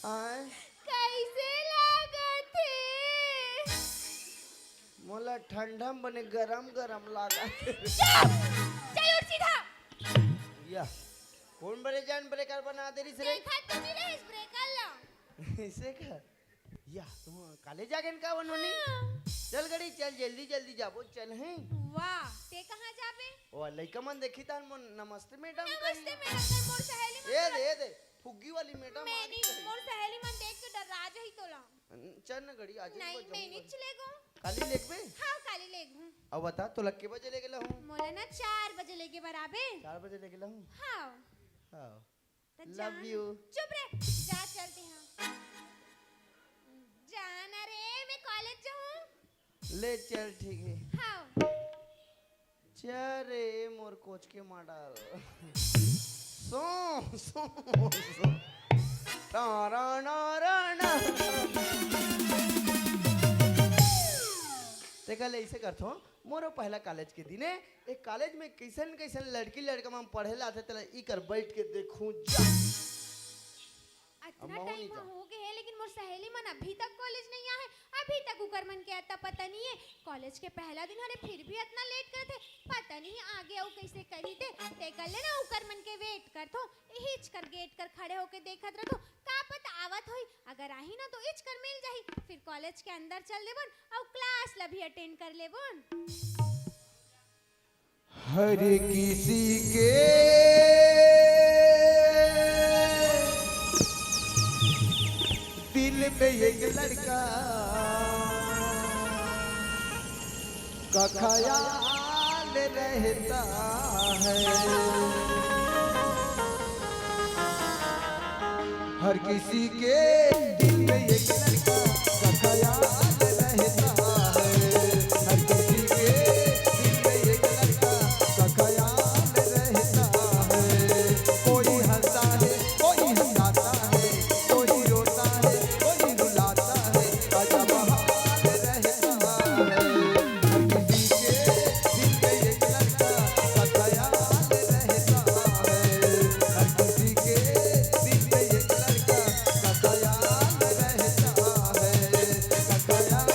आए कैसे लागत है? मोला ठंडा बने गरम गरम लागा चुप! चल उठ सीधा। या कौन बड़े जान ब्रेकर बना दे रही रे देखा तो नहीं रहे स्प्रे कर लो। इसे का या तुम काले जागन का बनोनी चल गड़ी चल जल्दी जल्दी जाबो चल हैं वाह ते कहाँ जाबे? ओ लइका मन देखी तान मन नमस्ते मैडम नमस्ते मैडम ने मोर सहेली मन ए दे फुग्गी वाली मैडम मेरी मोर सहेली मन देख के डरा जाही तोला। चल न गड़ी आज नहीं मैं नहीं चले गो। काली लेगबे हाँ काली ले गूं। अब बता तो लक्के बजे ले गेला हूं मोला ना 4 बजे लेके बराबे। 4 बजे ले गेला हूं हाँ हां तो लव यू चुप रे जा चलते हैं। जाना रे मैं कॉलेज जाऊं। ले चल ठीक है हाँ चल रे मोर कोच के माडल सो सो सो तारा नारायण ते कल ऐसे करथो मोरो पहला कॉलेज के दिने एक कॉलेज में कैसन कैसन लड़की लड़का में पढ़े ला थे तला ई कर बैठ के देखूं जा इतना टाइम हो गए है लेकिन मोर सहेली मन अभी तक कॉलेज नहीं आए। अभी तक उकर मन के आता पता नहीं है। कॉलेज के पहला दिन हरे फिर भी इतना लेट करते पता नहीं आगे और कैसे करी ते कर ले ना उकर मन के वेट करथो हिच कर गेट कर खड़े होके देखत रहथो का पता आवत होई अगर आही ना तो हिच कर मिल जाही फिर कॉलेज के अंदर चल देबन और क्लास ला भी अटेंड कर लेबन। हर किसी के दिल में एक लड़का का ख्याल रहता है हर किसी के दिल में एक लड़का का ख्याल रहता है हर किसी के दिल में एक लड़का का ख्याल रहता है कोई हंसता है कोई हंसाता है कोई रोता है कोई रुलाता है अजब हाल रहता है हर किसी के दिल में एक लड़का का ख्याल रहता है हर किसी के दिल में एक लड़का का ख्याल रहता है का ख्याल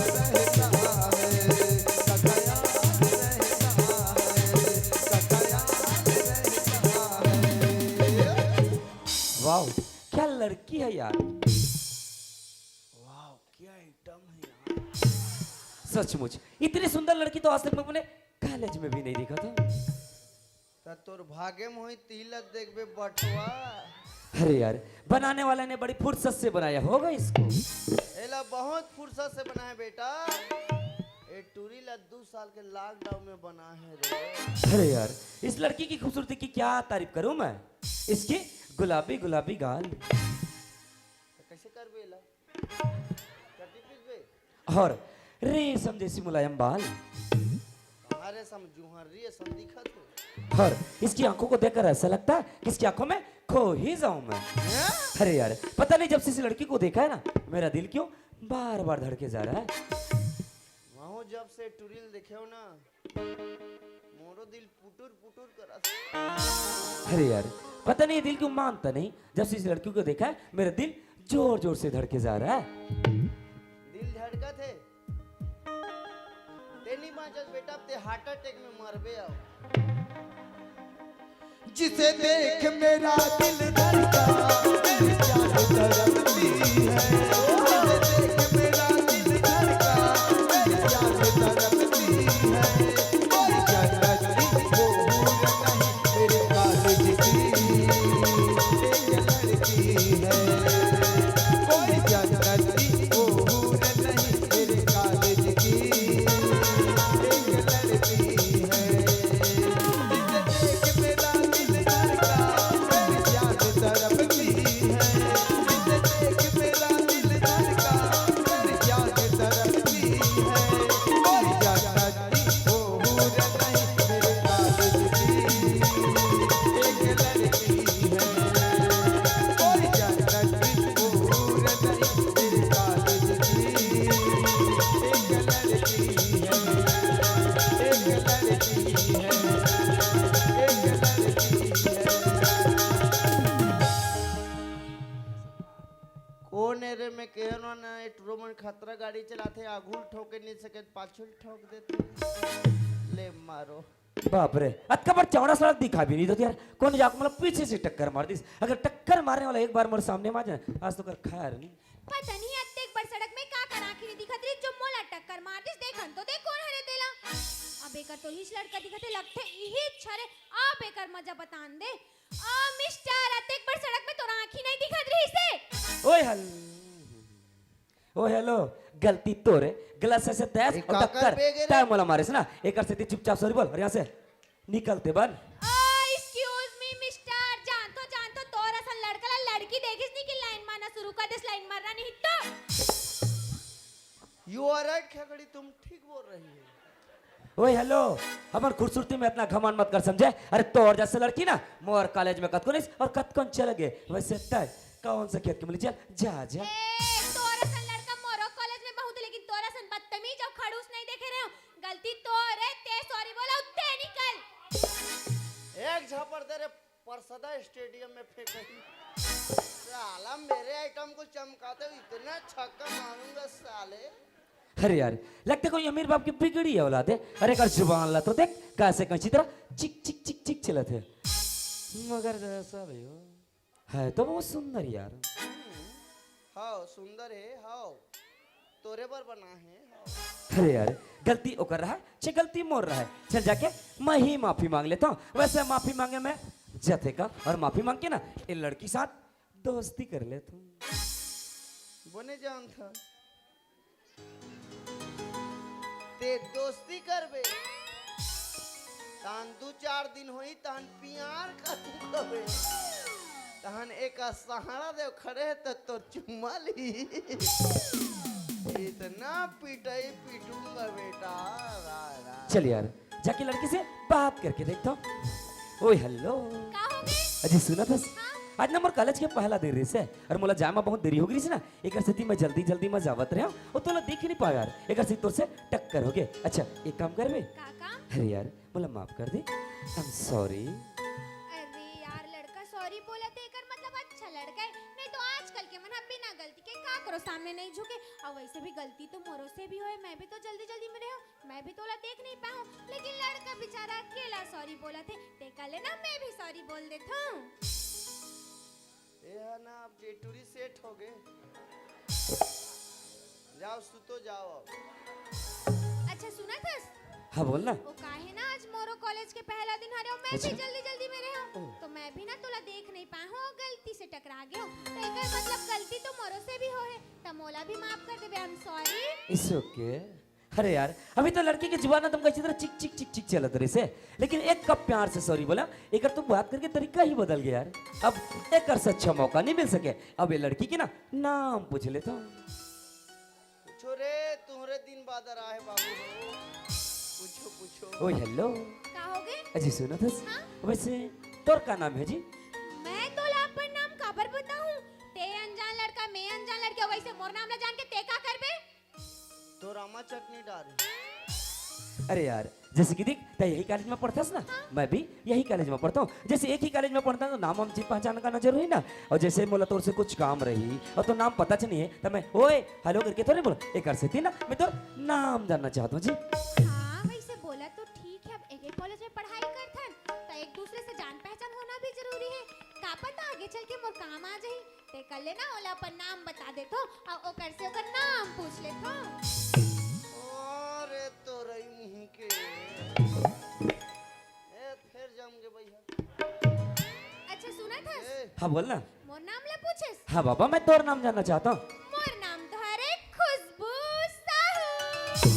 रहता है का ख्याल रहता है। वाह क्या लड़की है यार। वाह क्या आइटम है यार सचमुच इतनी सुंदर लड़की तो आज तक मैं अपने कॉलेज में भी नहीं देखा था। त तोर भागे में होई तिलक देखबे बटवा अरे यार बनाने वाला ने बड़ी फुर्सत से बनाया होगा इसको। एला बहुत फुर्सत से बना है बेटा ए टूरी ला 2 साल के लॉकडाउन में बना है रे अरे यार इस लड़की की खूबसूरती की क्या तारीफ करूं मैं। इसके गुलाबी गुलाबी गाल तो कैसे करबे ला कटी पीसबे और रेशम जैसी मुलायम बाल हमारे समझू हरी है सम दिखत हो और इसकी आंखों को देखकर ऐसा लगता है कि इसकी आंखों में खो ही जाऊं मैं। अरे यार पता नहीं जब से इस लड़की को देखा है ना मेरा दिल क्यों बार बार धड़के जा रहा है। वहाँ जब से टूरिल देखे हो ना मोरो दिल पुटुर पुटुर करा अरे यार पता नहीं दिल क्यों मानता नहीं जब से इस लड़की को देखा है मेरा दिल जोर जोर से धड़के जा रहा है। दिल धड़का थे तेनी बाँचत बेटा ते हार्ट अटैक में मरबे आओ जिसे देख मेरा दिल धड़का मेरी जान तड़पती है जिसे देख मेरा दिल धड़का मेरी जान तड़पती है कोई जन्नती वो हूर नहीं मेरे कॉलेज की एक लड़की है कोई जन्नती वो हूर नहीं मेरे कॉलेज की एक लड़की है जिसे देख मेरा दिल धड़का मेरी जान तड़पती कौन एरे में केहनो ना एटरो मन खतरा गाड़ी चलाते आगुल ठोके नहीं सके पाछुल ठोक देते ले मारो बाप रे अतका पर चौड़ा सड़क दिखा भी नहीं तो यार कौन जाके मतलब पीछे से टक्कर मार दी अगर टक्कर मारने वाला एक बार मेरे सामने आ जाए आज तो कर खैर नहीं पता नहीं अत्ते एक बार सड़क में का कर आंखी नहीं दिखत रही जो मोला टक्कर मार दिस देखन तो देख कौन हरे तेला अब एकर तो हिच लड़का दिखते लगते यही छरे आप एकर मजा बतान दे आ मिस्टर अत्ते एक बार सड़क में तोरा आंखी नहीं दिखत रही से ओ हेलो गलती तोरे गलत से तेज एक और काकर टक्कर पे गिरे। तय मोला मारे से ना एक से चुपचाप सॉरी बोल और यहाँ से निकलते बन एक्सक्यूज मी मिस्टर जान तो तोरा सन लड़का ला लड़की देखिस नहीं कि लाइन मारना शुरू कर दिस लाइन मारना नहीं तो यू आर राइट खगड़ी तुम ठीक बोल रही है ओए हेलो हमार खूबसूरती में इतना घमंड मत कर समझे अरे तो और जैसे लड़की ना मोर कॉलेज में कतको नहीं और कतकोन चल गए वैसे तय कौन सा खेत के मिली चल जा जा तोरा सन लड़का मोरो कॉलेज में बहुत लेकिन तोरा सन बदतमीज और खड़ूस नहीं देखे रहे हो गलती तोरे ते सॉरी बोला उत्ते निकल एक झपड़ दे रे परसदा स्टेडियम में फेंकही साला मेरे आइटम को चमकाते हुए इतना छक्का मारूंगा साले अरे यार लगता कोई अमीर बाप की बिगड़ी है औलाद है अरे कर जुबान ला तो देख कैसे कैसी तरह चिक चिक चिक चिक चला थे मगर जैसा भी हो है तो बहुत सुंदर यार हाओ सुंदर है हाओ तोरे पर बना है हाओ अरे यार गलती वो कर रहा है चे गलती मोर रहा है चल जाके मैं ही माफी मांग लेता हूँ वैसे माफी मांगे मैं जथे का और माफी मांग के ना इन लड़की साथ दोस्ती कर लेता हूँ बने जान था ते दोस्ती करबे तहन 2-4 दिन होई तहन प्यार कर कबे तहन एक सहारा दे खड़े तो तोर चुम्मा ली इतना पिटाई पीटूंगा बेटा चल यार जाके लड़की से बात करके देखता हूँ ओए हेलो का हो गए अजी सुना था आज ना मोर कॉलेज के पहला दिन रही से और मोला जाए में बहुत देरी हो गई ना एक स्थिति में जल्दी में जावत रहे और तोला देख ही नहीं पाया यार एक स्थिति तोर से टक्कर हो गए अच्छा एक काम कर बे का काम अरे यार मोला माफ कर दे आई एम सॉरी अरे यार लड़का सॉरी बोला थे एकर मतलब अच्छा लड़का है नहीं तो आजकल के मन बिना गलती के का करो सामने नहीं झुके और वैसे भी गलती तो मोरो से भी होए मैं भी तो जल्दी में रहो मैं भी तोला देख नहीं पाऊं लेकिन लड़का बेचारा अकेला सॉरी बोला थे ते कल ना मैं भी सॉरी बोल देता हूं ये है ना अब जेटूरी सेट हो गए जाओ सुतो जाओ अब अच्छा सुना था हाँ बोल ना वो काहे ना आज मोरो कॉलेज के पहला दिन हरे मैं अच्छा। भी जल्दी में रहो तो मैं भी ना तोला देख नहीं पाऊं गलती से टकरा गयो तो एकर मतलब गलती तो मोरो से भी होए त मोला भी माफ कर देबे I am sorry it's okay अरे यार अभी तो लड़की की जुबान ना तुम कैसी तरह चिक चिक चिक चिक चलत रही से लेकिन एक कप प्यार से सॉरी बोला एक तुम बात करके तरीका ही बदल गया यार अब एक से अच्छा मौका नहीं मिल सके अब ये लड़की की ना नाम पूछ लेता हूँ पूछो रे तुम्हारे दिन बाद आ है बाबू हो पूछो पूछो ओए हेलो का हो गए अजी सुना था हाँ? वैसे तोर का नाम है जी मैं तोला अपन नाम खबर बताऊं ते अनजान लड़का मैं अनजान लड़की वैसे मोर नाम ला जान के ते का करबे तो रामा चटनी डाल अरे यार जैसे कि देख तो यही कॉलेज में पढ़ता ना मैं भी यही कॉलेज में पढ़ता हूँ जैसे एक ही कॉलेज में पढ़ता हूँ तो नाम हम पहचान का नजर हुई ना और जैसे मोला तोर से कुछ काम रही और तो नाम पता नहीं है तो मैं ओए हेलो करके तो नहीं बोला एक कर सकती ना मैं तो नाम जानना चाहता हूँ जी हां वैसे बोला तो ठीक है अब एक कॉलेज में पढ़ाई करथन तो एक दूसरे से जान पहचान होना भी जरूरी है का पता आगे चल के मोर काम आ जाई ते कर लेना ओला अपन नाम बता देतो और ओकर से ओकर नाम पूछ लेतो अरे तो रही मुंह के ए फिर जम के भैया अच्छा सुना था ए हाँ बोल ना मोर नाम ले पूछेस हाँ बाबा मैं तोर नाम जानना चाहता हूँ मोर नाम तो हरे खुशबू साहू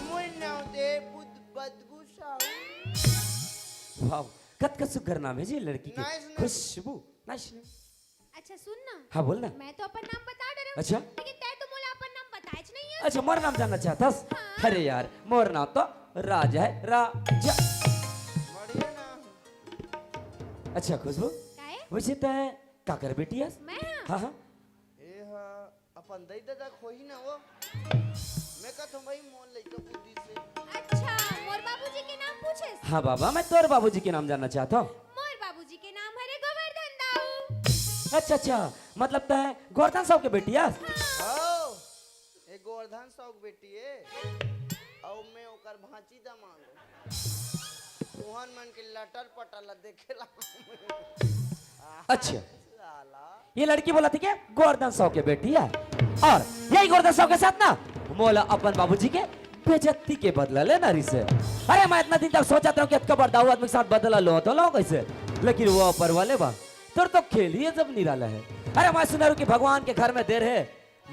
मुझ नाम दे बुद बदबू साहू वाह कत का सुगर नाम है जी लड़की की Nice name. खुशबू नाइस नेम अच्छा सुन ना हाँ बोल ना मैं तो अपन नाम बता दे रहा हूं अच्छा लेकिन तै तो मोला अपन नाम बताएच नहीं है अच्छा मोर नाम जानना चाहता अरे यार मोर नाम तो राजा है राजा बढ़िया ना अच्छा खुशबू काहे वैसे तो का कर बेटी है मैं हाँ हाँ ए हा अपन दई दादा खोही ना वो मैं का तो भाई मोल लइका बुद्धि से अच्छा मोर बाबूजी के नाम पूछेस हाँ बाबा मैं तोर बाबूजी के नाम जानना चाहता हूँ मोर बाबूजी के नाम हरे गोवर्धन दाऊ अच्छा अच्छा, मतलब तय गोवर्धन साहब के बेटी है। हो ए गोवर्धन साहब बेटी है और मैं ओकर भांची दमांग तोहन मन के लटर पटल देखेला अच्छा, साला ये लड़की बोला थी क्या गोवर्धन साहब के बेटी है, और यही गोवर्धन साहब के साथ ना मोला अपन बाबूजी के बेइज्जती के बदला लेना रही से। अरे मैं इतना दिन तक सोचा था कि कबर दाऊ आदमी के साथ बदला लो तो लो कैसे, लेकिन वो ऊपर वाले बा तो खेल ही जब निराला है। अरे मैं सुना कि भगवान के घर में देर है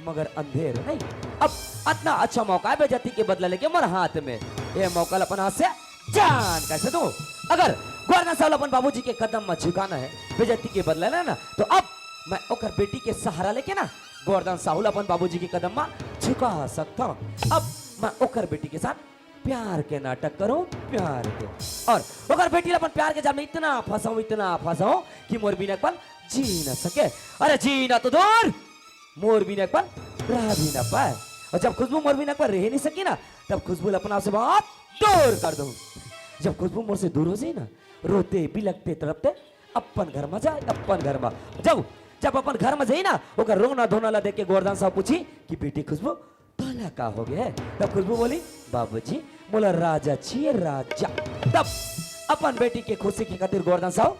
मगर अंधेर नहीं। अब इतना अच्छा मौका है बेइज्जती के बदला लेके मोर हाथ में, ये मौका अपन हाथ से जान कैसे दूं। अगर गोवर्धन साहब अपन बाबूजी के कदम में झुकाना है बेइज्जती के बदला लेना, तो अब मैं ओकर बेटी के सहारा लेके ना गोवर्धन साहब अपन बाबूजी के कदम में झुका सकता हूँ। अब मैं ओकर बेटी के साथ प्यार के नाटक करूं, प्यार के, और ओकर बेटी अपन प्यार के जाल में इतना फंसाऊं कि मोर बिना पल जी न सके। अरे जी ना तो दूर, मोर बिना पल रह भी ना पाए। और जब खुशबू मोर बिना पल रह नहीं सकी ना, तब खुशबू अपना से बहुत दूर कर दूं। जब खुशबू मोर से दूर हो जाए ना, रोते बिलकते तड़पते अपन घर में जाए, अपन घर में जब अपन घर में जाई ना, ओकर रोना धोना ला देख के गोवर्धन साहब पूछी कि बेटी खुशबू तोला का हो गया है। तब खुशबू बोली बाबूजी मोला राजा छिए राजा। तब अपन बेटी के खुशी की खातिर गोवर्धन साहब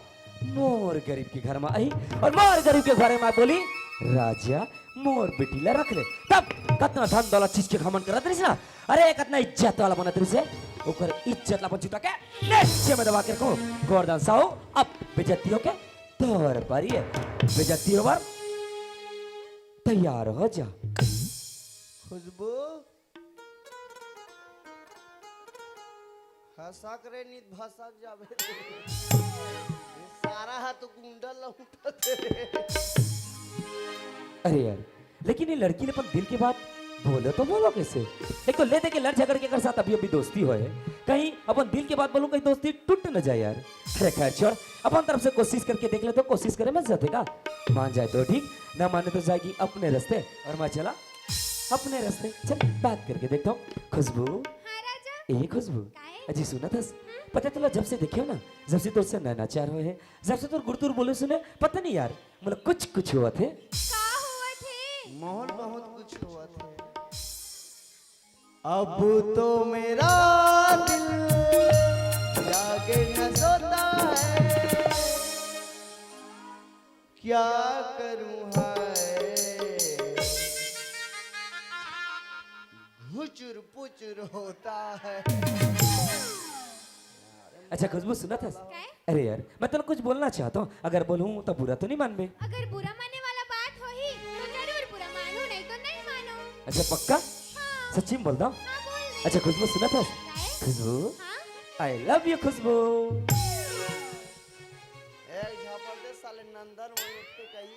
मोर गरीब के घर में आई, और मोर गरीब के घर में बोली राजा मोर बेटी ला रख ले। तब कितना धन दौलत चीज के घमंड करत रही ना, अरे कितना इज्जत वाला बनत रही से, ओकर इज्जत ला अपन जुटा के नीचे में दबा के रखो। गोवर्धन साहब अब बेइज्जतियों के तौर पर ये बेइज्जती होवर तैयार हो जा। खुशबू हंसक रे नित भसक जाबे ये सारा हाथ गुंडा लौटते अरे यार, लेकिन ये लड़की ने अपन दिल की बात बोलो तो बोलो कैसे। एक तो ले दे के लड़ झगड़ के कर साथ अभी अभी दोस्ती हो है, कहीं अपन दिल की बात बोलूं कहीं दोस्ती टूट न जाए यार। अरे खैर छोड़, अपन तरफ से कोशिश करके देख ले, तो कोशिश करे मैं जातेगा, मान जाए तो ठीक, ना माने तो जाएगी अपने रास्ते, और मैं चला अपने रास्ते। चल बात करके देखता हूँ। खुशबू, हाँ राजा, ए खुशबू, काहे? अजी सुना था पता चला जब से देखे ना, जब से तुझसे नैनाचार हुए हैं, जब से तुर गुड़तुर बोले सुने, पता नहीं यार मतलब कुछ हुआ थे। का हुआ थे? माहौल बहुत कुछ हुआ था। अब तो मेरा दिल जागे न सोता है, क्या करूं है हुचुर पुचुर होता है। अच्छा खुशबू सुना था, काहे? अरे यार मैं तो कुछ बोलना चाहता हूँ, अगर बोलूँ तो बुरा तो नहीं मान में। अगर बुरा मानने वाला बात हो ही तो जरूर बुरा मानो, नहीं तो नहीं मानो। अच्छा पक्का, हाँ, सच्ची में बोलता हूँ। हाँ बोल दे। अच्छा खुशबू सुना था, काहे? खुशबू हाँ, आई लव यू खुशबू। एक झापड़ दे साले नंदन वो उठ के कही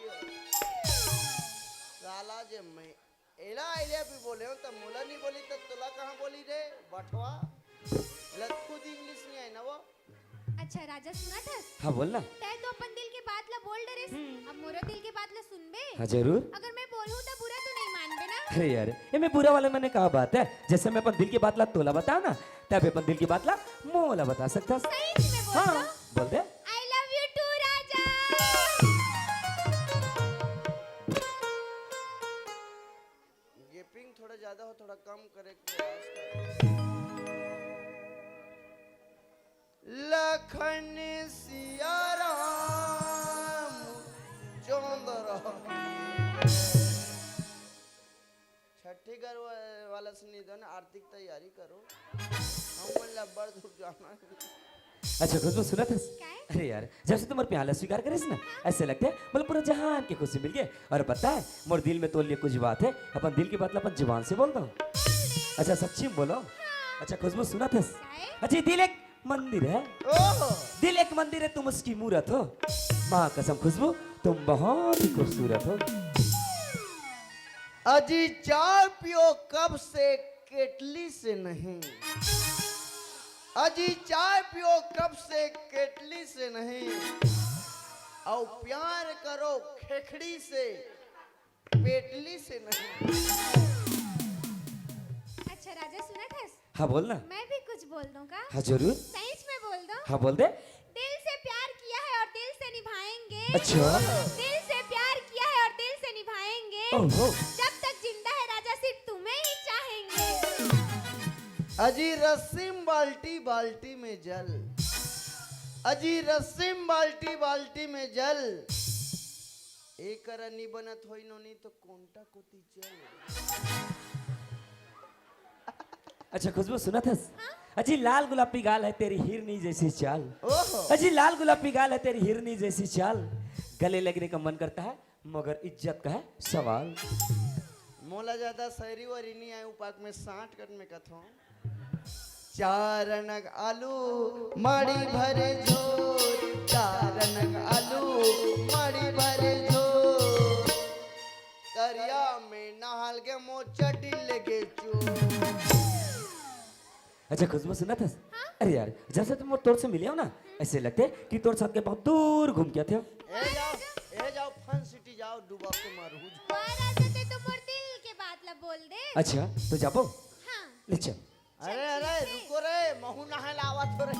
साला जे मैं एला आइडिया भी बोले हूं, तब मुला नहीं बोली तब तुला कहाँ बोली रे बटवा। एला खुद इंग्लिश नहीं आई ना वो। अच्छा राजा सुना था, हाँ बोलना। तय तो अपन दिल के बात ला बोल डरे, अब मोरो दिल के बात ला सुनबे। हाँ जरूर। अगर मैं बोलूं तो बुरा तो नहीं मानबे ना? अरे यार ये मैं बुरा वाले मैंने कहा बात है, जैसे मैं अपन दिल की बात ला तोला बताओ ना, तब अपन दिल की बात ला मोला बता सकता। सही में बोल हाँ दो। बोल दे। I love you too राजा। गेपिंग थोड़ा ज्यादा हो, थोड़ा कम करे के प्रयास कर। लखन सिया राम चौंदर छठी घर वाला सुनी दो ना, आर्थिक तैयारी करो, हम लब्बर धूप जाना है। अच्छा खुशबू सुना था, काहे? अरे यार जब से तुम्हारे प्याला स्वीकार करे ना, ऐसे लगता है मतलब पूरा जहान की खुशी मिल गई। और पता है मोर दिल में तो लिए कुछ बात है, अपन दिल की बात ला अपन जुबान से बोलता हूँ। अच्छा सच्ची में बोलो। अच्छा खुशबू सुना था, काहे? अच्छा दिल एक मंदिर है, ओह दिल एक मंदिर है, तुम उसकी मूरत हो। माँ कसम खुशबू तुम बहुत ही खूबसूरत हो। अजी चाय पियो कब से केटली से नहीं, अजी चाय पियो कब से केटली से नहीं, और प्यार करो खेखड़ी से पेटली से नहीं। अच्छा राजा सुना था, हाँ बोलना। मैं भी कुछ बोल दूं का? हाँ जरूर। सही में बोल दो। हाँ बोल दे। दिल से प्यार किया है और दिल से निभाएंगे। अच्छा दिल से प्यार ओहो। जब तक जिंदा है राजा सिर्फ तुम्हें ही चाहेंगे। अजी रस्सिम बाल्टी बाल्टी में जल, अजी रस्सिम बाल्टी बाल्टी में जल, एक रनी बनत होई नोनी तो कोंटा कोती चल। अच्छा खुशबू सुना था? अजी लाल गुलाबी गाल है तेरी हिरनी जैसी चाल, ओहो अजी लाल गुलाबी गाल है तेरी हिरनी जैसी चाल, गले लगने का मन करता है मगर इज्जत का है सवाल। मोला ज्यादा शहरी वरी नहीं आए उपाक में 60 कट में कथो। चारनक आलू माड़ी भरे झोर, चारनक आलू माड़ी भरे झोर, दरिया में नहाल के मोचटी लगे चोर। अच्छा खुशबू सुना था? अरे यार जैसे तुम तोर से मिले हो ना, ऐसे लगते कि तोर साथ के बहुत दूर घूम के थे। ए जाओ फन सिटी जाओ, डूबा के मारू। राजा ते तो मोर दिल के बात ला बोल दे। अच्छा तो जाबो हाँ ले चल। अरे अरे रुको रे, महू नहाल आवत हो रे।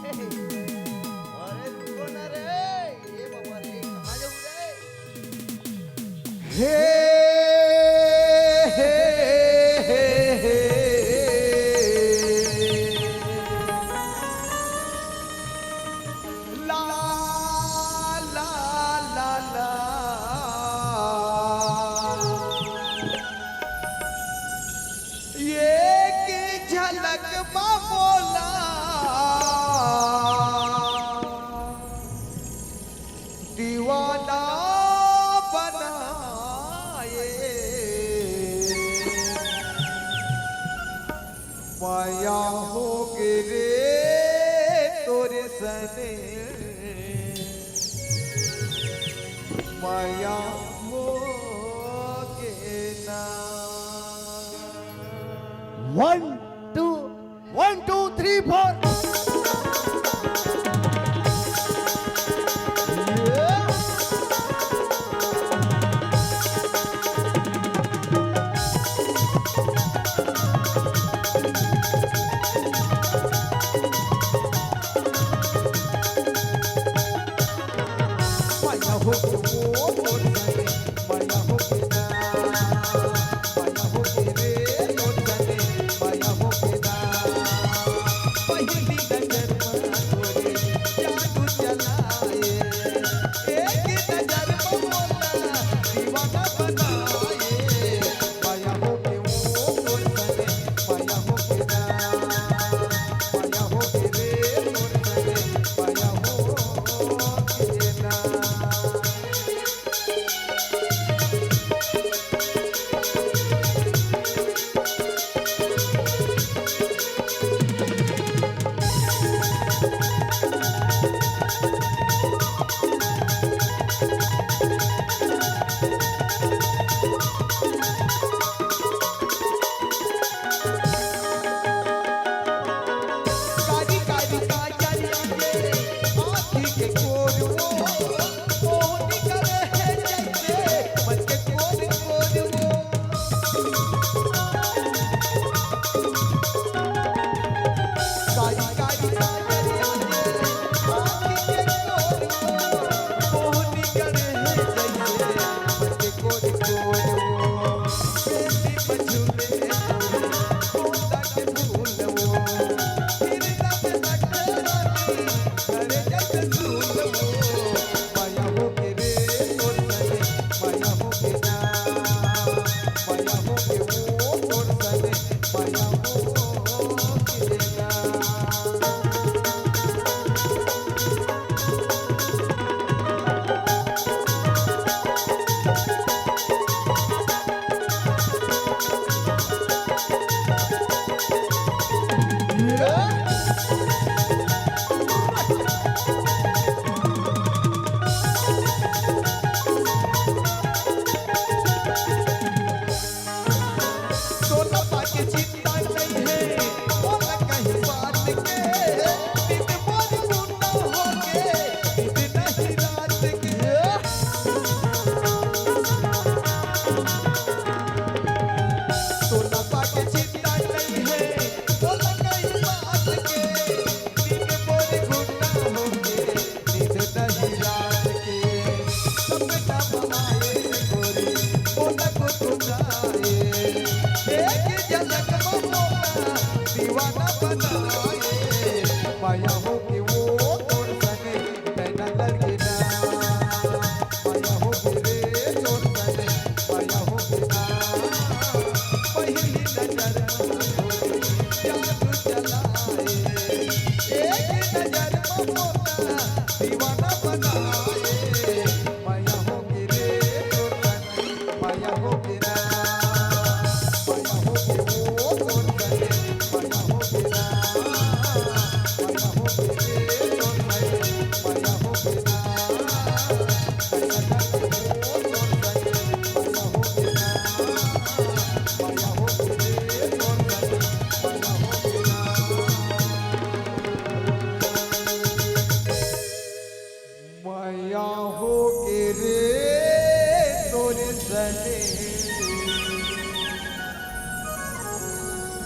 अरे रुको ना रे, ये बाबा रे कहाँ जाऊँ रे? हे हे हे हे ला ला ला ला ये की झलक बोला दीवाना बनाए, माया हो गिरे तोरे सने, माया हो गे ना। 1 2 1 2 3 4 माया हो गे मोर सने, माया हो गे ना, माया हो गे रे मोर सने, माया हो गे ना।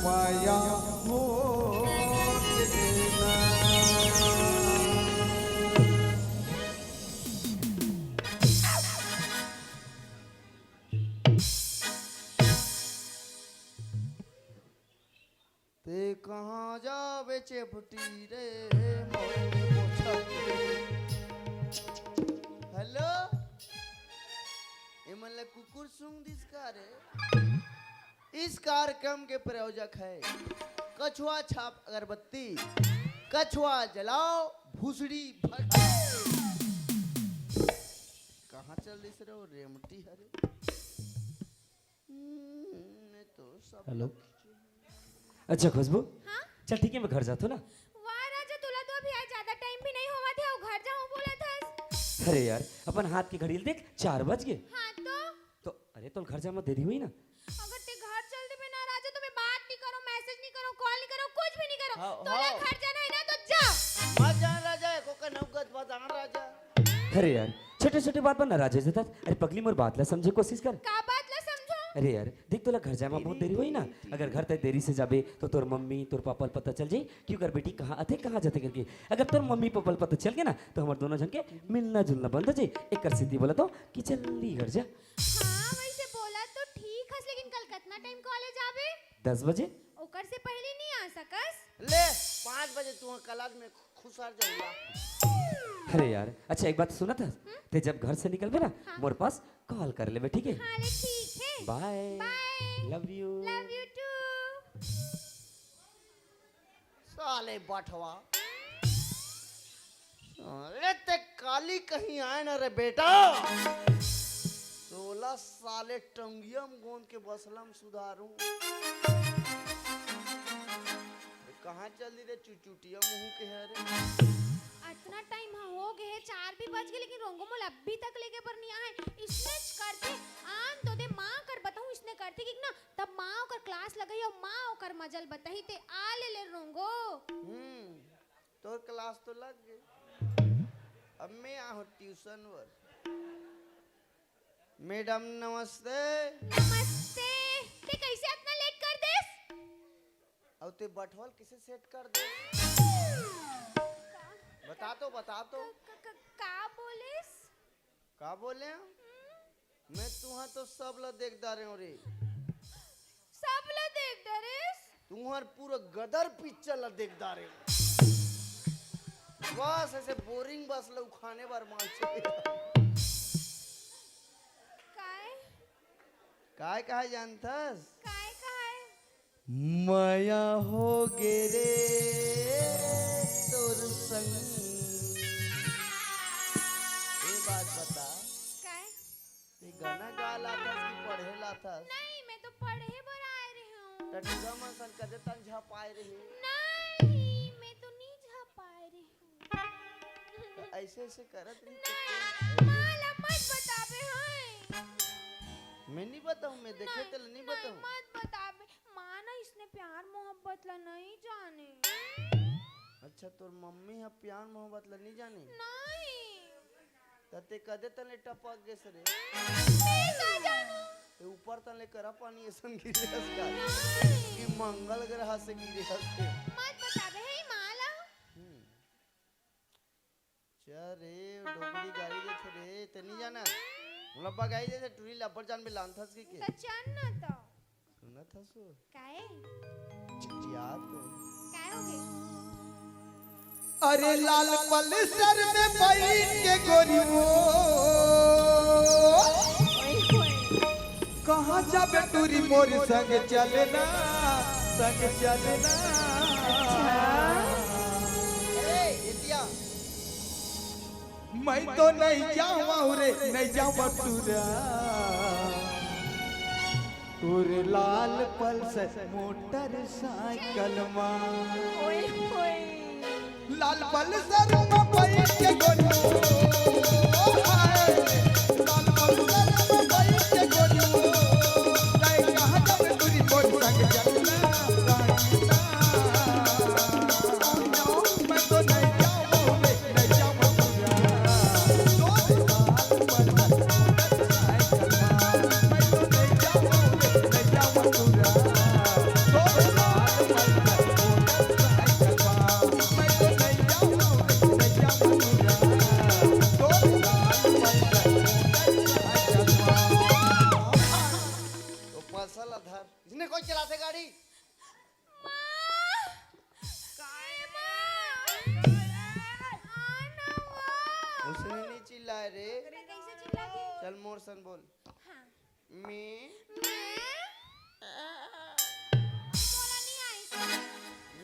माया हो देना। ते कहाँ जावे चेपटी रे मोरे पोछा। हेलो ये मतलब कुकुर सुन दिस रे। इस कार्यक्रम के प्रायोजक है कछुआ छाप अगरबत्ती, कछुआ जलाओ भूसड़ी भगाओ। कहाँ चल रही से रहो रेमटी हरे। मैं तो सब हेलो। अच्छा खुशबू, हाँ चल ठीक है मैं घर जाता हूँ ना। वाह राजा तुला तो अभी आज ज्यादा टाइम भी नहीं हुआ था और घर जाऊं बोला था। अरे यार अपन हाथ की घड़ी देख 4 बज गए। हाँ तो अरे तो घर जा में देरी हुई ना। अगर ते घर चल दे ना राजा तो मैं बात नहीं करूं, मैसेज नहीं करूं, कॉल नहीं करूं, कुछ भी नहीं करूं। हाँ, तोला हाँ। घर जाना है ना तो जा। मत जान राजा को का नौकत बजान राजा। अरे यार छोटे छोटे बात पर नाराज हो जाता। अरे पगली मोर बात ला समझे कोशिश कर। का बात ला समझो। अरे यार देख तोला घर जाए में बहुत देरी हुई ना। अगर घर तक देरी से जाबे तो तोर मम्मी तोर पापा पता चल जाई क्यों कर बेटी कहाँ आते कहाँ जाते करके। अगर तोर मम्मी पापा पता चल गया ना तो हमारे दोनों जन के मिलना जुलना बंद हो जाए। एक कर सीधी बोला तो कि जल्दी घर जा। हाँ वैसे बोला तो ठीक है, लेकिन कल कितना टाइम कॉलेज आवे? 10 बजे। ओकर से पहले नहीं आ सकस। ले 5 बजे तू कलाज में खुशार जाऊंगा। अरे यार अच्छा एक बात सुना था ते जब घर से निकल बे ना मोर पास कॉल कर ले ठीक है। हाँ ले ठीक है। Bye bye. Love you. Love you too. साले बटवा। अरे ते काली कहीं आए ना रे बेटा। 16 साले टंगियम गोंद के बसलम सुधारूं। कहाँ चल दी रे चुचुटिया मुंह के है रे। इतना टाइम हो गए 4 भी बज गए लेकिन रोंगो मोल अभी तक लेके पर नहीं आए। इसने करते आन तो दे माँ कर बताऊं इसने करते कि ना तब माँ ओकर क्लास लगाई और माँ ओकर मजल बताई ते आ ले रोंगो। तोर क्लास तो लग गई। अब मैं आहूँ ट्यूशन वर। मैडम नमस्ते। नमस्ते। ते कैसे इतना लेट कर देस? अब ते बटवल किसे सेट कर दे? बता तो का बोलेस? का बोले? मैं तुहा तो सब ला देख दारे हो रे। सब ला देख डरेस? तुम्हार पूरा गदर पिक्चर ला देख दारे हो। बस ऐसे बोरिंग बस ला उखाने बार मान चले। काय काय जानथस? काय काय? माया हो गे रे तोर संग। ये बात बता काय? ते गाना गाला था कि पढ़े ला था? नहीं मैं तो पढ़े बर आए रही हूँ। टटगा मन सन कदे तन झपाए रही। नहीं मैं तो नहीं जा पाए रही हूँ। तो ऐसे ऐसे करत रही तो नहीं माला मत बतावे हैं। मैं नहीं बताऊं, मैं देखे तो नहीं बताऊं। मत बतावे। माँ ना इसने प्यार मोहब्बत ला नहीं जाने। अच्छा तोर मम्मी है प्यार मोहब्बत ला नहीं जाने? नहीं तते कदे तने टपक गे सरे। मैं का जानू? ते ऊपर तने करा पानी ऐसन गिरे हसका नहीं कि मंगल ग्रह से गिरे हसके। मत बतावे है माला। चल रे डोगरी गाड़ी दे थे रे ते नहीं जाना। लब्बा गाई दे थे टूरी लब्बर जान में लांथस के तो चल ना तो। सुना था सो काहे? याद तो काय हो गई? अरे लाल पल सर में बैठ के गोरी वो कहाँ जाबे टूरी मोर संग चलना संग चलना। इतिया मैं तो नहीं जाऊँ रे नहीं जाऊँ टूरा तोरे लाल पल्सर मोटरसाइकिल मां लाल पल्सर में बैठ के गोरी लाल पल्सर में बैठ के गोरी नहीं कहाँ जाबे टूरी मोर संग चलना मैं तो नहीं जाऊँ रे नहीं जाऊँ टूरा तोरे लाल पल्सर मोटरसाइकिल मां मैं तो नहीं नसल अधर इसने कोई चलाते गाड़ी उसने नहीं चिल्लाए रे मैं कैसे चिल्लाती? चल मोर सन बोल हाँ, मैं बोला नहीं आई इसको।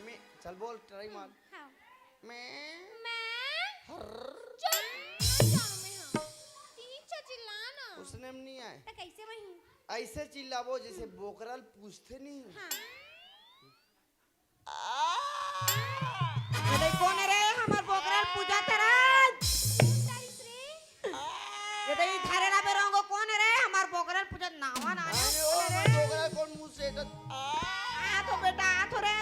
मैं चल बोल ट्राई मार हाँ, मैं चुप, नहीं जानू मैं हाँ। तीन चिल्लाना। उसने में नहीं आए तो कैसे वही? ऐसे चिल्लावो जैसे बोकरल पूछते नहीं हाँ, अरे कौन है रे हमार बोकरल पूजा तरन तारीफ रे। ये तो ई थारे ना बेरोंगो कौन है रे हमार बोकरल पूजा नावा ना अरे ओ मैं बोकरल कौन मुंह से आ तो बेटा आ तो रे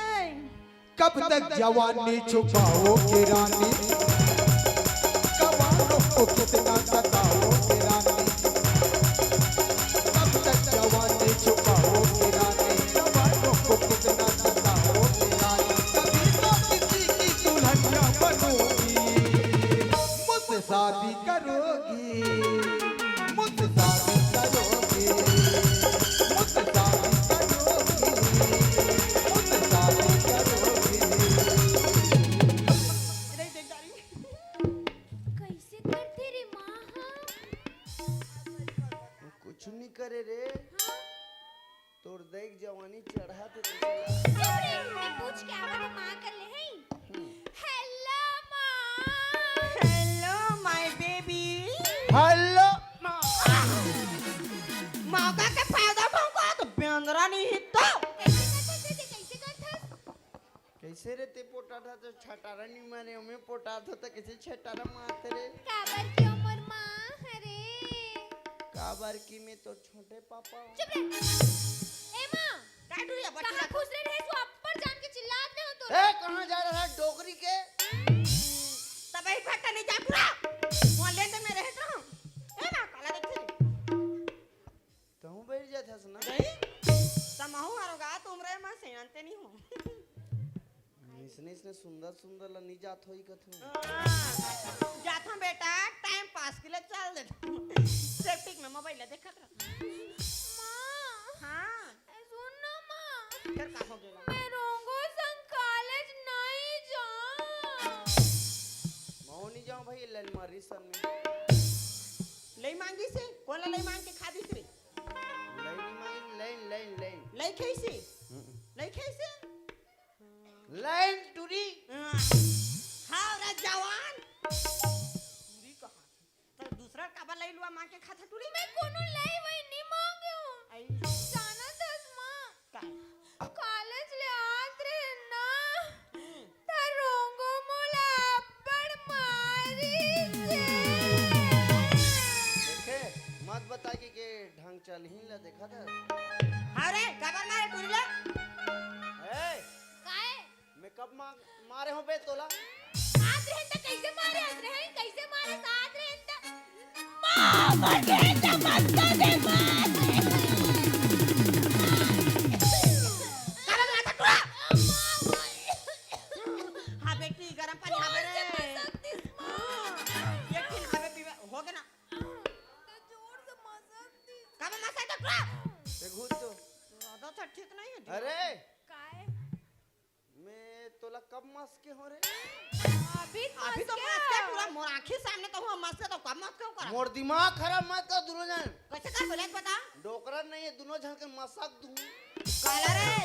कब तक जवानी छुपाओगे रानी कवालों को कितना सताओगे रानी कब तक जवानी छुपाओगे रानी कवालों को कितना सताओगे रानी कभी तो किसी की दुल्हनिया बनोगी मुझसे शादी करोगी मुझसे शादी करोगी मुझसे शादी करोगी मुझसे शादी करोगी रे देख डाली कैसे करते रे माँ? हाँ, कुछ नहीं करे रे हाँ। तोर देख जवानी चढ़ा थे चुप रे, मैं पूछ के आवा तो माँ कर ले हैं। हेलो माँ। हेलो माय बेबी हेलो मौका के फायदा भौंका तो बेंदरा नहीं हितो कैसे करथस? कैसे रे ते पोटा था तो छटारा नहीं मारे हमें पोटा था तो कैसे छटारा मारते रे काबर क्यों मोर माँ? अरे काबर की में तो छोटे पापा हूँ। चुप रे। ए माँ, काटुरिया कहाँ बच्चा घुस रहे रे? तू अप्पर जान के चिल्लात रहे हो तो। ए कहाँ जा रहा है डोगरी के तब ही फटा नहीं जा पूरा वहां लेते में रहत रहूं है ना काला देखी तो हूँ बैठ जाता सुना नहीं समहु आरोगा तुमरे मैं सेनते नहीं हूं इसने सुंदर सुंदर लनी जात होई कथू जात हूं बेटा टाइम पास के लिए चल दे सेफ्टिक में मोबाइल देखत रह माँ, हां ए सुन ना माँ। फिर का हो गया मैं रोंगो संग कॉलेज नहीं जाऊँ। मऊ नहीं जाऊँ भाई लाइन मारी सन में लई मांगी से कौन ला लई मांग के खा दिस रे लाइन नहीं मांगी लाइन लाइन लाइन लई कैसे लई कैसे लाइन टूरी हां रे जवान पूरी कहा तो दूसरा काबा लई लुआ मांग के खाता टूरी मैं कोनो लाई वही नहीं मांगे हूँ। आई जाना दस माँ, का कॉलेज ले आत रहे ना ता रोंगो मोला अब्बड़ मारी से। देखे मत बता के ढंग चल ही ला देखा था अरे काबा मारे टूरी ला ए काहे? मैं कब मारे हो बे तोला आत रहे त कैसे मारे? आत रहे कैसे मारे? साथ रहे त काबा माता टूरा हां बेटी गरम पानी हां रे एक दिन हावे पीवे हो गया ना काबा माता टूरा ते घुस तो तो ठीक नहीं है अरे काहे? मैं तोला कब मस के हो रे अभी अभी तो मस्त है पूरा मोर आंखें सामने तो हुआ मस्त है तो कम मत क्यों करा मोर दिमाग खराब मत कर दोनों जन कैसे कर बोले बता डोकरा नहीं है दोनों जन के मसक दूं काला रे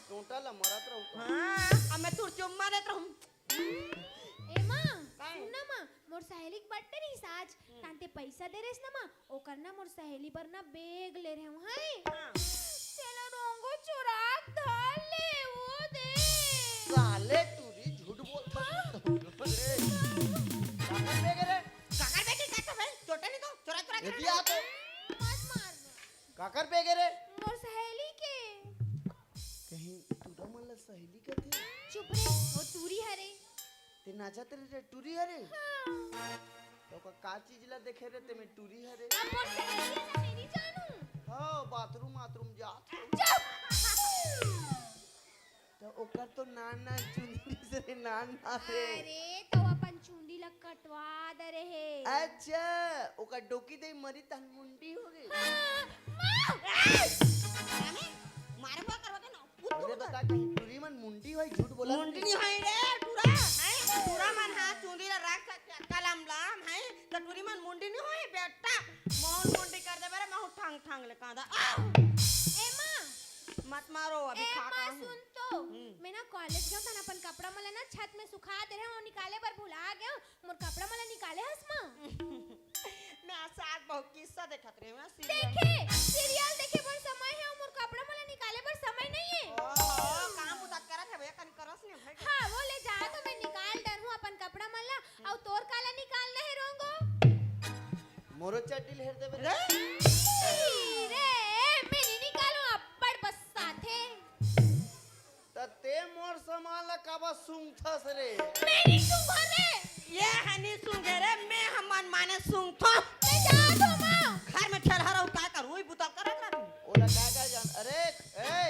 टोटल मरत रहूं हां अब मैं तुर चुम्मा देत रहूं ए माँ, काहे? सुन ना माँ, मोर सहेली के बर्थडे रही आज तांते पैसा दे रेस ना माँ ओकर ना मोर सहेली पर ना बैग ले रहे हूँ हाय चलो रोंगो चुराक धर ले वो दे। साले टूरी झूठ बोलता रे काकर पे रे काकर बेटी का तो भाई छोटे नहीं तो चोरा चोरा के एतिया तो मत मारना काकर पे रे मोर सहेली के। कहीं तूरा मन ला सहेली का थे चुप रे, वो तूरी हरे। ते नाचा तेरे टूरी हरे तो का चीज ला देखे रे ते में टूरी हरे अब मोर सहेली है ना मेरी जानू। हां बाथरूम जात चुप। तो ओकर तो नान चुंदी से नान ना रे अरे तो अपन चुंडी ला कटवा दे रहे। अच्छा ओकर डोकी दे मरी तन मुंडी हो गई हाँ, माँ। मारो अभी ए खा माँ का सुन तो मैं ना कॉलेज गया था ना अपन कपड़ा मला ना छत में सुखा दे रहे हो निकाले पर भुला गया मोर कपड़ा मला निकाले हस माँ मैं साथ बहुत किस्सा देखत रही हूं सीरियल देखे सीरियल देखे पर समय है मोर कपड़ा मला निकाले पर समय नहीं है ओहो काम उदा करत है भैया कन करस ने भाई हाँ वो ले जा तो मैं निकाल डर हूँ अपन कपड़ा मला और तोर काला निकालना है रोंगो मोरो चड्डी लेर दे बे। रे मैं नहीं निकालूं अब्बड़ बस साथे ते मोर सामान ला काबा सूंघथस रे। मैं नहीं सूंघा रे ये हनी सुंगे रे मैं हमन माने सुंग थो मैं जा तो माँ घर में ठहरा रहो का कर वही बुता करत रह ओला का जान अरे ए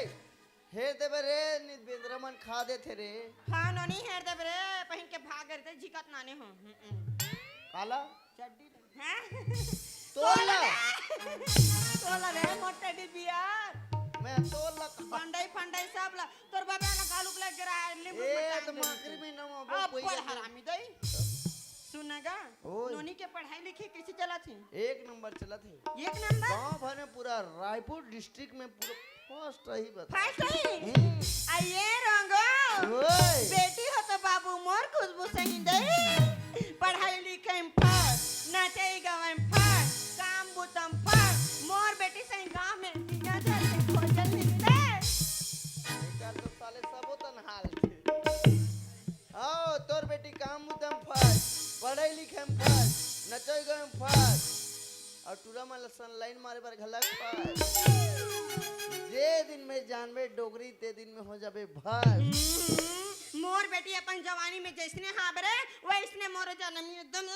हेर दे बे रे निद्रा मन खा दे थे रे। हां नोनी हेर दे रे पहिन के भाग गए थे झिकत नाने हो काला चड्डी हैं तोला तोला रे मोटे डी बियार मैं तोला फंडाई फंडाई सब ला तोर बाबा ना गालू ले गिरा लिबू ए तो माकरी में ना अब वो पर हरामी दई सुनेगा ओए। नोनी के पढ़ाई लिखाई कैसे चला थी एक नंबर चला थे एक नंबर गांव भर में पूरा रायपुर डिस्ट्रिक्ट में पूरा फर्स्ट रही बता। फर्स्ट ही आइए रंगो ओए बेटी हो तो बाबू मोर खुशबू से ही दई पढ़ाई लिखाई में फर्स्ट नाचे गावे में फर्स्ट काम बुतम फर्स्ट मोर बेटी से गांव में दिया जाते खोजल निकले बेटा तो साले सब होतन हाल थे। आओ तोर बेटी काम मुदम फर्स्ट पढ़ाई लिखाई में फर्स्ट नचई गए में फर्स्ट और टूरा में लसन लाइन मारे पर घलक फर्स्ट जे दिन में जानबे डोगरी ते दिन में हो जाबे भर। मोर बेटी अपन जवानी में जैसने हाबरे वैसने मोर जन्म एकदम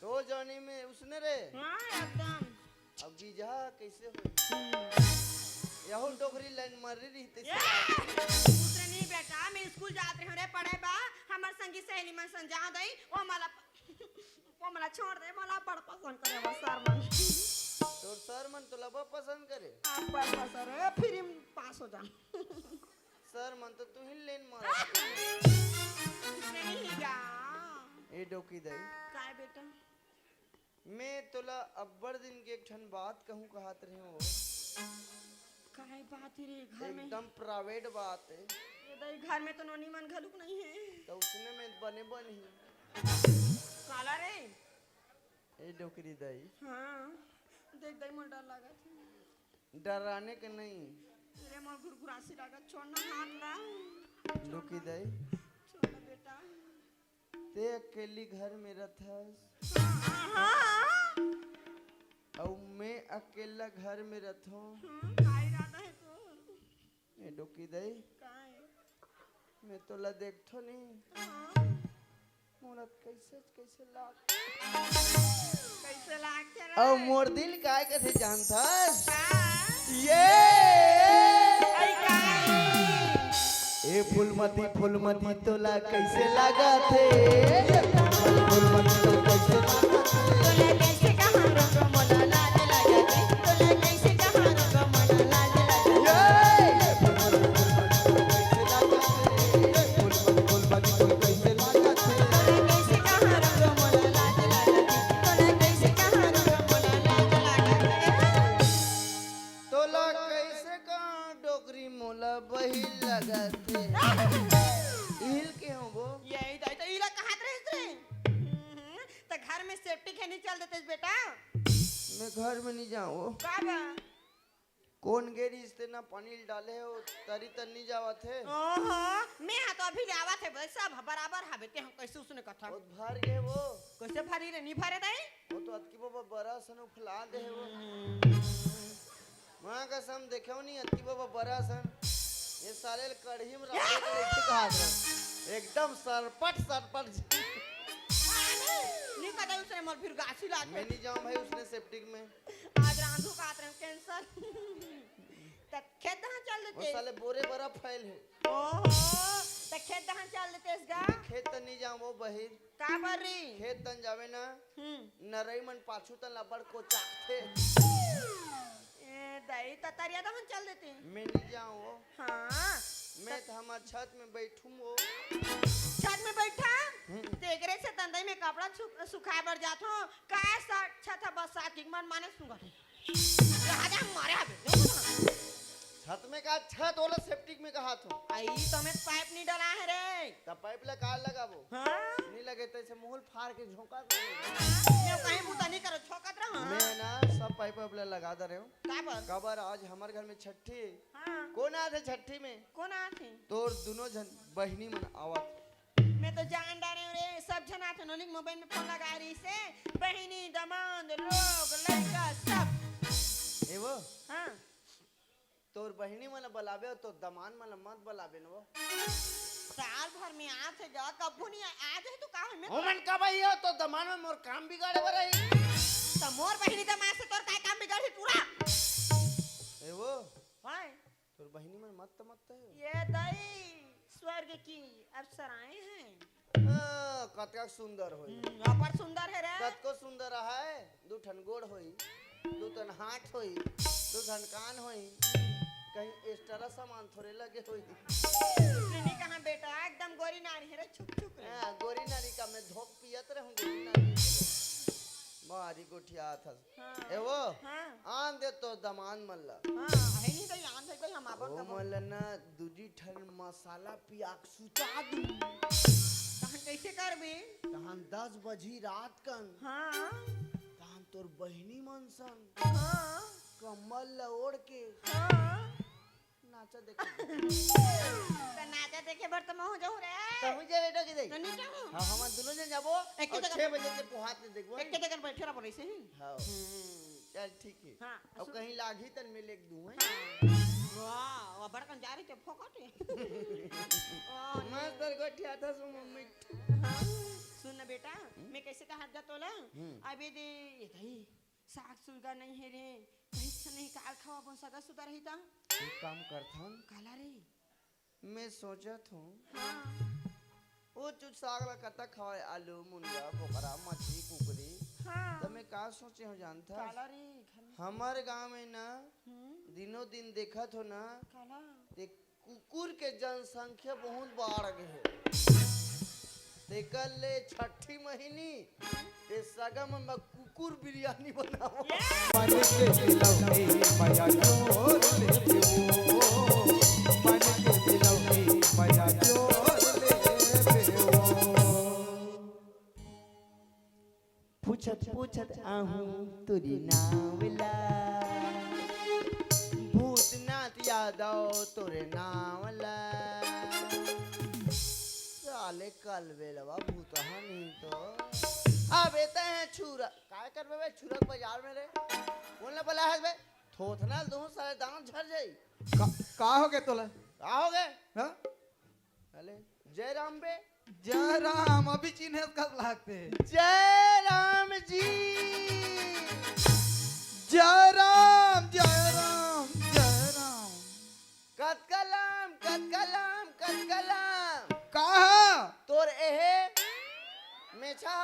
तो जानी में उसने रे हां एकदम अब बीजा कैसे हो यहो डोगरी लाइन मार रही थे दूसरे नहीं बेटा मैं स्कूल जात रहे रे पढ़े बा हमर संगी सहेली मन संजा दई ओ मला छोड़ दे मला बड़ पसंद करे वो सर मन तोर सर मन तो लबा पसंद करे आप बड़ पसंद है फिर हम पास हो जा सर मन तो तू ही लेन मार नहीं गा ए डोकी दई काय बेटा मैं तोला अब्बड़ दिन के एक ठन बात कहूं कहत रहे हो काय बात रे घर में एकदम प्राइवेट बात है ये दई घर में तो नोनी मन घलुक नहीं है तो उसने में बने बन ही काला रे ए डोकरी दई हां देख दई मोर डर लागत डराने के नहीं रे मोर गुरगुरासी लागत छोड़ना हाथ ला डोकी दई छोड़ बेटा ते अकेली घर में रहथस हां और मैं अकेला घर में रहथो काय इरादा है तो ए डोकी दई काय मैं तोला देखथो नहीं हाँ। मोरा कैसे कैसे लाग कैसे लागते रे और मोर दिल काय कथे जानथस का ये आई काय ए फूलमती तोला कैसे लगा थे फूलमती तोला कैसे लगा तोला कैसे कहां रंग मोला लाज लगा थे तोला कैसे कहां रंग मोला लाज लगा तोला कैसे कहां रंग मोला लाज लगा थे तोला कैसे कहां रंग मोला लाज लगा तोला कैसे कहाँ डोकरी मोला बही लगा थे हिल के हो वो यही तो इला कहां रहे रे तो घर में सेफ्टी के नहीं चल देते बेटा मैं घर में नहीं जाऊँ बाबा कौन गेरी इसते ना पानी डाले हो तरी तर नहीं जावा थे ओहो मैं तो अभी जावा थे वैसा बराबर हवे ते हम कैसे उसने कथा बहुत भर गए वो कैसे भरी रे नहीं भरे दई वो तो अतकी बाबा बड़ा सन फुला दे है वो वहाँ का सम देखे नहीं अतकी बाबा बड़ा सन ये सारे कढ़ी में रखे के लेके कहा एकदम सरपट नहीं कदा उसने मोर फिर गासी लाग मैं नहीं जाऊँ भाई उसने सेप्टिक में आज रांधू का आतरम कैंसर त खेत दहां चल वो देते साले बोरे बड़ा फैल है ओहो त खेत दहां चल देते इसगा खेत तन नहीं जाऊँ वो बहिर का बरी खेत तन जावे ना नरई मन पाछू तन लबड़ को चाकते ए दई त तरिया दहां चल देते मैं नहीं जाऊँ वो हां मैं तो हमार छत में बैठूं वो छत में बैठा तेगरे से तंदई में कपड़ा सुखाए बर जात हो काय छत बस साथ मन माने सुंगा राजा मारे हबे उसमें कहा छत वाला सेप्टिक में कहा था आई तो मैं पाइप नहीं डाला है रे। तब पाइप लगा लगा वो हाँ नहीं लगे तो ऐसे मुंह फाड़ के झोंका दे। मैं कहीं बुता नहीं करो छोकत रहा। मैं ना सब पाइप वाइप लगा दे रहे हूँ का पर कबर आज हमारे घर में छठी हाँ कौन आते छठी में कौन आथे? तोर दोनों जन बहनी मन आवत मैं तो जान डाले रे सब जन आथे नोनिक मोबाइल में फोन लगा रही से बहनी दमाद लोग लड़का सब। ए वो हाँ तोर बहनी मन बुलावे तो दमान मन मत बुलावे न वो साल भर में आथे जा कबू नहीं आज है तो का है मैं ओ मन का भाई हो तो दमान में मोर काम बिगाड़े बरई तो मोर बहनी दमाद से तोर काय काम बिगड़ी पूरा। ए वो हाय तोर बहनी मन मत है ये दई स्वर्ग की अप्सराएं हैं। कतका सुंदर होई अपर सुंदर है रे। कतको सुंदर है दू ठन गोड़ होई दू ठन हाथ होई दू ठन कान होई कहीं एक्स्ट्रा सामान थोड़े लगे होई सुनी कहां बेटा एकदम गोरी नारी है रे छुप छुप रे। हां गोरी नारी का मैं धोक पियत रहूं गोरी नारी मारी गोठिया था हाँ। ए वो हाँ आन दे तो दमान मल्ला हाँ है नहीं तो याद है कोई हम आपन ओ का मल्लना दूजी ठन मसाला पियाक सुता दू कहां कैसे करबे? तहन 10 बजी रात कन हाँ तहन तोर बहनी मन सन हाँ कम्बल ओढ़ के हाँ नाचा देखे तो नाचा देखे बर तो मैं हो जाऊं रे। कहूं जे बेटा की देख तो नहीं जाऊं हां हम दोनों जन जाबो एक ही और जगह- 6 बजे से पुहात में देखबो एक के जगह बैठे रह पड़े से ही। हां चल ठीक है हाँ अब कहीं लागी तन में लेक दूं है वाह वो बड़कन जा रही थे फोकटे। ओ मस्त तर गोठिया था सो मम्मी हाँ, सुन ना बेटा मैं कैसे कहा जा तोला अबे दे ये कहीं साग सुलगा नहीं है रे कहीं से नहीं काल खावा बन सदा सुदा रही था एक काम करथन काला रे। मैं सोचत हूं हाँ ओ चुट साग ला कता खवाए आलू मुनगा बोकरा मछली कुकरी हाँ तो मैं का सोचे हो जानता काला रे घर में हमारे गांव में ना दिनों दिन देखत हो ना काला ते कुकुर के जनसंख्या बहुत बढ़ गए है तेकर ले छठी महीनी ते सगम में कुकुर बिरयानी बनाओ मन के दिलौनी माया जोर ले वो मन के दिलौनी माया जोर ले वो पूछत पूछत आहूं तुरी नावला भूतनाथ यादव तोरे नावला साले कल बेलवा भूतहा नहीं तो अब एते हैं छुरा काय करबे बे छुरक बाजार में रे बोलना बला है बे थोथना दो सारे दांत झड़ जाई का हो गए तोला का हो गए हां अले जय राम बे जय राम अभी चिन्ह कब लागते जय राम जी जय राम जय राम जय राम कतकलाम कतकलाम कतकलाम कहा तोर एहे मेछा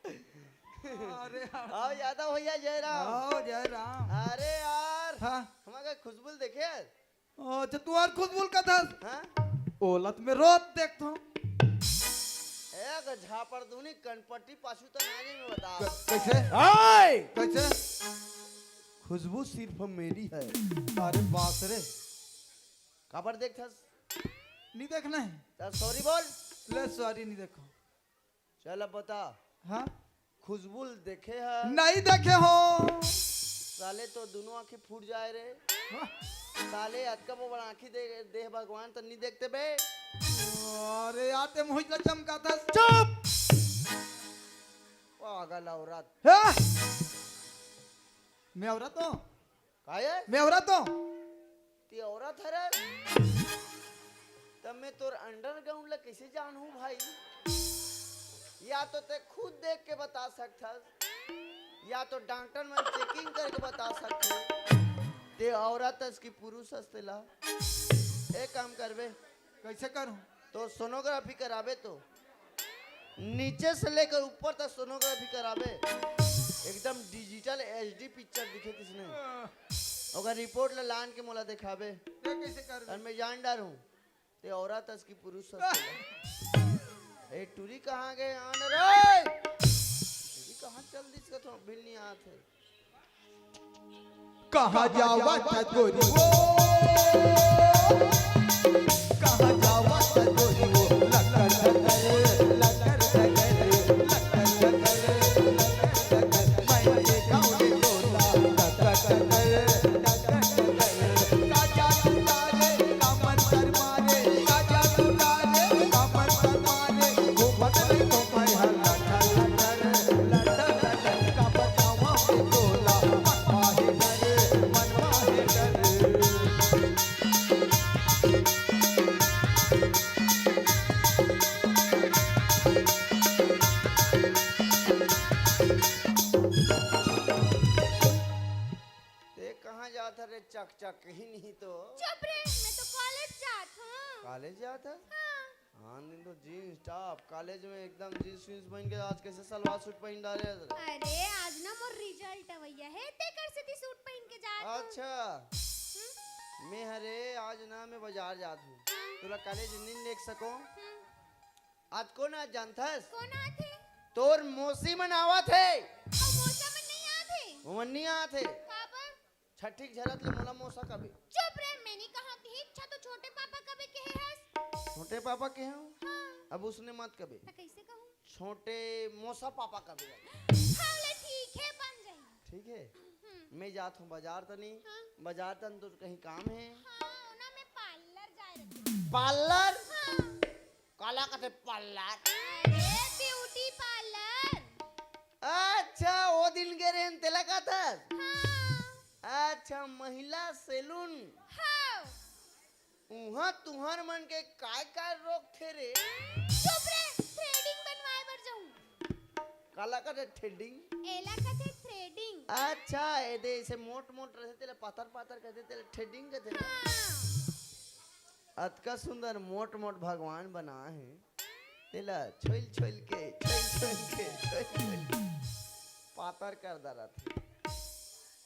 अरे आओ यादव भैया जय राम आओ जय राम अरे यार हाँ हमारा खुशबुल देखे यार अच्छा तू और खुद बोल का था हाँ ओलत में रोज देखता हूँ एक झापड़ दूनी कनपट्टी पाछू तो नाजे में बता कैसे ओए कैसे खुशबू सिर्फ मेरी है अरे बाप रे खबर देख था नहीं देखना है सॉरी बोल ले सॉरी नहीं देखो चल अब बता हाँ खुशबुल देखे है नहीं देखे हो साले तो दोनों आंखें फूट जाए रे हाँ? साले अटका वो बड़ा आंखी देह भगवान तो नहीं देखते बे अरे आते मुझला चमका था चुप पागल औरत हाँ? मैं औरत हूँ काहे मैं औरत हूँ ती औरत है रे तब मैं तोर अंडरग्राउंड ला कैसे जानूं भाई या तो ते खुद देख के बता सकता या तो डॉक्टर में चेकिंग करके बता सकते ते औरत इसकी पुरुष हस्तेला एक काम करबे कैसे करूँ तो सोनोग्राफी कराबे तो नीचे से लेकर ऊपर तक सोनोग्राफी कराबे एकदम डिजिटल एचडी पिक्चर दिखे किसने अगर रिपोर्ट ला लान के मोला दिखाबे ये कैसे कर और मैं जान डार हूँ ते औरत इसकी पुरुष हस्तेला ए टूरी कहाँ गए आन रे टूरी कहाँ चल दिस का तो बिल नहीं आते कहाँ जावा था गोरी वो, कहाँ जावा था गोरी वो, लकर धकर, लकर धकर, लकर धकर, लकर धकर, मैं गाँव में बोला लकर धकर, लकर धकर, काजा तुलारे कामन कर मारे, काजा तुलारे कामन कर मारे, घूमत रही तो मैं हल्ला लटर लटर, लटर लटर, का बतावा में बोला मनवा है डर, मनवा है डर। ते कहाँ जाता रे चक चक ही नहीं तो चुप रे, मैं तो कॉलेज जात हूँ। कॉलेज जाता हाँ, हाँ दिन तो जीन्स टॉप कॉलेज में एकदम जीन्स वीन्स पहन के आज कैसे सलवार सूट पहन डाले अरे आज ना मोर रिजल्ट भैया है, ते कर से सूट पहन के जात हूँ। अच्छा मैं हरे आज ना मैं बाजार जात हूँ तुला कॉलेज नहीं देख सको आज कौन आज जानथस कौन आथे? तोर मौसी मनावा थे और मौसा में नहीं आथे? मन्नी आथे काबर? छठी झरत ले मोला मौसा कभी चुप रे, मैं नहीं कहा थी, इच्छा तो छोटे पापा कभी कहे हस। छोटे पापा के हैं हाँ, अब उसने मत कभी तो कैसे कहूँ? छोटे मौसा पापा कभी हाँ ले ठीक है, बन जाए। ठीक है मैं जात हूँ बाजार तो नहीं हाँ। बाजार तन तो कहीं काम है हाँ, ना मैं पार्लर जा रही हूँ। पार्लर हाँ, काला कहते पार्लर अरे ब्यूटी पार्लर। अच्छा वो दिन के रेन तेला का था हाँ, अच्छा महिला सैलून हाँ, उहाँ तुहर मन के काय काय रोग थे रे चुप रे, थ्रेडिंग बनवाए बर जाऊँ। काला कहते थ्रेडिंग एला कहते थ्रेडिंग। अच्छा ये दे ऐसे मोट मोट रहते तेले पातर पातर कहते तेले थ्रेडिंग कहते हाँ, अतका सुंदर मोट मोट भगवान बना है तेला छोल छोल के छोल छोल के छोल छोल के पातर कर दरा थे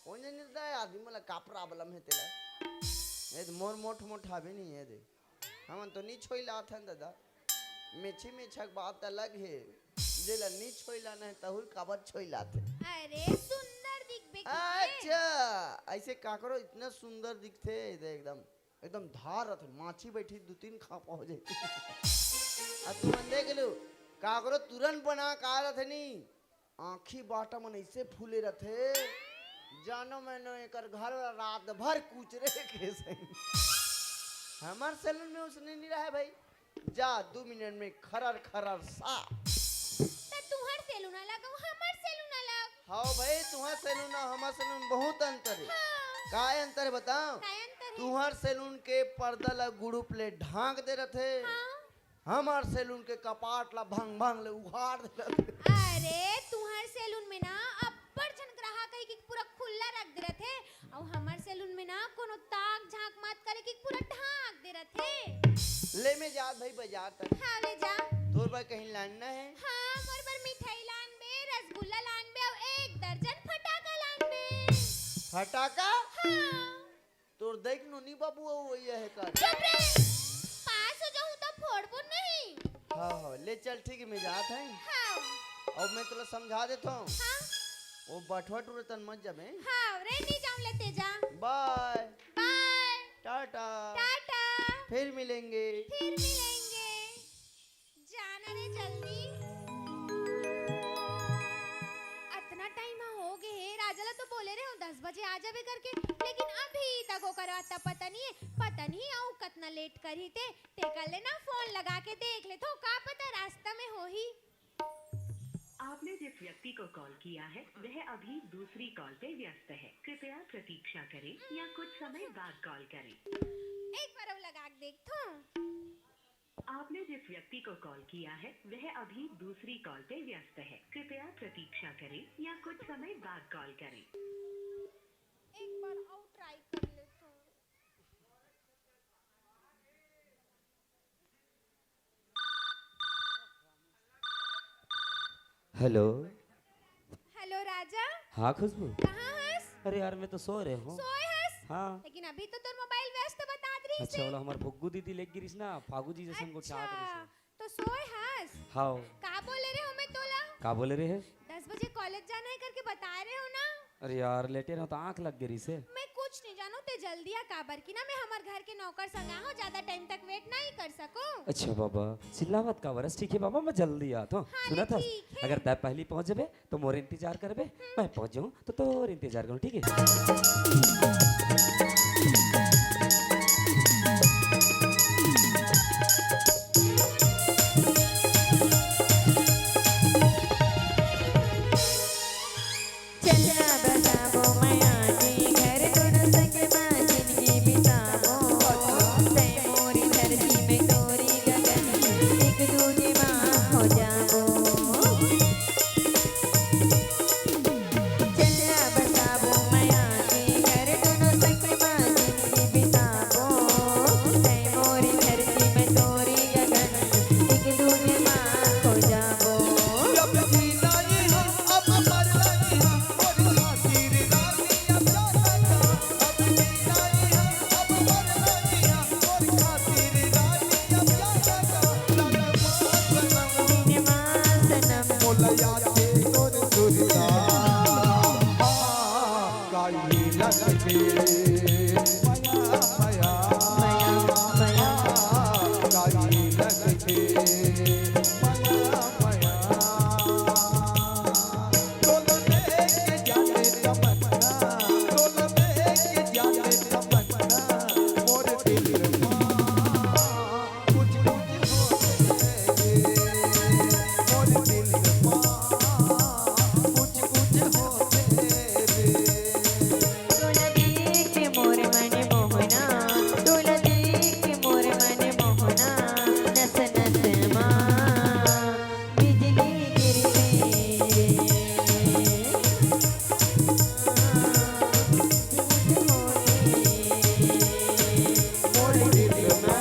कौन निर्दा है आदमी मला का प्रॉब्लम है तेला ये तो मोर मोट मोट हावे नहीं है दे हम तो नहीं छोइला था दादा मेछी में छक बात अलग है जेला नहीं छोइला नहीं तहुल काबर छोइला थे अरे सुंदर दिखबे कितने। अच्छा ऐसे काकरो इतना सुंदर दिखते इधर एकदम एकदम धार रहते माछी बैठी दो तीन खापा हो जाती अब तुम देख लो काकरो तुरंत बना का रहते नहीं आँखी बाटा मन ऐसे फूले रहते जानो मैंने एकर घर वाला रात भर कूच रहे कैसे हमार सैलून में उसने नहीं रहा है भाई जा 2 मिनट में खरर खरर सा तो तुहर सैलून अलग और हमर सैलून अलग। हाँ भाई तुम्हार सैलून और हमार सैलून बहुत अंतर है हाँ, का अंतर है बताओ काय अंतर है? तुहर सैलून के पर्दा ला गुड़ू प्ले ढांक दे रहे हाँ, हमार सैलून के कपाट ला भंग भंग ले उघाड़ दे रहे अरे तुहर सैलून में ना अब्बड़ जन ग्राहक है कि पूरा खुला रख दे रहे थे और हमर सैलून में ना कोनो ताक झांक मत करे कि पूरा ढांक दे रहे थे। ले में जात भाई बाजार तक हाँ ले जा। तोर भाई कहीं लाना है हाँ, मोर बर मिठाई लान बे, रसगुल्ला लान बे और 1 दर्जन फटाका लान बे। फटाका हाँ, तोर देख नो नी बाबू वो ये है का चुप रे, पास हो जाऊँ तो फोड़बो नहीं। हाँ हाँ ले चल ठीक है मैं जात है हाँ, और मैं तुला समझा देता हूँ हाँ, वो बटवा टूरतन मत जमे हाँ, रे नहीं जाऊँ लेते जा। बाय बाय, टाटा टाटा, फिर मिलेंगे फिर मिलेंगे। जाना रे जल्दी। इतना टाइम हो गए है, राजा तो बोले रहे हो 10 बजे आ जावे करके, लेकिन अभी तक ओकर आता पता नहीं है, पता नहीं आऊ कितना लेट करी ते कर लेना फोन लगा के देख ले तो का पता रास्ता में हो ही। आपने जिस व्यक्ति को कॉल किया है वह अभी दूसरी कॉल पे व्यस्त है, कृपया प्रतीक्षा करें या कुछ समय बाद कॉल करें। एक बार और लगा के देख तो। आपने जिस व्यक्ति को कॉल किया है वह अभी दूसरी कॉल पे व्यस्त है, कृपया प्रतीक्षा करें या कुछ समय बाद कॉल करें। एक बार और ट्राई कर ले तो। हेलो हेलो राजा, हाँ खुशबू कहाँ हस? अरे यार मैं तो सो रहे हूँ सोए हस? हाँ लेकिन अभी तो तेरा मोबाइल व्यस्त बता रही अच्छा वाला हमार भुग्गू दीदी लेग गिरिस ना फागू जी जैसे को चाहत रही तो सोए हस? हाँ का बोले रहे हो मैं तोला? का बोले रहे 10 बजे कॉलेज जाना है करके बता रहे हो ना? अरे यार लेटे रहो तो आंख लग गई से। मैं कुछ नहीं जानू ते जल्दी आ काबर की ना मैं हमार घर के नौकर संग हो ज्यादा टाइम तक वेट नहीं कर सकूं। अच्छा बाबा चिल्ला मत का बरस ठीक है बाबा मैं जल्दी आता हूँ। हाँ, सुना था ठीक है। अगर तय पहली पहुँच जाबे तो मोर इंतजार करबे मैं पहुँच जाऊँ तो तोर इंतजार करूँ ठीक है। चलना बताबो माया जी घर दोनों संग मां जिंदगी बिताबो तय मोरी धरती में तोरी गगन एक दूजे मां हो जाबो चलना बताबो माया जी घर दोनों संग मां जिंदगी बिताबो तय मोरी धरती में तोरी गगन एक दूजे मां हो जाबो अब जीना ही हम अब मरना ही हम और खातिर रानी अब जाना अब जीना ही हम अब मरना ही हम और खातिर रानी अब जाना सनम मोलया के तोर दुर्गा काई लगते माया माया माया काई लगते माया माया डोल में के जाने तमन्ना डोल में के जाने तमन्ना मोर दिल में कुछ कुछ होते मोर दिल में कुछ कुछ होते तोला देख के मोर मन मोहना तोला देख के मोर मन मोहना नस नस मां बिजली गिरते मोर दिल में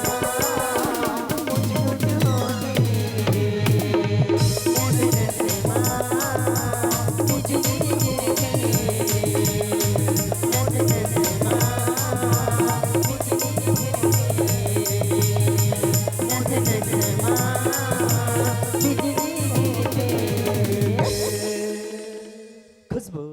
कुछ कुछ होते नस नस मां बिजली गिरते नस नस मां बिजली गिरते नस नस मां बिजली गिरते खुशबू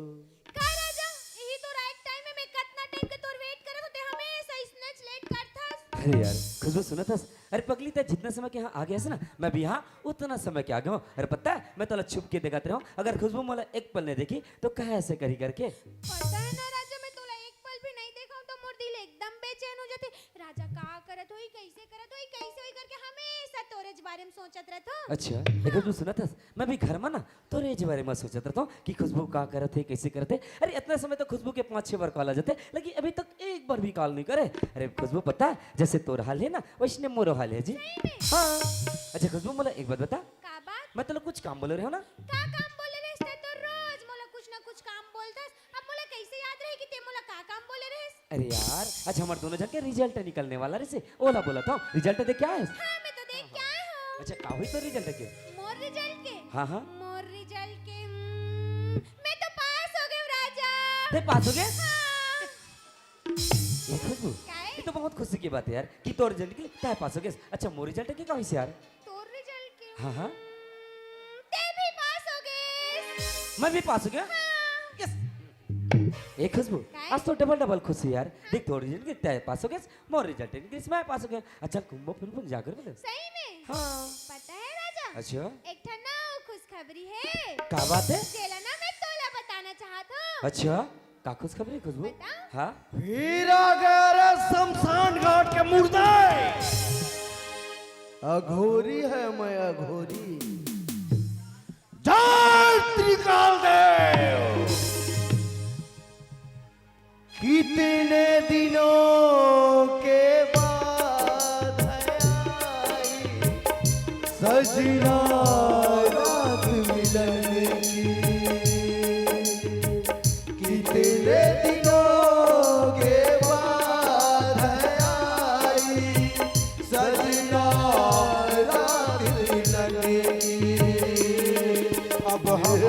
का राजा यही तो राइट टाइम में मैं कितना टाइम के तोर वेट करत होते हमेशा स्नैच लेट करथस। अरे यार खुशबू सुना था अरे पगली तय जितना समय के यहाँ आ गया से ना मैं भी यहाँ उतना समय के आ गया हूँ। अरे पता है मैं तोला छुप के देखते रहूँ अगर खुशबू मोला एक पल नहीं देखी तो कहे ऐसे करी करके। पता है ना राजा मैं तोला एक पल भी नहीं देखा हूं तो मोर दिल एकदम बेचैन हो जाते। राजा का करत होई कैसे होई करके हमेशा तोरे के बारे में सोचत रहत हूं। अच्छा एक खुशबू सुना था मैं भी घर में ना तोरे इस बारे में सोचत रहता हूँ कि खुशबू का करत है कैसे करते। अरे इतना समय तो खुशबू के 5-6 बार कॉल आ जाते लेकिन अभी तक एक बार भी कॉल नहीं करे। अरे खुशबू पता है जैसे तोर हाल है ना वैसने मोरो हाल है जी। हाँ अच्छा खुशबू मोला एक बात बता का बात मैं तो कुछ काम बोले रहे हो ना। का काम बोले रेस ते तो रोज मोला कुछ ना कुछ काम बोलतस। अब मोला कैसे याद रहे कि ते मोला का काम बोले रेस। अरे यार अच्छा हमारे दोनों जन के रिजल्ट निकलने वाला रे से ओला बोला था रिजल्ट देख क्या है। हां मैं तो देख के आया हूं। अच्छा का हुई तो रिजल्ट के। मोर रिजल्ट के हाँ हाँ मोर रिजल्ट के मैं तो पास हो गई राजा। ते पास हो गए। हाँ। ये खुशबू क्या है? ये तो बहुत खुशी की बात है यार कि तोर रिजल्ट की तय पास हो गए। अच्छा मोर रिजल्ट के का हुई से यार। तोर रिजल्ट के हाँ हाँ ते भी पास हो गए। मैं भी पास हो गया। यस एक खुशबू काय? आज तो डबल खुशी यार देख तोर रिजल्ट की तय पास हो गए मोर रिजल्ट इंग्लिश में पास हो गया। अच्छा कुंभो फिर जाकर बोले। सही में हाँ पता है राजा अच्छा एक ठन्ना खुशखबरी है क्या बात है। जेला ना मैं तोला बताना चाहता हूँ। अच्छा का खुशखबरी है खुशबू। बता। हाँ फिर आ गया रे शमशान घाट के मुर्दे। अघोरी है मैं अघोरी। जय त्रिकाल देव। कितने दिनों के बाद आई सजना रात मिलन की। कितने दिनों के बाद आई सजना रात मिलन की। अब हम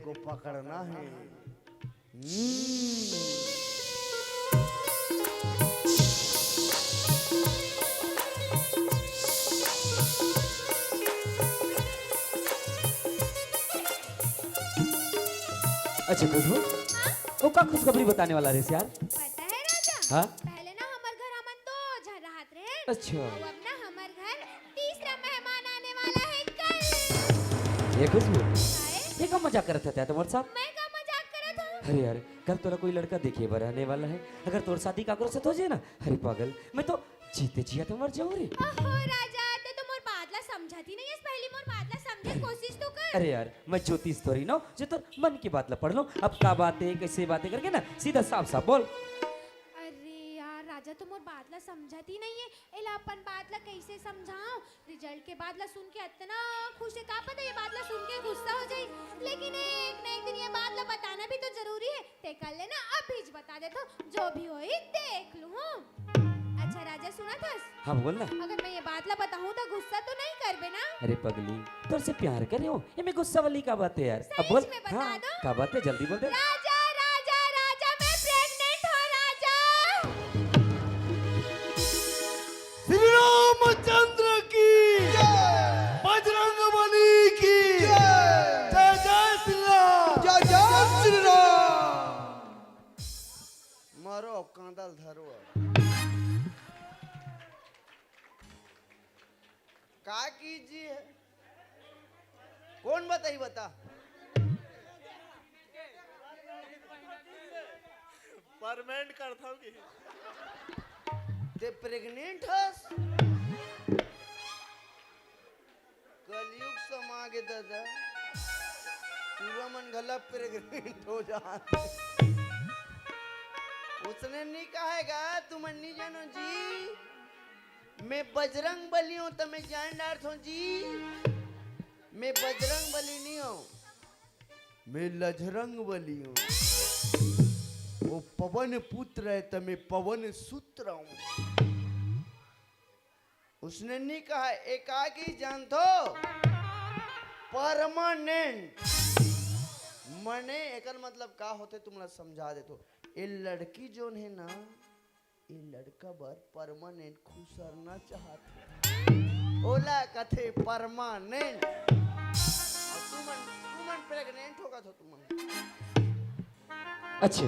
को पकड़ना है। अच्छा खुशबू, वो का खुशखबरी बताने वाला रे यार? पता है राजा, हाँ? पहले ना हमार घर हमन दो जन रहत रहे। अच्छा। और अब ना हमार घर तीसरा मेहमान आने वाला है कल। ये खुशबू, काहे? ये का मजाक करत था तुम्हारे साथ? मैं का मजाक करत हूँ? अरे यार, कल तोरा कोई लड़का देखे बर आने वाला है। अगर तोर शादी काकरो से हो जाए ना, अरे पागल, मैं तो जीते जिया तो मर जाऊँ रे। ओहो राजा, ते तो मोर बादला समझती नहीं है, पहली मोर बादला समझे कोशिश तो कर। अरे यार, मैं ज्योतिष थोड़ी ना जो तो मन की बात ला पढ़ लो। अब का बातें कैसे बातें करके ना सीधा साफ साफ बोल। अरे यार राजा, तो मोर बादला समझती नहीं है। एला अपन बादला कैसे समझाऊं? रिजल्ट के बादला सुन के इतना खुश है, का पता ये बादला सुन के गुस्सा हो जाए। लेकिन एक न एक दिन ये बादला बताना भी तो जरूरी है। ते कर लेना, अभी ज बता दे तो जो भी होई देख लूं। अच्छा राजा, सुना था? हाँ बोल ना। अगर मैं ये बादला बताऊं तो गुस्सा तो नहीं करबे ना? अरे पगली, तोर से प्यार करे हो, ये में गुस्सा वाली का बात है यार। अब सच बोल। में बता हाँ, दो। का बात है, जल्दी बोल दे। राजा राजा राजा, मैं प्रेग्नेंट हूं राजा। श्री रामचंद्र की बजरंगबली की जय जय श्री राम। जय जय श्री राम। मारो कांदल धरो। का कीजिए? कौन बताई बता? परमेंट करता हूँ कि ते प्रेग्नेंट हस? कलयुग समागे दादा, पूरा मन गला प्रेग्नेंट हो जाते। उसने नहीं कहेगा, तुम नहीं जानो जी, मैं बजरंग बली हूं, तो मैं जान डार हूं जी। मैं बजरंग बली नहीं हूं, मैं लजरंग बली हूं। वो पवन पुत्र है तो मैं पवन सूत्र हूं। उसने नहीं कहा एकाकी जान दो, परमानेंट मने एकर मतलब का होते तुमला समझा दे। तो ये लड़की जोन है ना, ये लड़का बर परमानेंट खुसरना चाहते, ओला कथे परमानेंट। तुमन प्रेग्नेंट होगा तो तुमन। अच्छा,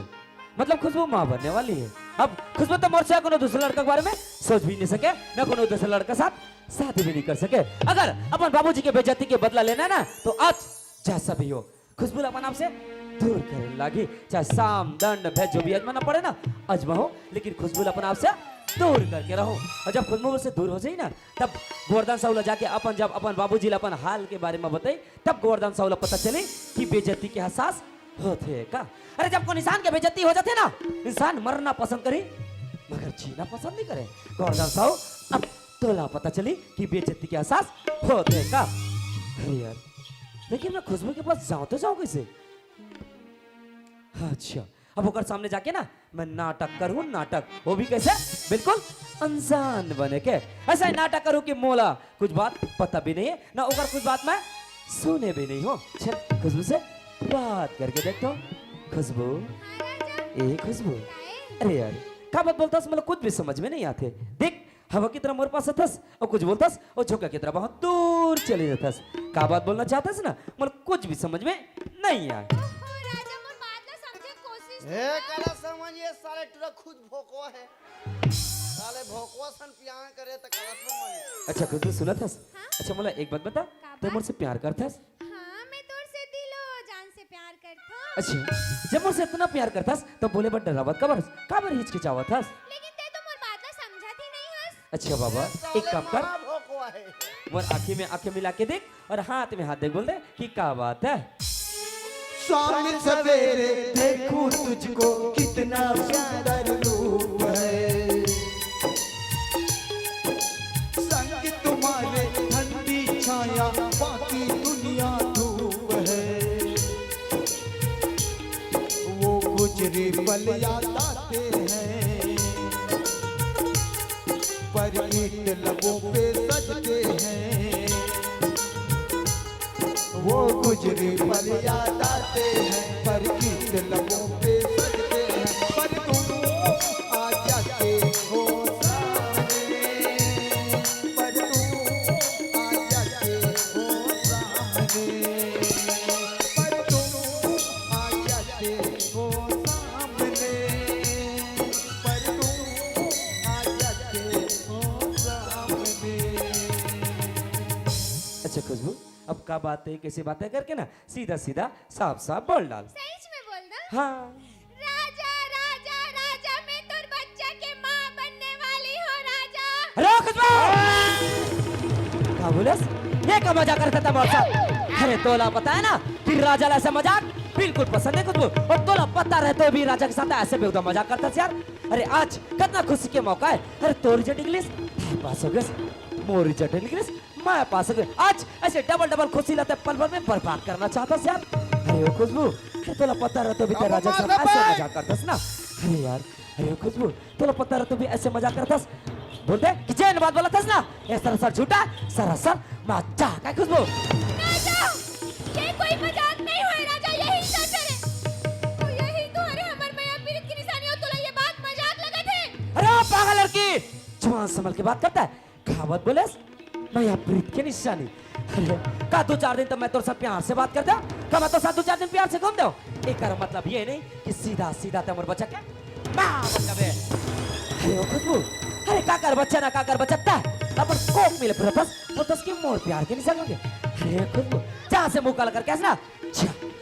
मतलब खुशबू माँ बनने वाली है। अब खुशबू तो मोर से कोनो दूसरे लड़का के बारे में सोच भी नहीं सके, ना कोनो दूसरे लड़का साथ शादी भी नहीं कर सके। अगर अपन बाबूजी के बेइज्जती के बदला लेना ना, तो आज जैसा भी हो खुशबू अपन आपसे दूर करने लगी। चाहे साम दंड भेद जो भी आजमाना पड़े ना आजमाओ, लेकिन खुशबू अपन आपसे दूर करके रहो। और जब खुशबू से दूर हो जाए ना, तब गोवर्धन साहू जाके अपन जब अपन बाबूजी अपन हाल के बारे में बताई, तब गोवर्धन साहू पता चले कि बेइज्जती के एहसास होते का। अरे जब कोई इंसान के बेइज्जती हो जाते ना, इंसान मरना पसंद करे मगर जीना पसंद नहीं करे। गोवर्धन साहू अब तोला पता चली कि बेइज्जती के एहसास होते का। अरे यार, लेकिन मैं खुशबू के पास जाऊं तो जाऊं कैसे? अच्छा, अब ओकर सामने जाके ना मैं नाटक करूं, नाटक वो भी कैसे? बिल्कुल अनजान बने के। ऐसा ही नाटक करूं कि मोला कुछ बात पता भी नहीं है ना, ओकर कुछ बात मैं सुने भी नहीं हो। चल खुशबू से बात करके देखता हूं। खुशबू, हाँ राजा, ए खुशबू, काहे? अरे यार का बात बोलतास, मतलब कुछ भी समझ में नहीं आते। देख हवा की तरह मोर पास थस और कुछ बोलतास और झोंका की तरह बहुत दूर चले जातास। का बात बोलना चाहतास ना, मतलब कुछ भी समझ में नहीं आए। ओहो राजा, मोर बादला समझे कोशिश तो हे कर। कला समझिए, साले तुरा खुद भोकवा है, साले भोकवा सन प्यार करे तो कला समझ। अच्छा खुशबू सुना थस? हाँ? अच्छा मोला एक बात बता, तू मुझसे प्यार करथस? हाँ, मैं तोर से दिलो जान से प्यार करता। अच्छा, जब मुझसे इतना प्यार करथस तो बोले बट डरावत काबर हिचकिचावत हस? लेकिन ते तो मोर बादला समझती नहीं हस। अच्छा बाबा, एक काम कर, साले भोकवा है। मोर आंखें में आंखें मिला के देख और हाथ में हाथ दे, बोल दे कि का बात है। शाम सवेरे देखूं तुझको, कितना सुंदर रूप है। संग तुम्हारे ठंडी छाया, बाकी दुनिया धूप है। वो गुजरे पल याद आते हैं, पर ईट लबों पे सजते हैं। वो गुजरे पल याद आते हैं, पर गीत लबों पे सजते हैं, पर तुम आ जाते हो सामने, पर तुम आ जाते हो सामने, पर तुम आ जाते हो सामने, पर तुम आ जाते हो सामने। अच्छा खुशबू, अब का बात है कैसी बातें करके ना सीधा सीधा साफ साफ बोल डाल। सच में बोल दो। हाँ राजा राजा राजा मैं तुर बच्चा के माँ बनने वाली हूँ राजा। हेलो खुशबू, क्या बोलस? ये का मजाक करता था मौसा? अरे तोला पता है ना कि राजा ला ऐसा मजाक बिल्कुल पसंद है खुशबू, और तोला पता रहते हुए भी राजा के साथ ऐसे बेहुदा मजाक करता था यार। अरे आज कितना खुशी के मौका है। अरे तोरी जट इंग्लिश पास हो गए, मोरी जट इंग्लिश मैं पास हो गए। आज ऐसे डबल डबल खुशी लाते पल भर में बर्बाद करना चाहता था यार। अरे ओ खुशबू, अरे तोला पता रहते भी तेरा राजा के साथ ऐसे मजाक करता ना। अरे यार, अरे ओ खुशबू, तोला पता रहते भी ऐसे मजाक करता बोलते कि चैन बात बोला था ना, ये सरासर झूठा सरासर मजाक है खुशबू। राजा ये कोई मजाक नहीं हुआ राजा, यही सच है। तो यही तो अरे हमर मैया पीड़ित की निशानी हो, तोला ये बात मजाक लगे थे। अरे ओ पागल लड़की, जवान संभल के बात करता है। कहावत बोले मैं यहाँ प्रीत की निशानी। अरे का 2-4 दिन तो मैं तो सब प्यार से बात करता, का मैं तो साथ 2-4 दिन प्यार से घूम दो। एक मतलब ये नहीं कि सीधा सीधा तमर बच्चा क्या मतलब है। अरे ओ खुशबू, अरे काकर बच्चा ना काकर बच्चा अपन कोक मिले प्रतस प्रतस की मोर प्यार के निशान होंगे। अरे खुशबू, जहाँ से मुंह काला करके ना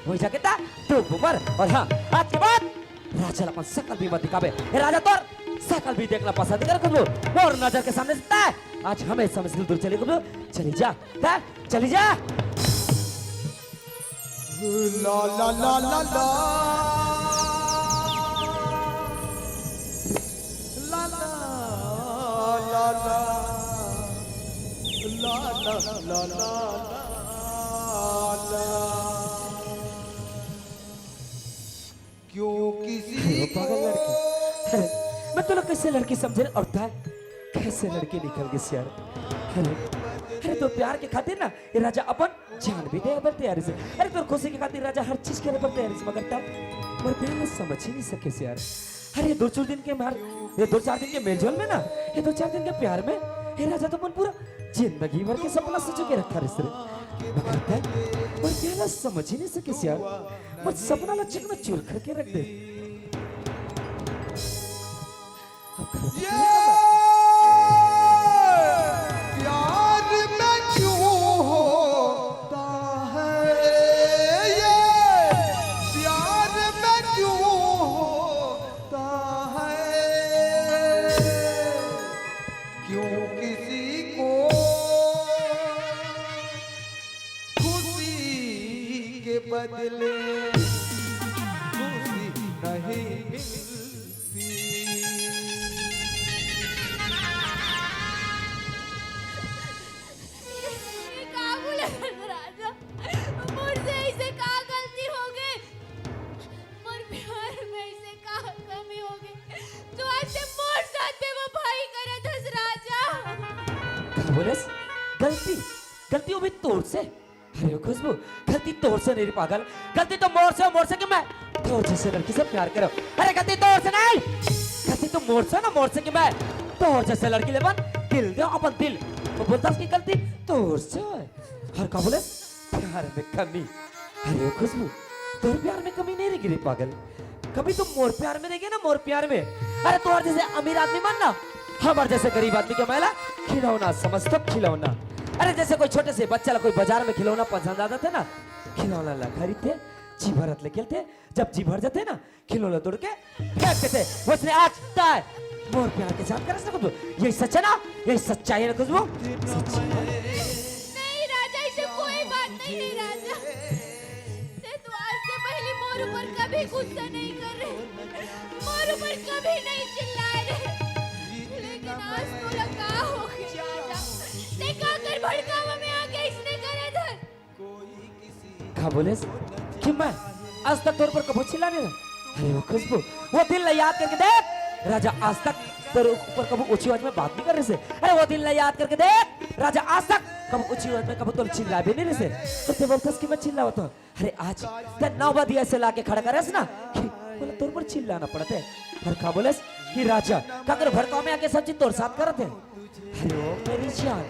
वही जाके ता तू बुमर। और हाँ, आज के बाद राजा अपन सकल भी मत दिखावे। ए राजा तोर सकल भी देखना पसंद कर खुशबू, और नजर के सामने से आज हमें समझ दूर चली खुशबू, चली जा चली जा। ला ला ला ला ला ला ला ला ला ला ला ला। क्यों किसी को अरे मैं तो लोग कैसे लड़की समझे और था कैसे लड़की निकल गई यार। अरे तो प्यार के खातिर ना ये राजा अपन जान भी दे पर तैयारी से। अरे तो खुशी के खातिर राजा हर चीज के पर तैयारी से, मगर तब पर प्यार समझ ही नहीं सके यार। अरे 2-4 दिन के मार, ये 2-4 दिन के मेलजोल में ना, ये 2-4 दिन के प्यार में ये राजा तो अपन पूरा जिंदगी भर के सपना सजो के रखा रिश्ते, मगर तब पर प्यार समझ ही नहीं सके यार। मत सपना ला चिकना चूर करके रख दे। प्यार में क्यों होता है ये, प्यार में क्यों होता है, क्यों किसी को खुशी के बदले खुशी नहीं मिलती। ये का बोले राजा, मुझसे ऐसे का गलती हो गई, मोर प्यार में ऐसे का कमी हो गई जो आज से मोर साथ पे वो भाई करे दस राजा। क्या बोलेस? गलती गलती वो भी तोड़ से। अरे ओ खुशबू, गलती तोड़ से नहीं रे पागल, गलती तो मोर से कि मैं तोड़ जैसे लड़की से प्यार करो। अरे गलती तोड़ से नहीं, गलती तो मोर से ना मोर से कि मैं तोड़ जैसे लड़की ले बन दिल दे अपन दिल। वो बोलता कि गलती तोड़ से है। और क्या बोले? प्यार में कमी। अरे ओ खुशबू, तोर प्यार में कमी नहीं रही रे पागल, कभी तुम मोर प्यार में रह गए ना, मोर प्यार में। अरे तोर जैसे अमीर आदमी बनना, हमारे जैसे गरीब आदमी के महिला खिलौना समझ तो खिलौना। अरे जैसे कोई छोटे से बच्चा ला कोई बाजार में खिलौना पसंद आता थे ना, खिलौना ला खरीदते जी भरत ले खेलते, जब जी भर जाते ना खिलौना तोड़ के फेंकते थे। उसने आज तय मोर प्यार के साथ कर सकते। यही सच है ना, यही सच्चाई है ना खुशबू, सच्चाई है। नहीं राजा, ऐसे कोई बात नहीं है राजा। ते तो आज से पहले मोर ऊपर कभी गुस्सा नहीं कर रहे, मोर ऊपर कभी नहीं चिल्ला रहे, लेकिन आज तो लगा हो गया राजा। ते का कर भड़कावा में आके इसने करे था। क्या बोले कि मैं आज तक तोर पर कबूतर चिल्ला नहीं रहा। अरे वो खुशबू, वो दिल याद करके देख राजा, आज तक तेरे ऊपर कभी ऊंची आवाज में बात नहीं कर रहे से। अरे वो दिन याद करके देख राजा, आज तक कभी ऊंची आवाज में कभी तो चिल्ला भी नहीं रहे से। तो ते बोलतस कि मैं चिल्ला होता हूँ। अरे आज ते 9 बजे ऐसे लाके खड़ा करेस ना कि बोले तोर पर चिल्लाना पड़ते है। और का बोलेस कि राजा काकर भड़काव में आके सब चीज तोर साथ करते हैं। अरे ओ मेरी जान,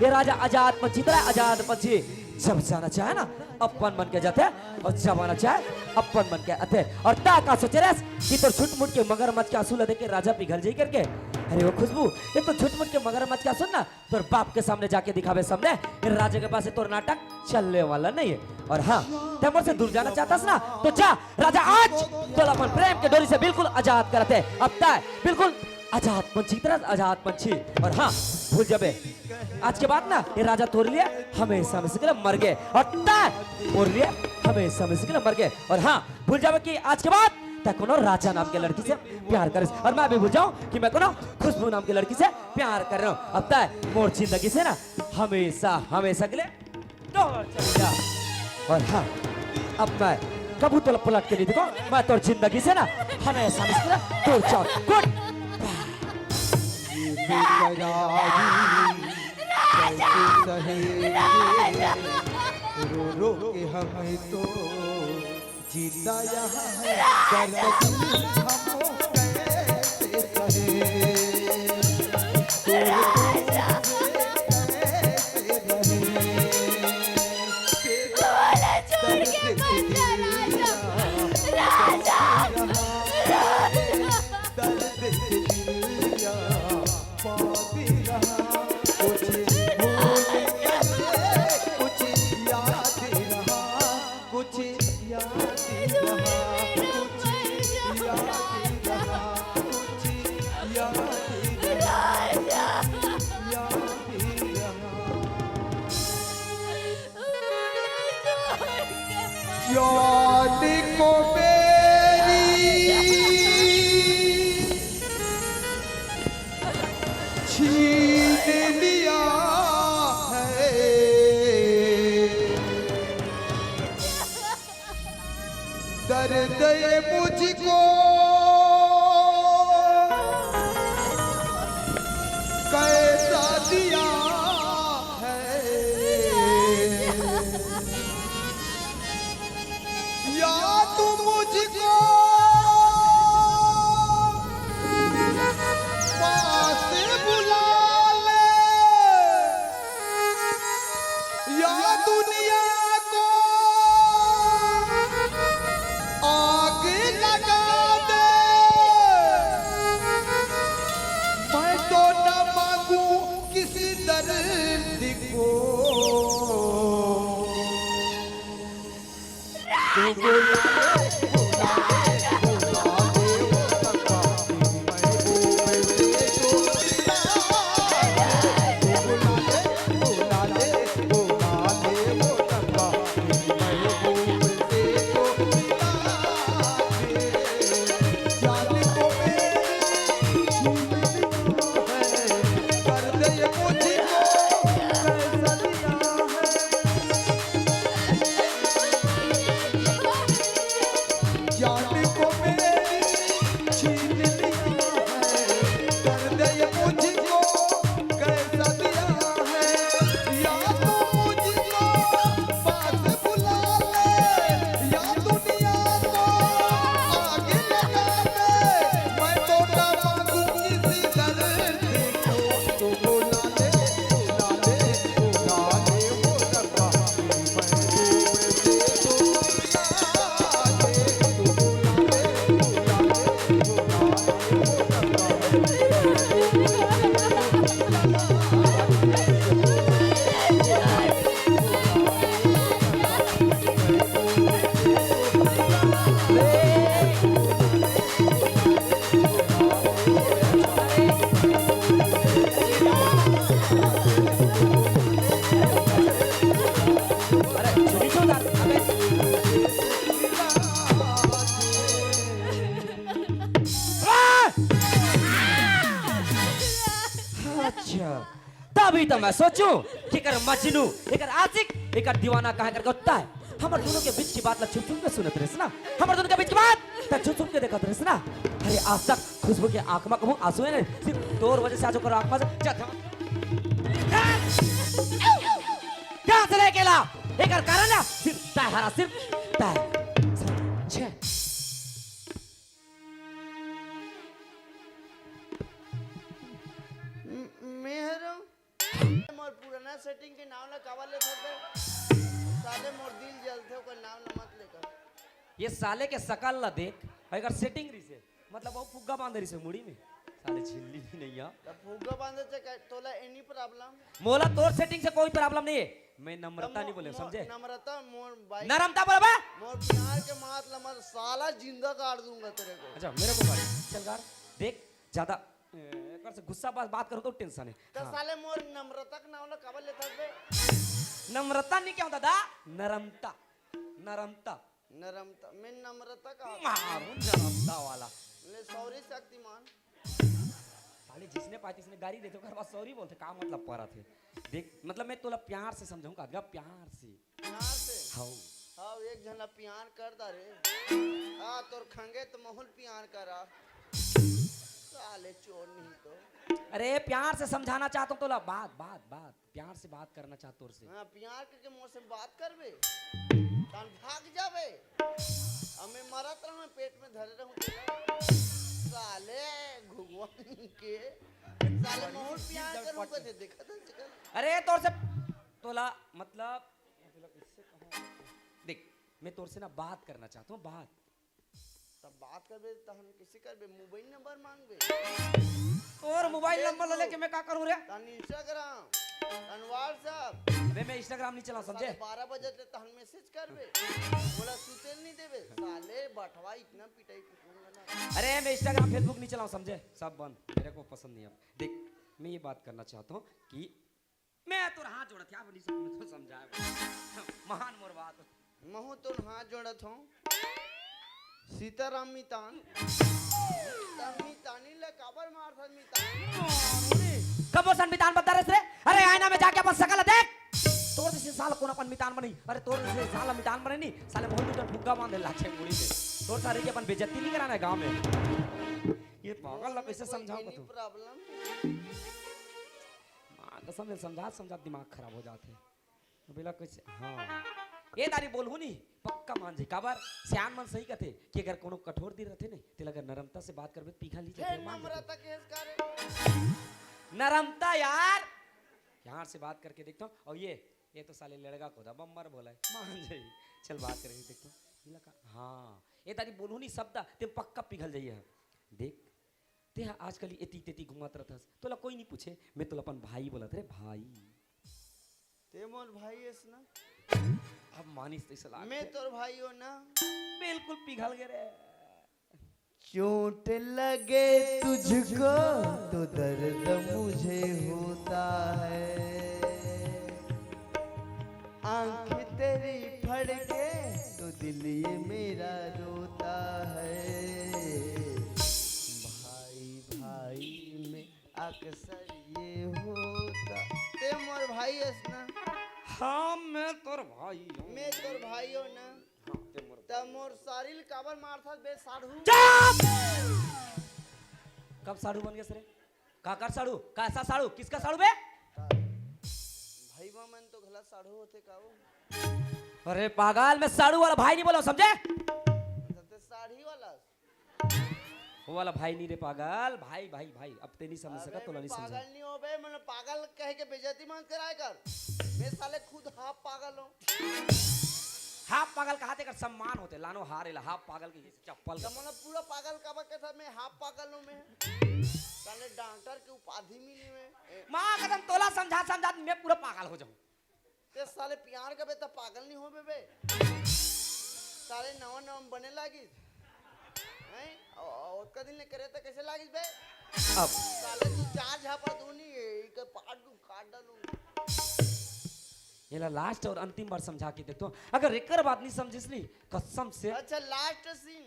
ये राजा आजाद पंछी तरह आजाद पंछी जब जाना चाहे ना अपन बन के जाते और जब आना चाहे अपन बन के आते। और ता का सोचे रस कि तो झूठ मूठ के मगरमच्छ के आंसू लदे के राजा पिघल जाई करके। अरे वो खुशबू, ये तो झूठ मूठ के मगरमच्छ के आंसू ना तोर बाप के सामने जाके दिखावे सामने ये राजा के पास तोर नाटक चलने वाला नहीं है। और हाँ, तेमर से दूर जाना चाहता ना तो जा राजा, आज तो अपन प्रेम के डोरी से बिल्कुल आजाद करते। अब तय बिल्कुल आजाद पंछी तरह आजाद पंछी। और हाँ भूल जाबे, आज के बाद ना ये राजा तोड़ लिया हमेशा में से मर गए और तय तोड़ लिया हमेशा में से मर गए। और हाँ भूल जाबे कि आज के बाद तय कोनो राजा नाम के लड़की से प्यार करे। और मैं भी भूल जाऊं कि मैं कोनो खुशबू नाम की लड़की से प्यार कर रहा हूं। अब तय मोर जिंदगी से ना हमेशा हमेशा के लिए दूर चल जा। और हाँ अब मैं कबू तो पलट के नहीं देखो, मैं तो जिंदगी से ना हमेशा में दूर जाओ। गुड रो रो के हमें तो जीता यहाँ है, दर्द दिल हम कैसे सहे। याद को मेरी छीन लिया है, दर्द ये मुझको कैसा दिया है। या तू मुझको पास बुला ले, या दुनिया को आग लगा दे। मैं तो न मांगू किसी दर्द को, तभी तो मैं सोचूं कि कर मजनू, एक आशिक, एक दीवाना कहा करके होता है। हमर दोनों के बीच की बात ला छुप छुप के सुनत रहिस ना, हमर दोनों के बीच की बात त छुप छुप के देखत रहिस ना। अरे आज तक खुशबू के आंख में कबू आंसू है नहीं, सिर्फ तोर वजह से आज ओकर आंख में से क्या से लेके ला एकर कारण ना सिर्फ ताहरा सिर्फ ताह छे मेहरो मोर पुराना सेटिंग के नाम ला कावा ले सकबे साले मोर दिल जलथे ओकर नाम ला मत लेकर। ये साले के शकल ला देख अगर सेटिंग रही से मतलब वो फुग्गा बांध रही से मुड़ी में साले झिल्ली भी नहीं है। तब फुग्गा बांधे से तोला एनी प्रॉब्लम मोला तोर सेटिंग से कोई प्रॉब्लम नहीं है, मैं नम्रता नहीं बोले समझे, नम्रता मोर भाई नरमता बोला बा। मोर प्यार के मात ला मत साला जिंदा काट दूंगा तेरे को। अच्छा मेरे को गाड़ी चल गाड़ देख ज्यादा कर से गुस्सा बात करो तो टेंशन है। तो साले मोर नम्रता के नाम ला कावा ले सकबे नम्रता नहीं क्या होता दा नरमता नरमता नरमता मैं नम्रता का मारू नरमता वाला ले सॉरी शक्तिमान साले जिसने पाई जिसने गाड़ी देते कर बस सॉरी बोलते का मतलब पड़ा थे देख मतलब मैं तोला प्यार से समझाऊंगा गा प्यार से प्यार से हां हाँ एक जना प्यार कर दा रे हाँ तोर खंगे तो मोहल प्यार करा साले चोर नहीं तो अरे प्यार से समझाना चाहता हूँ तोला बात प्यार से बात करना चाहता हूँ से हाँ प्यार करके मोर से बात करबे तान भाग जाबे हमें मरत रहूं पेट में धरे रहूं तेरा साले भगवान के साले मोर प्यार करूं कथे देखा था अरे तोर से तोला मतलब देख मैं तोर से ना बात करना चाहता हूँ बात तब बात करबे त हम किसी करबे मोबाइल नंबर मांगबे और मोबाइल नंबर लेके मैं क्या करूँ रे तान इंस्टाग्राम तान व्हाट्सएप अबे मैं इंस्टाग्राम नहीं चला समझे 12 बजे तक तान मैसेज करबे बोला सुतेल नहीं देबे साले बटवा इतना पिटाई पिटूंगा ना। अरे मैं इंस्टाग्राम फेसबुक नहीं चलाऊं समझे सब बंद मेरे को पसंद नहीं है। देख मैं ये बात करना चाहता हूँ कि मैं तो हाथ जोड़ा था बनी सब तो समझाया महान मोर बात महू तो हाथ जोड़त हूँ सीताराम मितान मितानी ले काबर मार था मितान कब वो संविधान बता रहे थे अरे आईना में जाके अपन शकल देख तोर से साल कौन अपन मितान बनी अरे तोर से साल मितान बने नहीं साले बहुत तो फुग्गा बांधे लाछे मुड़ी में तोर सारे की अपन बेइज्जती नहीं कराना है गांव में ये पागल लोग कैसे समझाऊंगा तू प्रॉब्लम मां कसम से समझा दिमाग खराब हो जाते हैं बेला कुछ हां ये तारी बोलहु नहीं पक्का मान जी काबर श्यान मन सही कहते कि अगर कोनो कठोर दी रहते नहीं ते लगा नरमता से बात करबे पीखा ली जाते मान नम्रता केस करे नरमता यार यार से बात करके देखता हूँ और ये तो साले लड़का को था बम्बर बोला है मान जाइए चल बात करेंगे देखता हूँ ये लगा हाँ ये तारी बोलू नहीं शब्द ते पक्का पिघल जाइए देख ते आजकल एती तेती घुमात रहता तोला कोई नहीं पूछे मैं तोला अपन भाई बोला रे भाई ते मोर भाई है ना अब मानिस तैसे लाग मैं तोर भाई हो ना बिल्कुल पिघल गए रे चोट लगे तुझको तो दर्द मुझे होता है आंख तेरी फड़के तो दिल ये मेरा रोता है भाई भाई में अक्सर ये होता ते मोर भाई है ना हाँ मैं तोर भाई हूँ मैं तोर भाई हो ना तब मोर सारिल काबर मार था बे साढ़ू कब साड़ू बन गया सरे काकर साड़ू कैसा साड़ू किसका साड़ू बे भाई मन तो गलत साढ़ू होते काओ अरे पागल मैं साड़ू वाला भाई नहीं बोला समझे ते साड़ी वाला वो वाला भाई नहीं रे पागल भाई भाई भाई अब ते नहीं समझ सका तो नहीं समझा पागल नहीं हो बे मैंने पागल कह के बेइज्जती मत कराया कर मैं साले खुद हाफ पागल हूँ हाफ पागल कहा थे कर सम्मान होते लानो हारेला हाफ पागल की चप्पल तो मतलब पूरा पागल का के साथ मैं हाफ पागल हूँ मैं साले डॉक्टर की उपाधि मिली में माँ कदम तोला समझा मैं पूरा पागल हो जाऊं ते साले प्यार का बे तो पागल नहीं हो बे साले नवा बने लागी हैं और का दिन ने करे तो कैसे लागी बे अब साले तू चार झापा दूनी एक पाट दू काट डालूंगा ये लास्ट और अंतिम बार समझा के देखता हूँ अगर एक बात नहीं समझिस ली कसम से अच्छा लास्ट सीन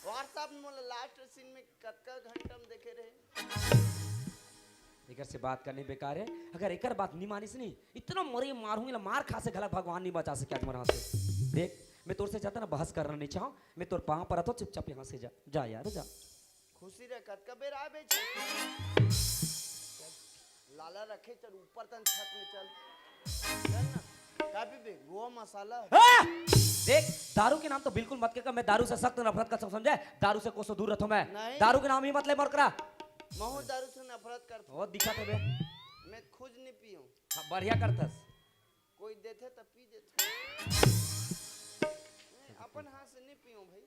व्हाट्सएप में लास्ट सीन में कतका घंटा में देखे रहे एकर से बात करनी बेकार है। अगर एकर बात नहीं मानिस नहीं, इतना मरे मारूंगी ना, मार खा से गला भगवान नहीं बचा सके आज मरा से। देख मैं तोर से चाहता ना बहस करना नहीं चाहूँ, मैं तोर पाँव पर आता हूँ, चुपचाप यहाँ से जा जा यार जा। खुशी रे कत कबे रा बे लाला रखे चल ऊपर तन छत में चल चल ना काफी बे गोवा मसाला हाँ! देख दारू के नाम तो बिल्कुल मत कहकर, मैं दारू से सख्त नफरत करता हूं, समझे? दारू से कोसों दूर रहता हूं मैं। नहीं। दारू के नाम ही मत ले मर करा। महू दारू से नफरत करता वो दिखा थे बे। मैं खुद नहीं पीऊं हाँ, बढ़िया करतस। कोई देते तब पी देते अपन हाथ से नहीं पीऊं भाई।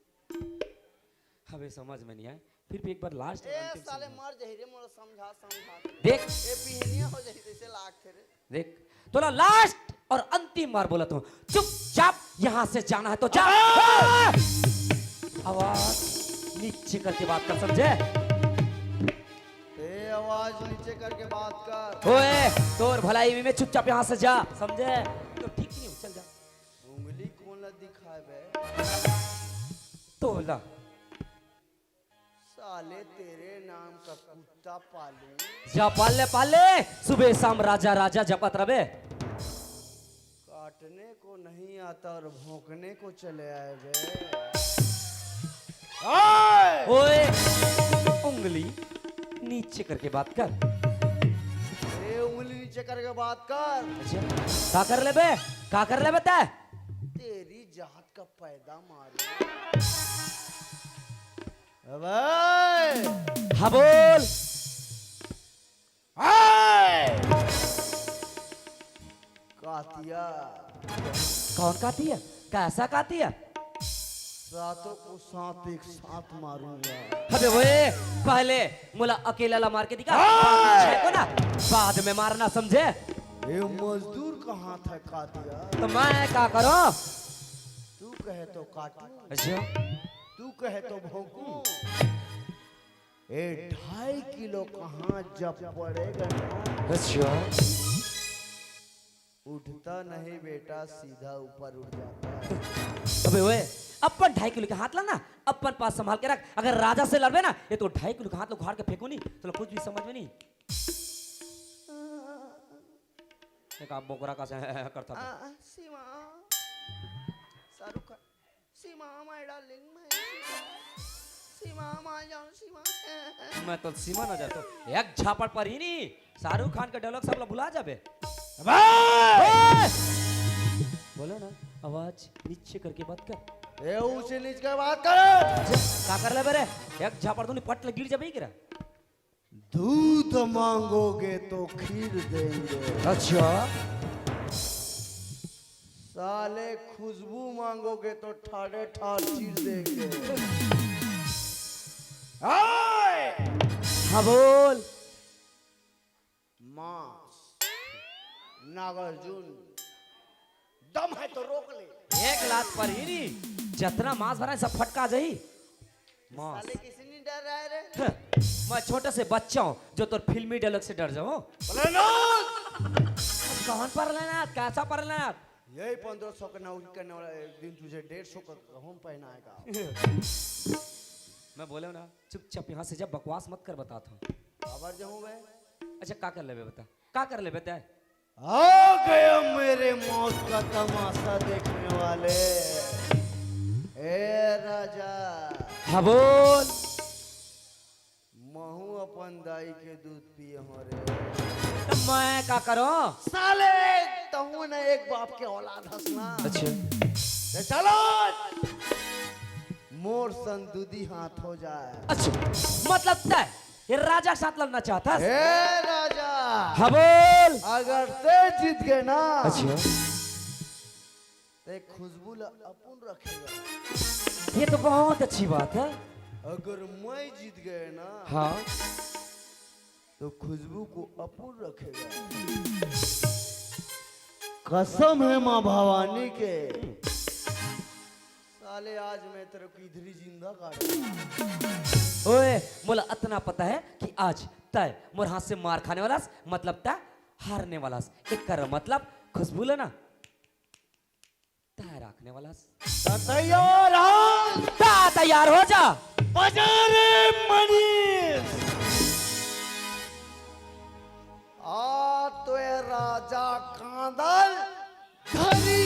हमें समझ में नहीं आए, फिर भी एक बार लास्ट ए साले मर जाहि रे मोर समझा समझा देख ए बिहनिया हो जाहि जैसे लाग थे रे। देख तोला लास्ट और अंतिम बार बोला तू, चुपचाप यहाँ से जाना है तो जा। आवाज नीचे करके बात कर, समझे? ए आवाज नीचे करके बात कर। ओए तोर भलाई में चुपचाप यहाँ से जा, समझे? तो ठीक नहीं हो, चल जा। उंगली कौन ला दिखाए बे तोला साले तेरे नाम का कुत्ता पालूं जा पाल ले सुबह शाम राजा राजा जपत रवे। काटने को नहीं आता और भौंकने को चले आए बे। ओए उंगली नीचे करके बात कर। ए उंगली नीचे करके बात कर। अच्छा का कर ले बे, का कर ले बता? तेरी जात का पैदा मारू अबे हाँ बोल। कातिया कौन काती है, कैसा काती है? सातों को साथ एक साथ मारूंगा। अबे ओए पहले मुला अकेला ला मार के दिखा, बाकी छह को ना बाद में मारना, समझे? ये मजदूर कहाँ था कातिया? तो मैं क्या करूं? तू कहे तो काटूं, अच्छा तू कहे तो भौंकूं। ए 2.5 किलो कहाँ जब पड़ेगा ना, अच्छा उठता नहीं बेटा, सीधा ऊपर उठ जाता है। अबे ओए अपन 2.5 किलो के हाथ ला ना, अपन पास संभाल के रख। अगर राजा से लड़बे ना, ये तो 2.5 किलो के हाथ लो उखाड़ के फेंकू नहीं तो कुछ भी समझ में नहीं। एक आप बोकरा का से करता था। सीमा शाहरुख खान सीमा माय डार्लिंग मैं सीमा माय जान सीमा मैं तो सीमा न जातो, एक झापड़ पर ही नहीं शाहरुख खान का डायलॉग सब लोग भुला जाबे। बोलो ना आवाज नीचे करके बात कर। ए ऊंचे नीचे का बात कर। का कर ले बेरे, एक झापड़ तूने पट गिर जाबे गिरा। दूध मांगोगे तो खीर देंगे, अच्छा साले खुशबू मांगोगे तो ठाड़े ठाड़ चीर देंगे। हाँ बोल। मांस नागार्जुन दम है तो रोक ले। एक लात पर ही नहीं, जितना मांस भरा है सब फटका जाही मांस। साले किसी नहीं डर रहा है रे। मैं छोटे से बच्चा हूँ जो तो फिल्मी डायलॉग से डर जाऊँ। कौन पर लेना, कैसा पर लेना? यही 1500 का नौकरी करने वाला एक दिन तुझे 150 का गहूम पहनाएगा। मैं बोले ना चुपचाप यहाँ से जब बकवास मत कर, बताता हूँ। खबर जाऊं मैं। अच्छा का कर ले बे बता, का कर ले बता? आ गया मेरे मौत का तमाशा देखने वाले। ए राजा हाँ बोल। महू अपन दाई के दूध पिए हो रे। तो मैं का करूं? साले तहु न एक बाप के औलाद हंसना। अच्छा चलो मोर संदूदी हाथ हो जाए। अच्छा मतलब तय ये राजा के साथ लड़ना चाहता है? हे राजा हाँ बोल। अगर ते जीत गए ना, अच्छा ते खुशबू ला अपन रखेगा। ये तो बहुत अच्छी बात है। अगर मैं जीत गए ना, हाँ तो खुशबू को अपन रखेगा। कसम है माँ भवानी के। साले आज मैं तेरे को इधर ही जिंदा काट। ओए मोला इतना पता है कि आज तय मोर हाथ से मार खाने वाला मतलब तय हारने वाला। एक कर मतलब खुशबू लेना तय रखने वाला। तैयार तैयार हो जा। बजा रे मनीष। राजा कांदल धरी।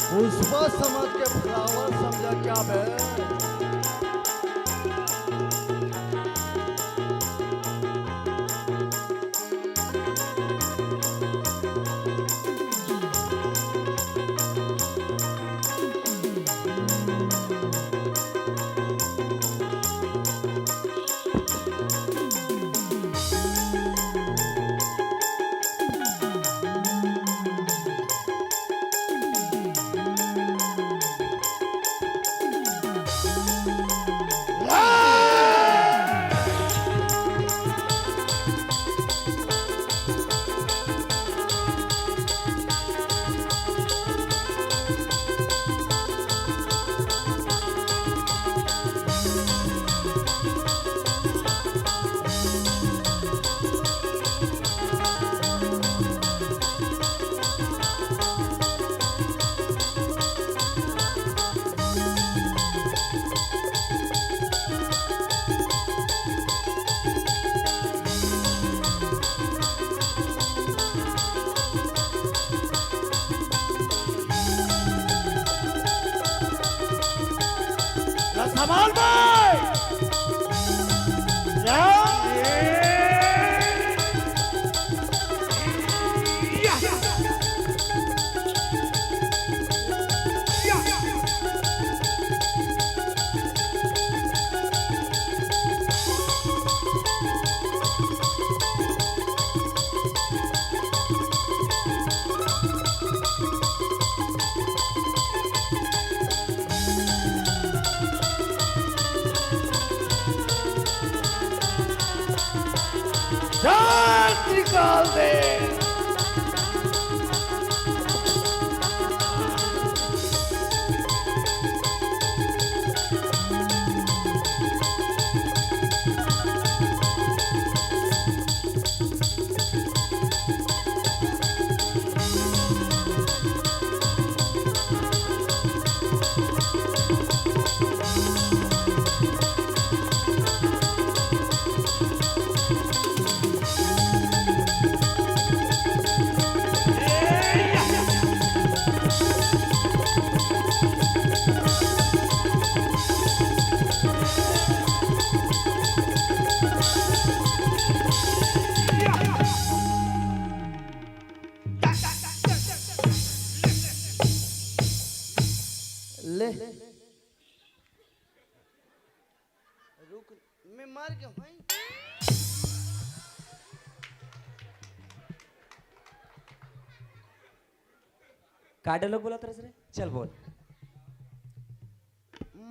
पुष्पा समझ के फ्लावर समझा क्या बे। धमाल भाई निकाल दे। ले रुक मैं मार के भाई। का डायलॉग बोला तरस रे? चल बोल।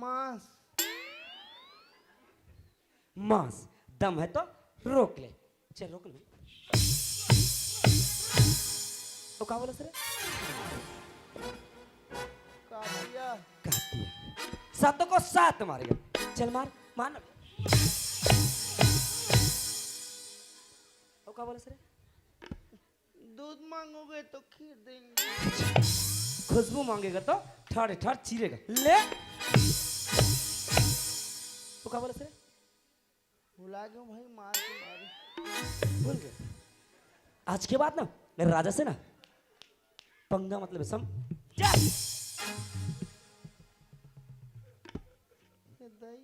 मांस मांस दम है तो रोक ले। चल रोक ले। तो का बोला सर? काटिया सातों को सात मारेगा। चल मार मार ना। तो का बोला सर? दूध मांगोगे तो खीर देंगे। खुशबू मांगेगा तो ठाड़ ठाड़ चीरेगा। ले तो का बोला सर? भुला गया भाई, मार के मारे भूल गए। आज के बाद ना मेरे राजा से ना पंगा मतलब सम जा। हे दाई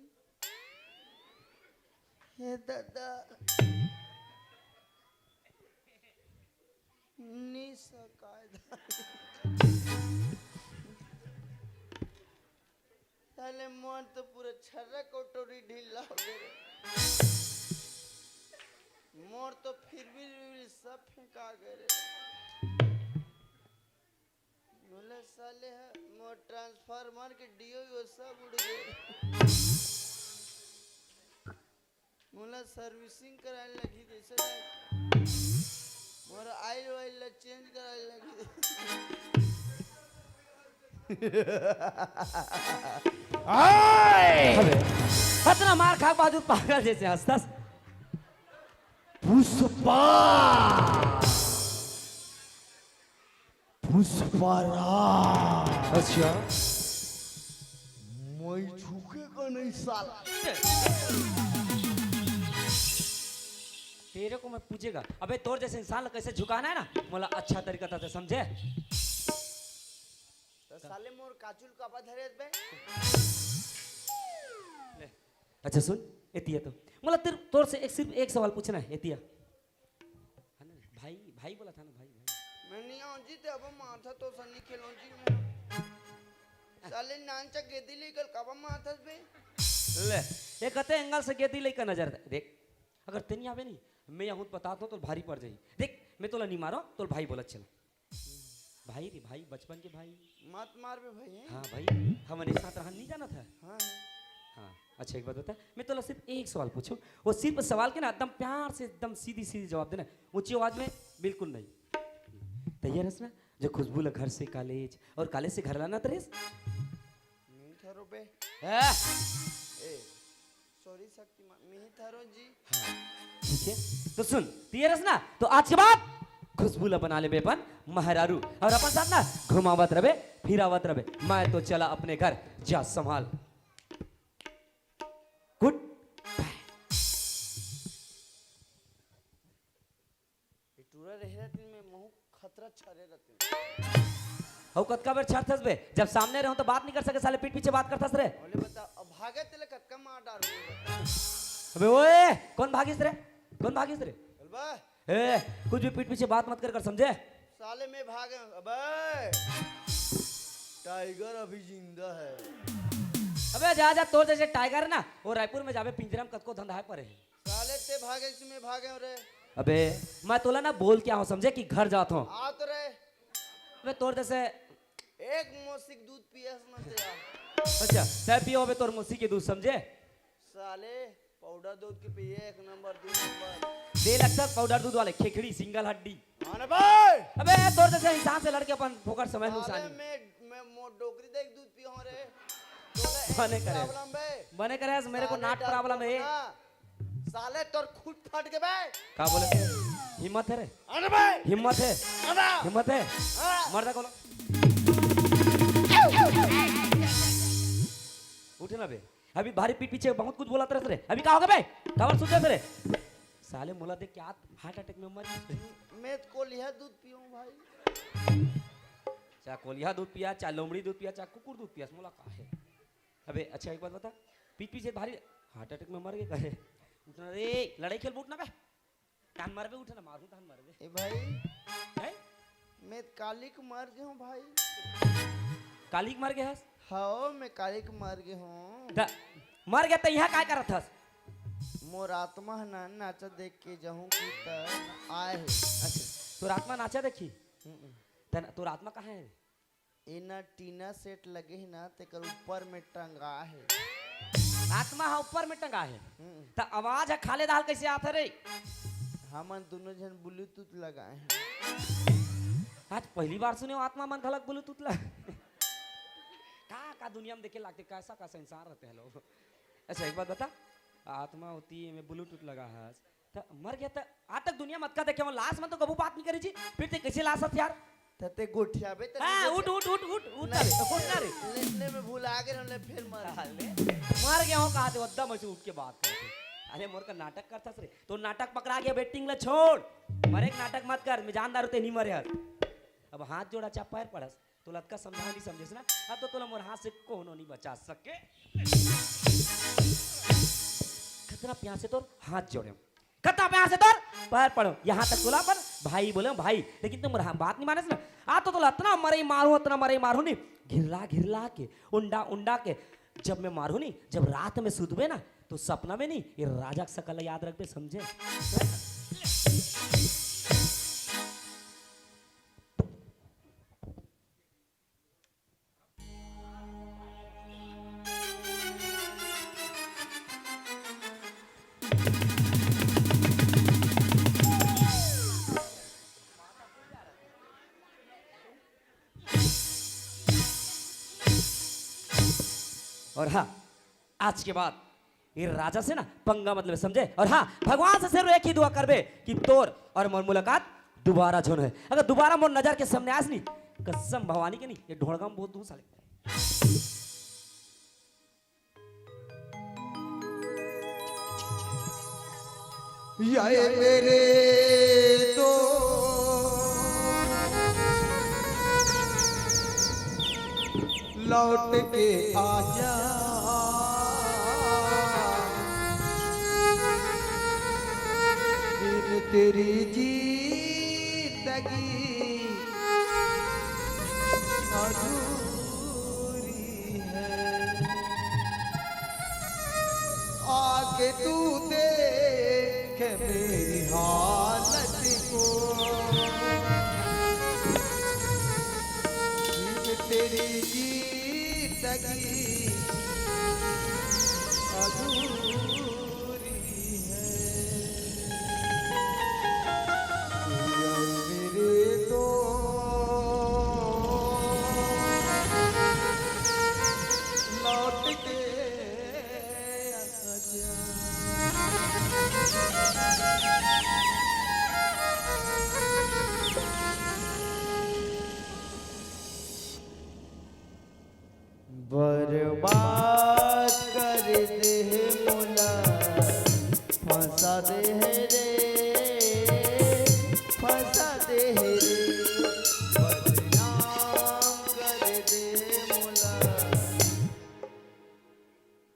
हे दादा नी सकायदा साले मोर तो पूरा छर्रा कोटोरी ढीला हो गए मोर तो फिर भी सब फेंका गए बोले साले है मोर ट्रांसफार्मर के डीओ सब उड़ गए मोला सर्विसिंग कराने लगी जैसे मोर आयल वाइल चेंज कराने लगी अबे इतना मार खा बहादुर पागल जैसे हंसता। पुष्पा पुष्पराज अच्छा मैं झुकेगा नहीं साला। तेरे को मैं पूछेगा अबे तोर जैसे इंसान को कैसे झुकाना है ना मोला अच्छा तरीका था समझे। तो साले मोर काचुल का धरे बे ले। अच्छा सुन एतिया तो मोला तेरे तोर से सिर्फ एक सवाल पूछना है एतिया है ना भाई भाई बोला था ना भाई भाई मैं नहीं आऊं जी ते अब माथा तो सन्नी खेलों जी मैं साले नांचा गेदी लेकर कब माथा बे ले ये कहते एंगल से गेती लेकर नजर देख अगर तेनी आवे नहीं मैं यहाँ बताता हूँ तो भारी पड़ जाई देख मैं तोला नहीं मारो तो भाई बोला चल भाई रे भाई बचपन के भाई मत मार बे भाई हैं? हाँ भाई हमारे साथ रहा नहीं जाना था हाँ हाँ अच्छा एक बात बता मैं तोला सिर्फ एक सवाल पूछूं वो सिर्फ सवाल के ना एकदम प्यार से एकदम सीधी सीधी जवाब देना ऊंची आवाज में बिल्कुल नहीं तैयार है ना जो खुशबू ला घर से कॉलेज और कॉलेज से घर लाना तरेस नहीं थारो बे ए सॉरी शक्तिमान नहीं थारो जी ठीक है तो सुन तैयार है ना तो आज के बाद खुशबू ला बना ले बेपन महरारू और अपन साथ ना घुमावत रहे फिरावत रहे मैं तो चला अपने घर जा संभाल गुड टूरा रह रहती में महू खतरा छरे रहते हो कतका बेर छाड़थस बे जब सामने रहूं तो बात नहीं कर सके साले पीठ पीछे बात करथस रे बोले बता अब भागे तेले कतका मार डाल अबे ओए कौन भागिस रे बोल बा ए कुछ भी पीठ पीछे बात मत कर समझे साले में भागे अबे टाइगर अभी जिंदा है अबे जा जा तोर जैसे टाइगर ना वो रायपुर में जावे पिंजरा में कतको धंधा है परे साले ते भागे से में भागे रे अबे मैं तोला ना बोल क्या हूं समझे कि घर जाता हूं आ तो रे अबे तोर जैसे एक मोसिक दूध पियस न ते यार अच्छा चाय पियो अबे तोर मुसी के दूध समझे साले पाउडर दूध के पिए एक नंबर दो नंबर दे लगता पाउडर दूध वाले खेखड़ी सिंगल हड्डी आने भाई अबे तोर जैसे इंसान से लड़के अपन फोकट समझ साले नुकसान मैं मो डोकरी देख दूध पियो रे बने करे प्रॉब्लम बे बने करे मेरे को साले नाट डर प्रॉब्लम है ना। साले तोर खुद फट के बे का बोले हिम्मत है रे आने भाई हिम्मत है आना हिम्मत है हाँ। मर्दा को उठे ना बे अभी भारी पीठ पीछे बहुत कुछ बोला तरह रे अभी क्या होगा बे खबर सुन रे साले मोला देख क्या हार्ट अटैक में मर मैं को लिया दूध पियो भाई चाहे कोलिया दूध पिया चाहे लोमड़ी दूध पिया चाहे कुकुर दूध पिया मोला का है अबे अच्छा एक बात बता पीठ पीछे भारी हार्ट अटैक में मर गए कहे उठना रे लड़ाई खेल उठना बे कान मार बे उठना मारू कान मार बे ए भाई हैं मैं कालिक मर गया हूँ भाई कालिक मर गया हस हाँ मैं कालिक मर गया हूँ मर गया तो यहाँ काय करत हस मोर आत्मा है ना नाचा देख के जाऊँ कि तर आए है अच्छा तोर आत्मा नाचा देखी तोर आत्मा कहाँ है इना टीना सेट लगे है ना तेकर ऊपर में टंगा है आत्मा है ऊपर में टंगा है तो आवाज है खाले दाल कैसे आता रे हमन दोनों जन ब्लूटूथ लगाए हैं आज पहली बार सुने हो आत्मा मन खलक ब्लूटूथ ला का दुनिया में देखे लगते कैसा कैसा इंसान रहते हैं लोग अच्छा एक बात बता आत्मा होती है मैं ब्लूटूथ लगा है तो मर गया तो आज तक दुनिया मत का देखे लाश में तो कबू बात नहीं करी थी फिर ते कैसे लाश हथ यार तते गोठिया बे हाँ उठ उठ उठ उठ उठ ना रे उठ ना रे लेने में भूल आ गए हमने फिर मर मर गया हूँ कहा थे एकदम ऐसे उठ के बात करते अरे मोर का नाटक करता रे तो नाटक पकड़ा गया बेटिंग ला छोड़ मरे एक नाटक मत कर मैं जानदार होते नहीं मरे हर अब हाथ जोड़ा चा पैर पड़स तो लटका समझा नहीं समझे ना अब तो तोला मोर हाथ से कोनो नहीं बचा सके खतरा प्यास से तोर हाथ जोड़े खतरा प्यास से तोर पैर पड़ो यहाँ तक तोला पर भाई बोले भाई लेकिन तुम बात नहीं माने ना आ तो तोला इतना मरे मारू नहीं घिरला घिरला के उंडा उंडा के जब मैं मारू नहीं जब रात में सुतबे ना तो सपना में नहीं ये राजा का सकल याद रखबे समझे और हाँ आज के बाद ये राजा से ना पंगा मतलब समझे और हाँ भगवान से सिर्फ एक ही दुआ करबे कि तोर और मोर मुलाकात दोबारा जोन है अगर दोबारा मोर नजर के सामने आस नहीं कसम भवानी के नहीं ये ढोड़गा में बहुत दूर साले ये मेरे तो लौट के आजा बिन तेरी जिंदगी अधूरी है आके तू देख मेरी हालत को बिन तेरी जिंदगी अधूरी है या मेरे तो लौट के आजा बर्बाद कर दे मोला फंसा दे रे फंसा दे रे बदनाम कर दे मोला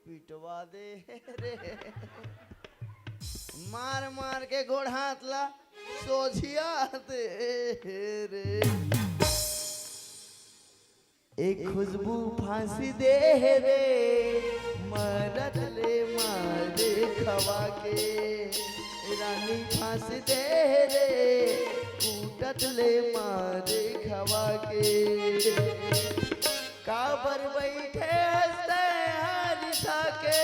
पिटवा दे रे मार मार के गोड़ हाथ ला सोझिया दे रे एक खुशबू फांसी दे रे मरद ले मारे खवा के रानी फांसी दे रे कूटत ले मारे खवा के काबर बैठे हंसते हरिसा के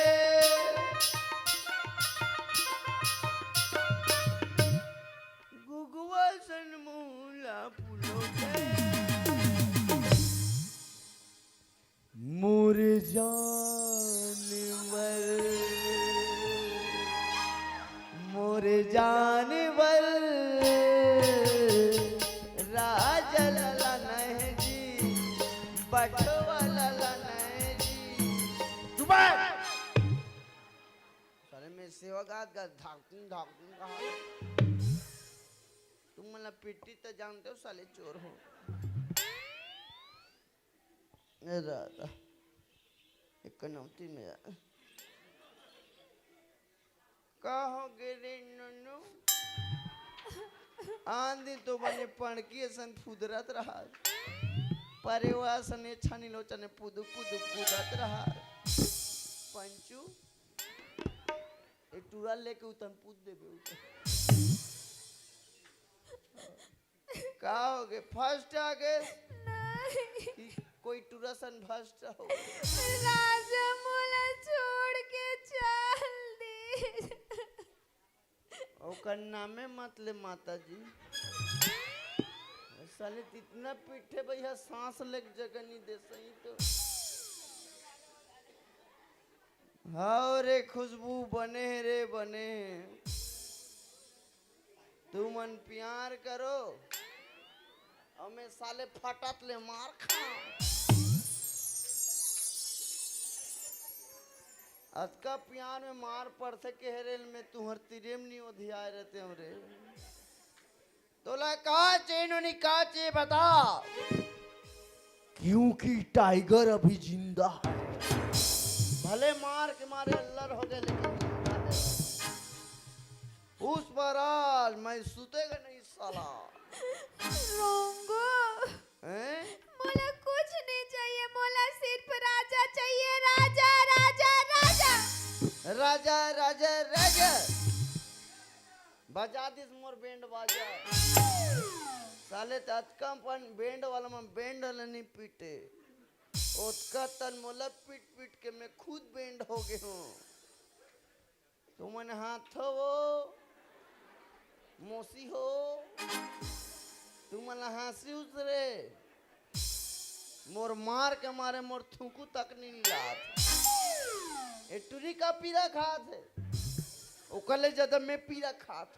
गुगुआ सन मूला पुलो के मोर जानवर राजा लला नहीं जी बटवा लला नहीं जी साले में सेवा गात का धाकूं कहा तुम मतलब पिट्टी तो जानते हो साले चोर हो राधा एक नौती में कहोगे रे नन्नू आंधी तो बने पणकी सन फुदरत रहा परिवार सने छानी लोचने पुदु पुदु पुदत रहा पंचू एक टूरा लेके उतन पुद देबे उतन कहोगे फर्स्ट आ गए कोई टूरसन भस्ट हो राजा मोला छोड़ के चल दे ओकर नामे मतलब माता जी साले इतना पीठे भैया सांस लेक जगह नहीं दे सही तो हाँ रे खुशबू बने रे बने तू मन प्यार करो और मैं साले फटत ले मार खा अतका पियान में मार पड़ते के हेरेल में तुहर तिरेम नहीं ओधियाए रहते हमरे तोला कहा चेनो का चे बता क्योंकि टाइगर अभी जिंदा है। भले मार के मारे अल्लर हो गए लेकिन जिंदा है। उस बराल मैं सुतेगा नहीं साला रोंगो हैं? मोला कुछ नहीं चाहिए, मोला सिर्फ राजा चाहिए, राजा राजा राजा। राजा राजा राजा बजा दिस मोर बैंड बाजा साले तत्कम पन बैंड वाला में बैंड वाला नहीं पीटे उसका तन मोला पीट पीट के मैं खुद बैंड हो गए हूँ तुमने हाथ हो मोसी हो तुमने हंसी उतरे मोर मार के मारे मोर थूकू तक नहीं लात ए टूरी का पीरा खात है ओकले ज्यादा मैं पीरा खात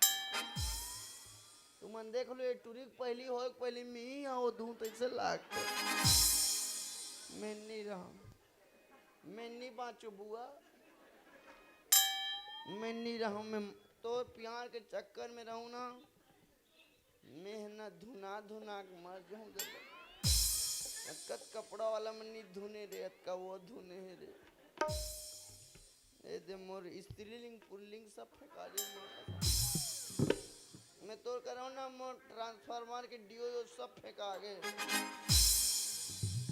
तुमन देख लो ये टूरी पहली हो पहली मी आओ दूं तो इसे लागते मैं नहीं रहा मैं नहीं बाँचू बुआ मैं नहीं रहा मैं तो प्यार के चक्कर में रहूं ना मेहनत धुना धुना के मर जाऊं कपड़ा वाला में नहीं धुने रे अतका वो धुने है रे ए दे मोर स्त्रीलिंग पुल्लिंग सब फेंका दे मैं तो कर रहा हूँ ना मोर ट्रांसफार्मर के डियो सब फेंका गए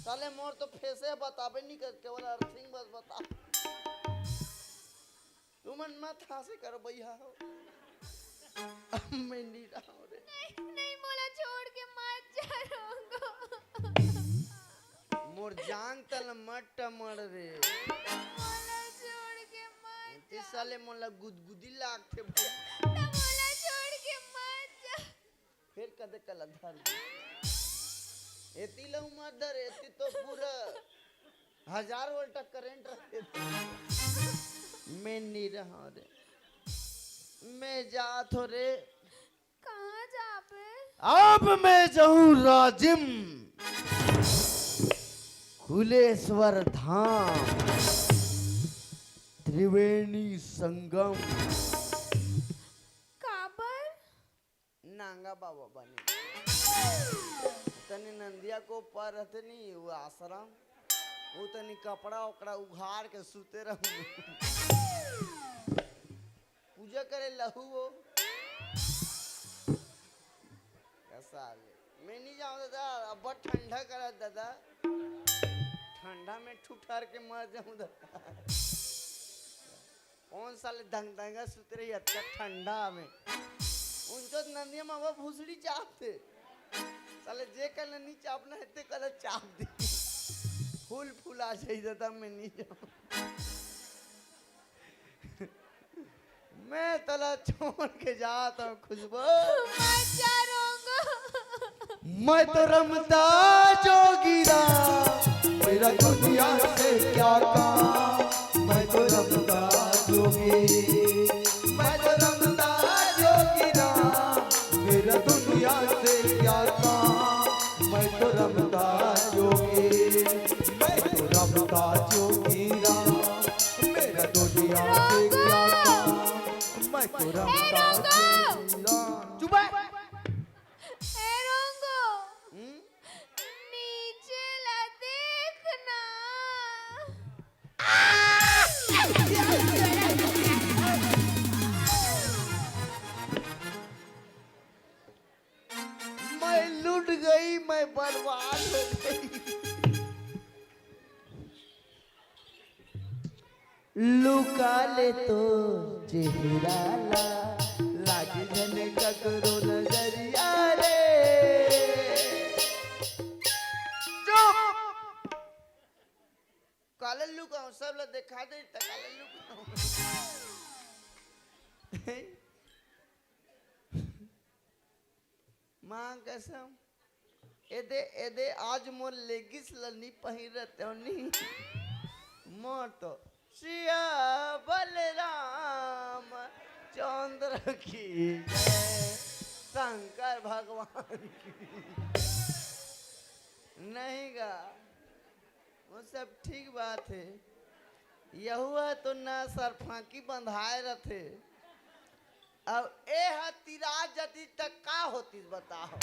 साले मोर तो फेसे बताबे नहीं कर केवल अर्थिंग बस बता तुमन मत हासे कर भैया हो मैं नहीं रहा हूँ रे नहीं नहीं मोला छोड़ के मत जा रोंगो मोर जान तल मट मर रे मोला छोड़ के मत इस साले मोला गुदगुदी लागते जा, मोला छोड़ के मत जा। फिर कदे कल धर एती लहू मत धर एती तो पूरा 1000 वोल्ट करंट रखे मैं नहीं रहा रे मैं जात हो रे कहाँ जा बे? अब मैं जाऊं राजिम कुलेश्वर धाम त्रिवेणी संगम काबर? नांगा बाबा बने तनी नंदिया को पर रहते नहीं वो आश्रम वो तनी कपड़ा वपड़ा उघाड़ के सूते रहूं पूजा करे लहू वो कैसा मैं नहीं जाऊँ दादा अब ठंडा करा दादा ठंडा में ठुठर के मर जाऊँ दादा कौन साले दंग दंगा सूते रही अच्छा ठंडा में उनको नंदिया मामा भूसड़ी चापते साले जे कल नहीं चापना है ते कल चाप दी फूल फूल आ जाइए था मैं नहीं जाऊँ मैं तला छोड़ के जाता हूँ खुशबू मत जा रोंगो। मैं तो रमता जोगीरा मेरा दुनिया से क्या काम मैं तो रमता जोगी मैं तो रमता जोगीरा मेरा दुनिया से क्या काम मैं तो रमता जोगी मैं तो रमता जोगीरा मेरा दुनिया से क्या काम मैं तो रमता जोगीरा चुप है ए रोंगो नीचे ला देखना। मैं लुट गई मैं बर्बाद हो गई लुका ले तो चेहरा ला लागे जन ककरो नजरिया रे चुप काले लुकाऊं सब लोग दिखा दे त काले लुकाऊं मां कसम एदे एदे आज मोर लेगिस लनी पहिरते हो नहीं मोर तो सिया बलराम चंद्र की जय शंकर भगवान की नहीं गा वो सब ठीक बात है यहुआ तो ना सरफाकी बंधाए रथे अब ए हतीरा जति तक का होती बताओ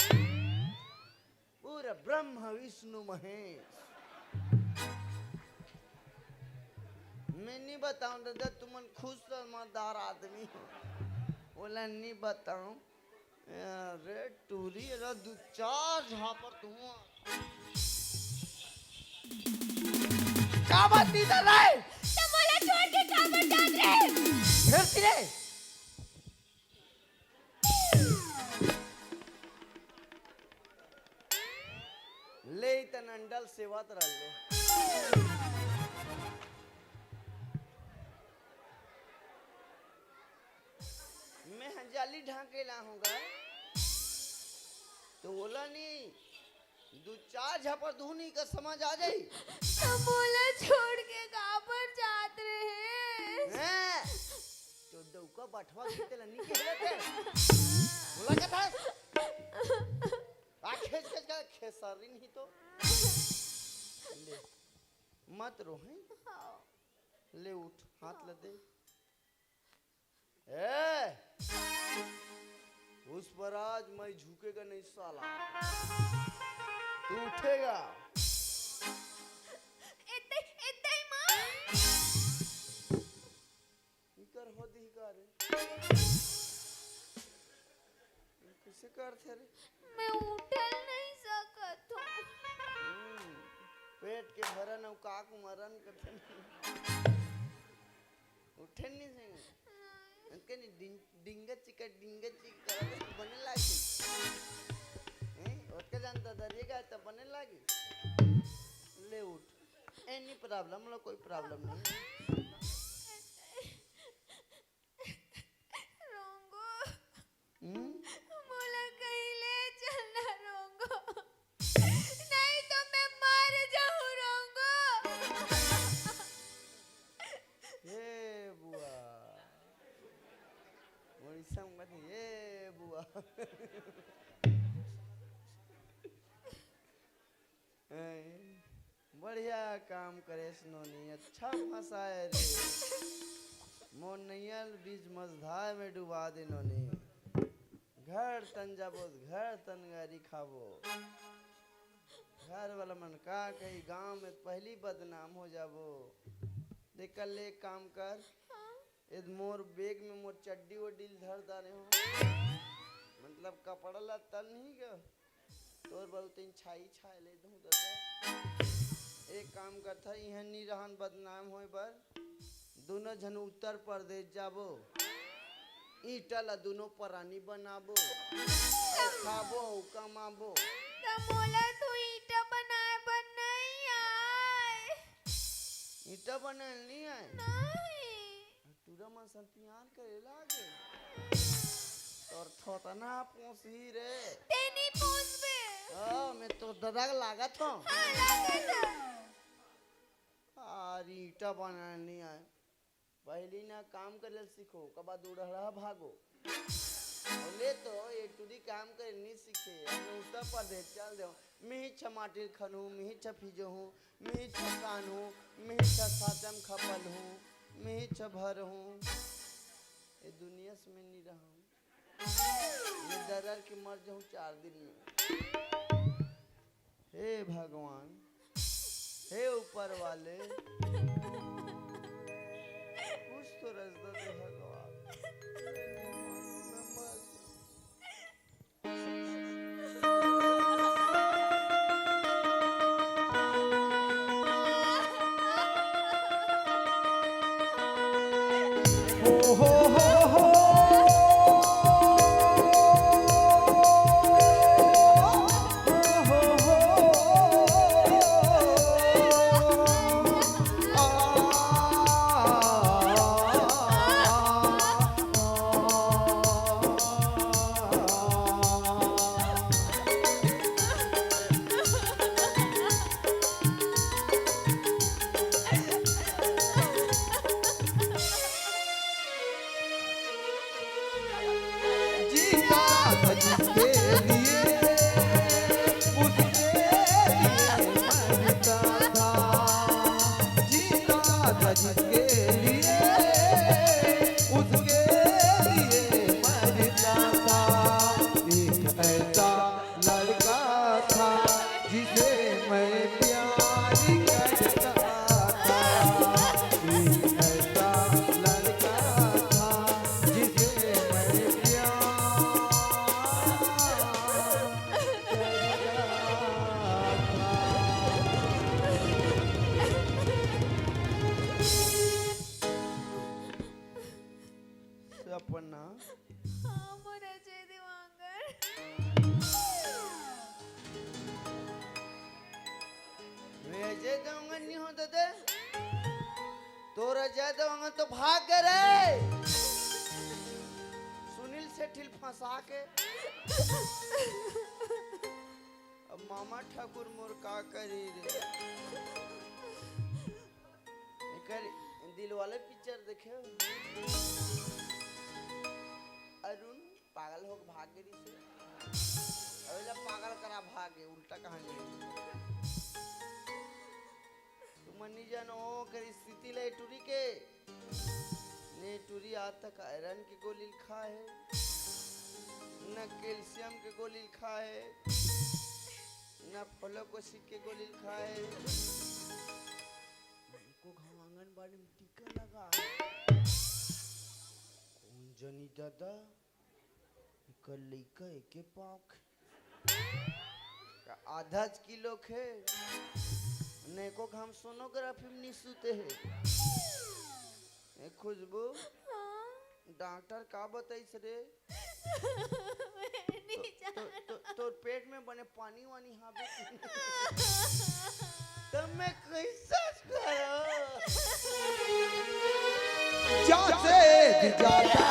पूरा ब्रह्म विष्णु महेश मैं नहीं बताऊं दादा तुमन खुश समझदार आदमी हो बोला नहीं बताऊं अरे टूरी अरे दो चार झापर तुम का बात नहीं कर रहा है तो मोला छोड़ के काबर जात रहे फिर तिरे ले तनंडल सेवत रह मैं हंजाली ढांकेला हूँगा तो बोला नहीं दो चार झपर धुनी का समझ आ जाई तो मोला छोड़ के काबर जात रहे हैं? तो डौका बठवा खेते लनी के रहते बोला क्या था आ खेच खेच का खेसारी नहीं तो ले मत रोहे ले उठ हाथ ल दे ए उस पर आज मैं झुकेगा नहीं साला तू उठेगा इतने इतने ही मां इकर हो दी कर कैसे करते रे मैं उठल नहीं सकत हूँ पेट के भरन और काक मरन करते उठे नहीं से उनके डिंगा चिका करत बने लागी हैं उसके जानता दरिएगा तब बने लागी ले उठ एनी प्रॉब्लम लो कोई प्रॉब्लम नहीं रोंगो मोला कहीं ले चलना रोंगो नहीं तो मैं मर जाऊँ रोंगो ए बुआ उड़ीसा में बात ए बुआ बढ़िया काम करे सुनोनी अच्छा फंसाए रे मोनैयल बीच मझधार में डुबा दिनोनी घर तन जाबो घर तन गारी खाबो घर वाला मन का कहीं गांव में पहली बदनाम हो जाबो देख कल ले काम कर इध मोर बैग में मोर चड्डी वड्डी धर दाने हो मतलब कपड़ा ला तन नहीं गयो तोर बहुत इन छाई छाए ले दूं दादा एक काम करता यहाँ नहीं रहन बदनाम होए बर दोनों जन उत्तर प्रदेश जाबो ईटा ला दोनों परानी बनाबो खाबो कमाबो तो मोला तू ईटा बनाए पर नहीं आए ईटा बनल नहीं आए नहीं तुरा मन सन प्यार करे लागे तोर थोतना पोसी रे तेनी पूछबे मैं तो दरग लागत हूँ हाँ लागत और ईटा बनाने नहीं आए पहली ना काम करे सीखो कबा दूढ़ा भागो और ले तो ये टूरी काम करे नहीं सीखे हमने उत्तर प्रदेश चल दो मिही छमाटिर खन हूँ मिही छफीजो हूँ मिही छकान हूँ मिही छाचम खपल हूँ मिही छभर हूँ ये दुनिया से मैं नहीं रहा हूँ ये दरर के मर जाऊँ 4 दिन में हे भगवान हे ऊपर वाले कुछ तो रास्ता दे भगवान मैं मर आ था, एक ऐसा लड़का था जिसे मैं प्यार करता था, एक ऐसा लड़का था जिसे मैं प्यार सपना हाँ मोर अजय देवांगन मैं अजय देवांगन नहीं हूँ दादा, तोर अजय देवांगन तो भाग गए रे सुनील सेठिल फंसा के। अब मामा ठाकुर मोर का करी रे, एकर दिल वाले पिक्चर देखे अरुण पागल होके भाग गई से, अबेला पागल करा भागे उल्टा कहानी। तुम नहीं जानो कर स्थिति ले टूरी के ने टूरी आज तक आयरन की गोली खा है न कैल्शियम के गोली खा है न फलोकोसिक के गोली खा है, को आंगनबाड़ी में टीका लगा कौन जनी दादा कल लइका एके पाँव का आधा किलो खे neko हम सोनोग्राफी में नहीं सूते हैं। खुशबू डॉक्टर का बताइस रे तो पेट में बने पानी वानी हावे तब मैं कैसे करो जाते जाता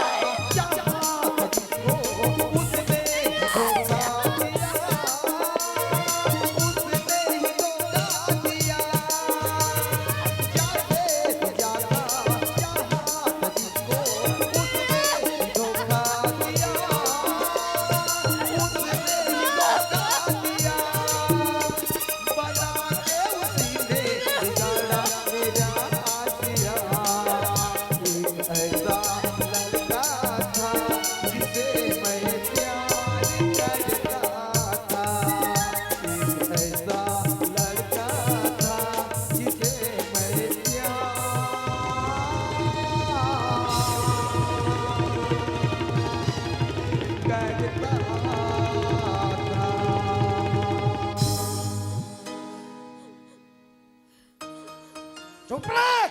चुप रहे।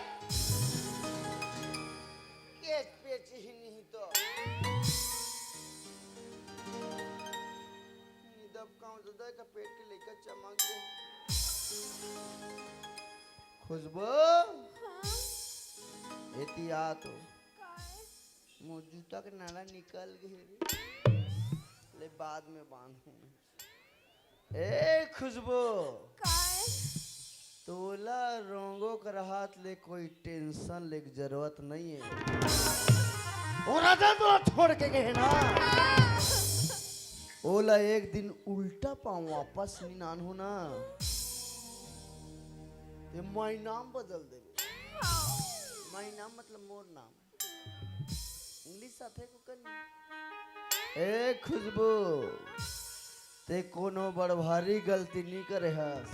केस पेच ही नहीं तो दब काऊ दादा का पेट के लेकर चमक दे। खुशबू एहतियात हो मुँह जूता के नाला निकल गए ले बाद में बांधू। ए खुशबू तोला रोंगो कर हाथ ले कोई टेंशन ले की जरूरत नहीं है। और राजा तो छोड़ के गए ना। ओला एक दिन उल्टा पाँव वापस नहीं नान हो ना ते माई नाम बदल दे। माई नाम मतलब मोर नाम इंग्लिश साथे को करनी। ए खुशबू ते कोनो बड़ भारी गलती नहीं करे हस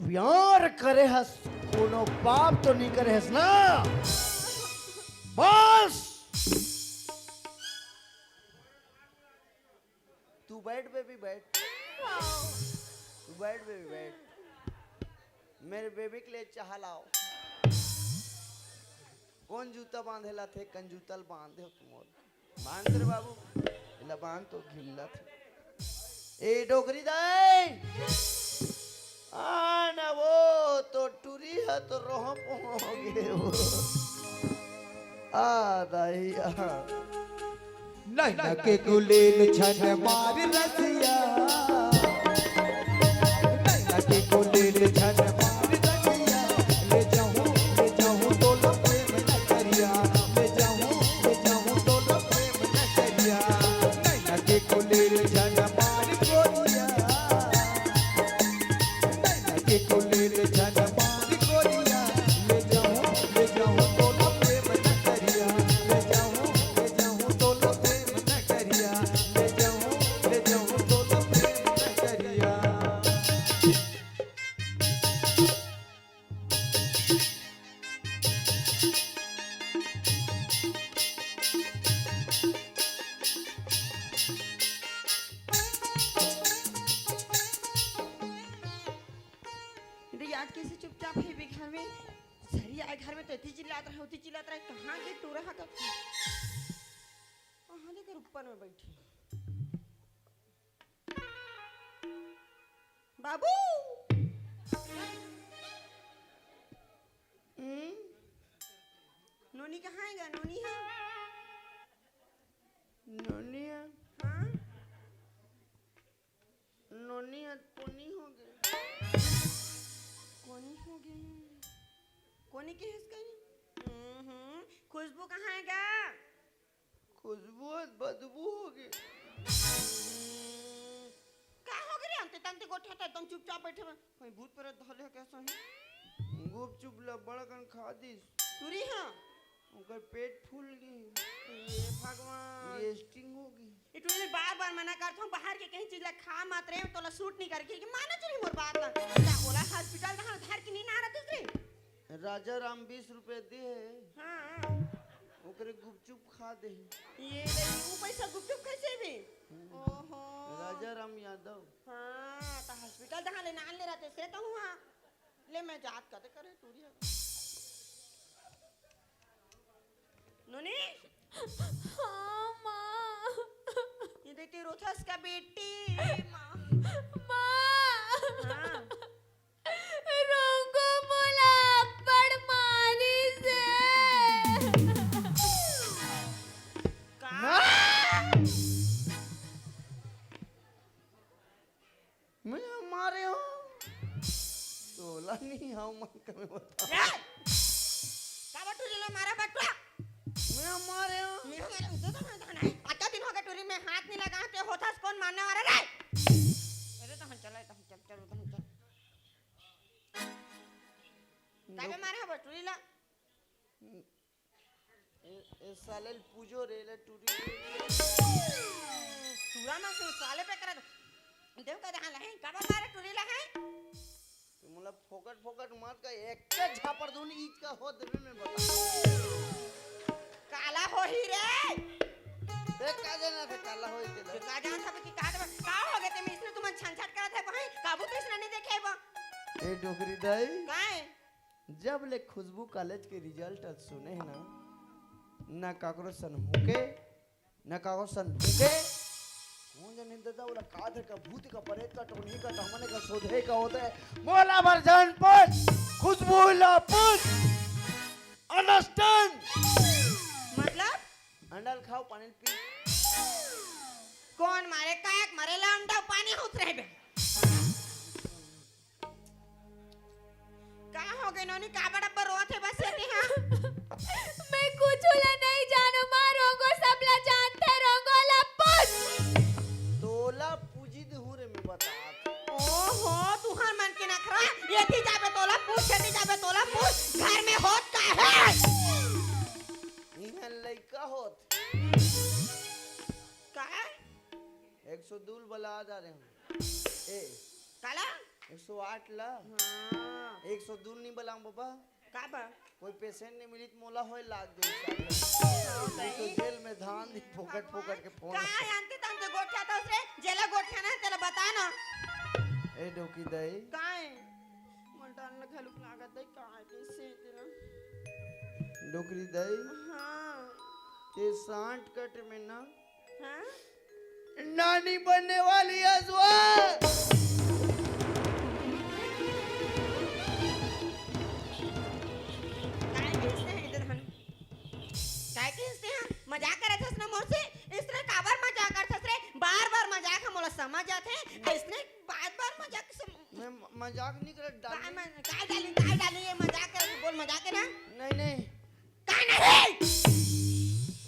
प्यार करे हस कोनो पाप तो नहीं करे हस ना। बस तू बैठ बेबी बैठ तू बैठ बेबी बैठ मेरे बेबी के लिए चाह लाओ। कौन जूता बांधेला थे कंजूतल बांधे हो तुम बांध रे बाबू इला बांध तो घिल्ला थे। ए डोकरी दाई ना वो तो टूरी है तो रोह पोगे वो दाई नैना के गुलेल छन मार रसिया, नैना के गुलेल छन मार रसिया, ले जाऊं तो प्रेम न करिया, ले जाऊं तो प्रेम न करिया। नैना के गुलेल छन मार गोरिया, नैना के गुलेल छन मार गोरिया, ले जाऊं तो प्रेम न करिया, ले जाऊं तो हाय घर में तो इतनी चिल्लात रहे होती चिल्लात रहे कहाँ गई टूरा हा का कहाँ लेकर ऊपर में बैठी बाबू नोनी कहाँ है नोनी है नोनिया हाँ नोनिया पुनी हो गई कोनी हो गई कोनी की हिस गई खुशबू कहाँ है गा खुशबू और बदबू हो गई का हो गई अंते तंते गोठा था तुम चुपचाप बैठे में कोई भूत प्रेत धले कैसा है गुपचुप लबड़ कन खा दिस तुरी हां उनका पेट फूल गई ये भगवान ये स्टिंग हो गई इतने बार मना करता हूँ बाहर के कहीं चीज ला खा मत रहे तोला सूट नहीं करके कि माना चली मोर बात ला क्या बोला हॉस्पिटल कहाँ घर की नहीं ना रहा दूसरे राजा राम 20 रुपए दे हाँ ओकरे गुपचुप खा दे ये वो पैसा गुपचुप कैसे भी ओहो राजा राम यादव हाँ तो हॉस्पिटल जहाँ ले नान ले रहते से तो हुआ ले मैं जात करते करे टूरी नोनी हाँ माँ ये देखती रोथस का बेटी माँ हाँ रोंगो मोला पड़ मानी से का मैं हमारे हो तोला नहीं हाँ मन कमे बता का बटू ले लो मारा बटुआ मैं हमारे हो मेरा मेरा दे दो ना नहीं अच्छा दिन हो गया टूरी में हाथ नहीं लगा के होथस कौन मारने वाला रे अरे तो हम चल चल काबे मारे हो बटूरी ला ए साले पूजो रे ले टूरी टूरा ना से साले पे करा देव का जहां लहे काबा मारे टूरी ला है मतलब फोकट फोकट मार का एक झापड़ दून ईद का हो देवे में बता काला हो ही रे देख का देना थे काला होई के का जान था कि का हो गए ते इसने तुम छनछट करत है भाई काबू तो इसने नहीं देखे बा ए डोकरी दाई काहे जब ले खुशबू कॉलेज के रिजल्ट सुने ना ना काकरो सन हुके ना काकरो सन भूखे कौन जाने दादा बोला काधर का भूत का परेत का टोनी का टमने का सोधे का होता है मोला भरजान पुछ खुशबू ला पुछ अंडरस्टैंड मतलब अंडल खाओ पानी पी कौन मारे कायक मारे ला अंडा पानी उतरे बे का हो गए नोनी का बड़ा रोत है बस ये हां मैं कुछ ला नहीं जानू माँ रोंगो सब ला जानते रोंगो ला पूछ तोला पूजी दहू रे मैं बता ओहो तू हर मन के नखरा ये थी जाबे तोला पूछ छती जाबे तोला पूछ घर में होत का है इहां लइका होत का 102 बला जा रहे हैं ए काला 108 ला हां 102 नहीं बलाऊं बाबा का बा कोई पेशेंट नहीं मिली तो मोला होए लाग दे तो जेल में धान दी फोकट फोकट के फोन का जानते तंते गोठा तो रे जेला गोठा ना तेला बता ना ए डोकी दई काए मन डाल ना घलुक लागत है काए कैसे तेरा डोकरी दई हां ये सांठ कट में ना हां नानी बनने वाली अजवा मजाक करे थस ना मोर से इसने काबर मजाक करथस रे बार-बार मजाक हम मोला समझ जाथे इसने बार-बार मजाक मैं मजाक नहीं कर डाल का डाली ये मजाक कर बोल मजाक है ना नहीं का नहीं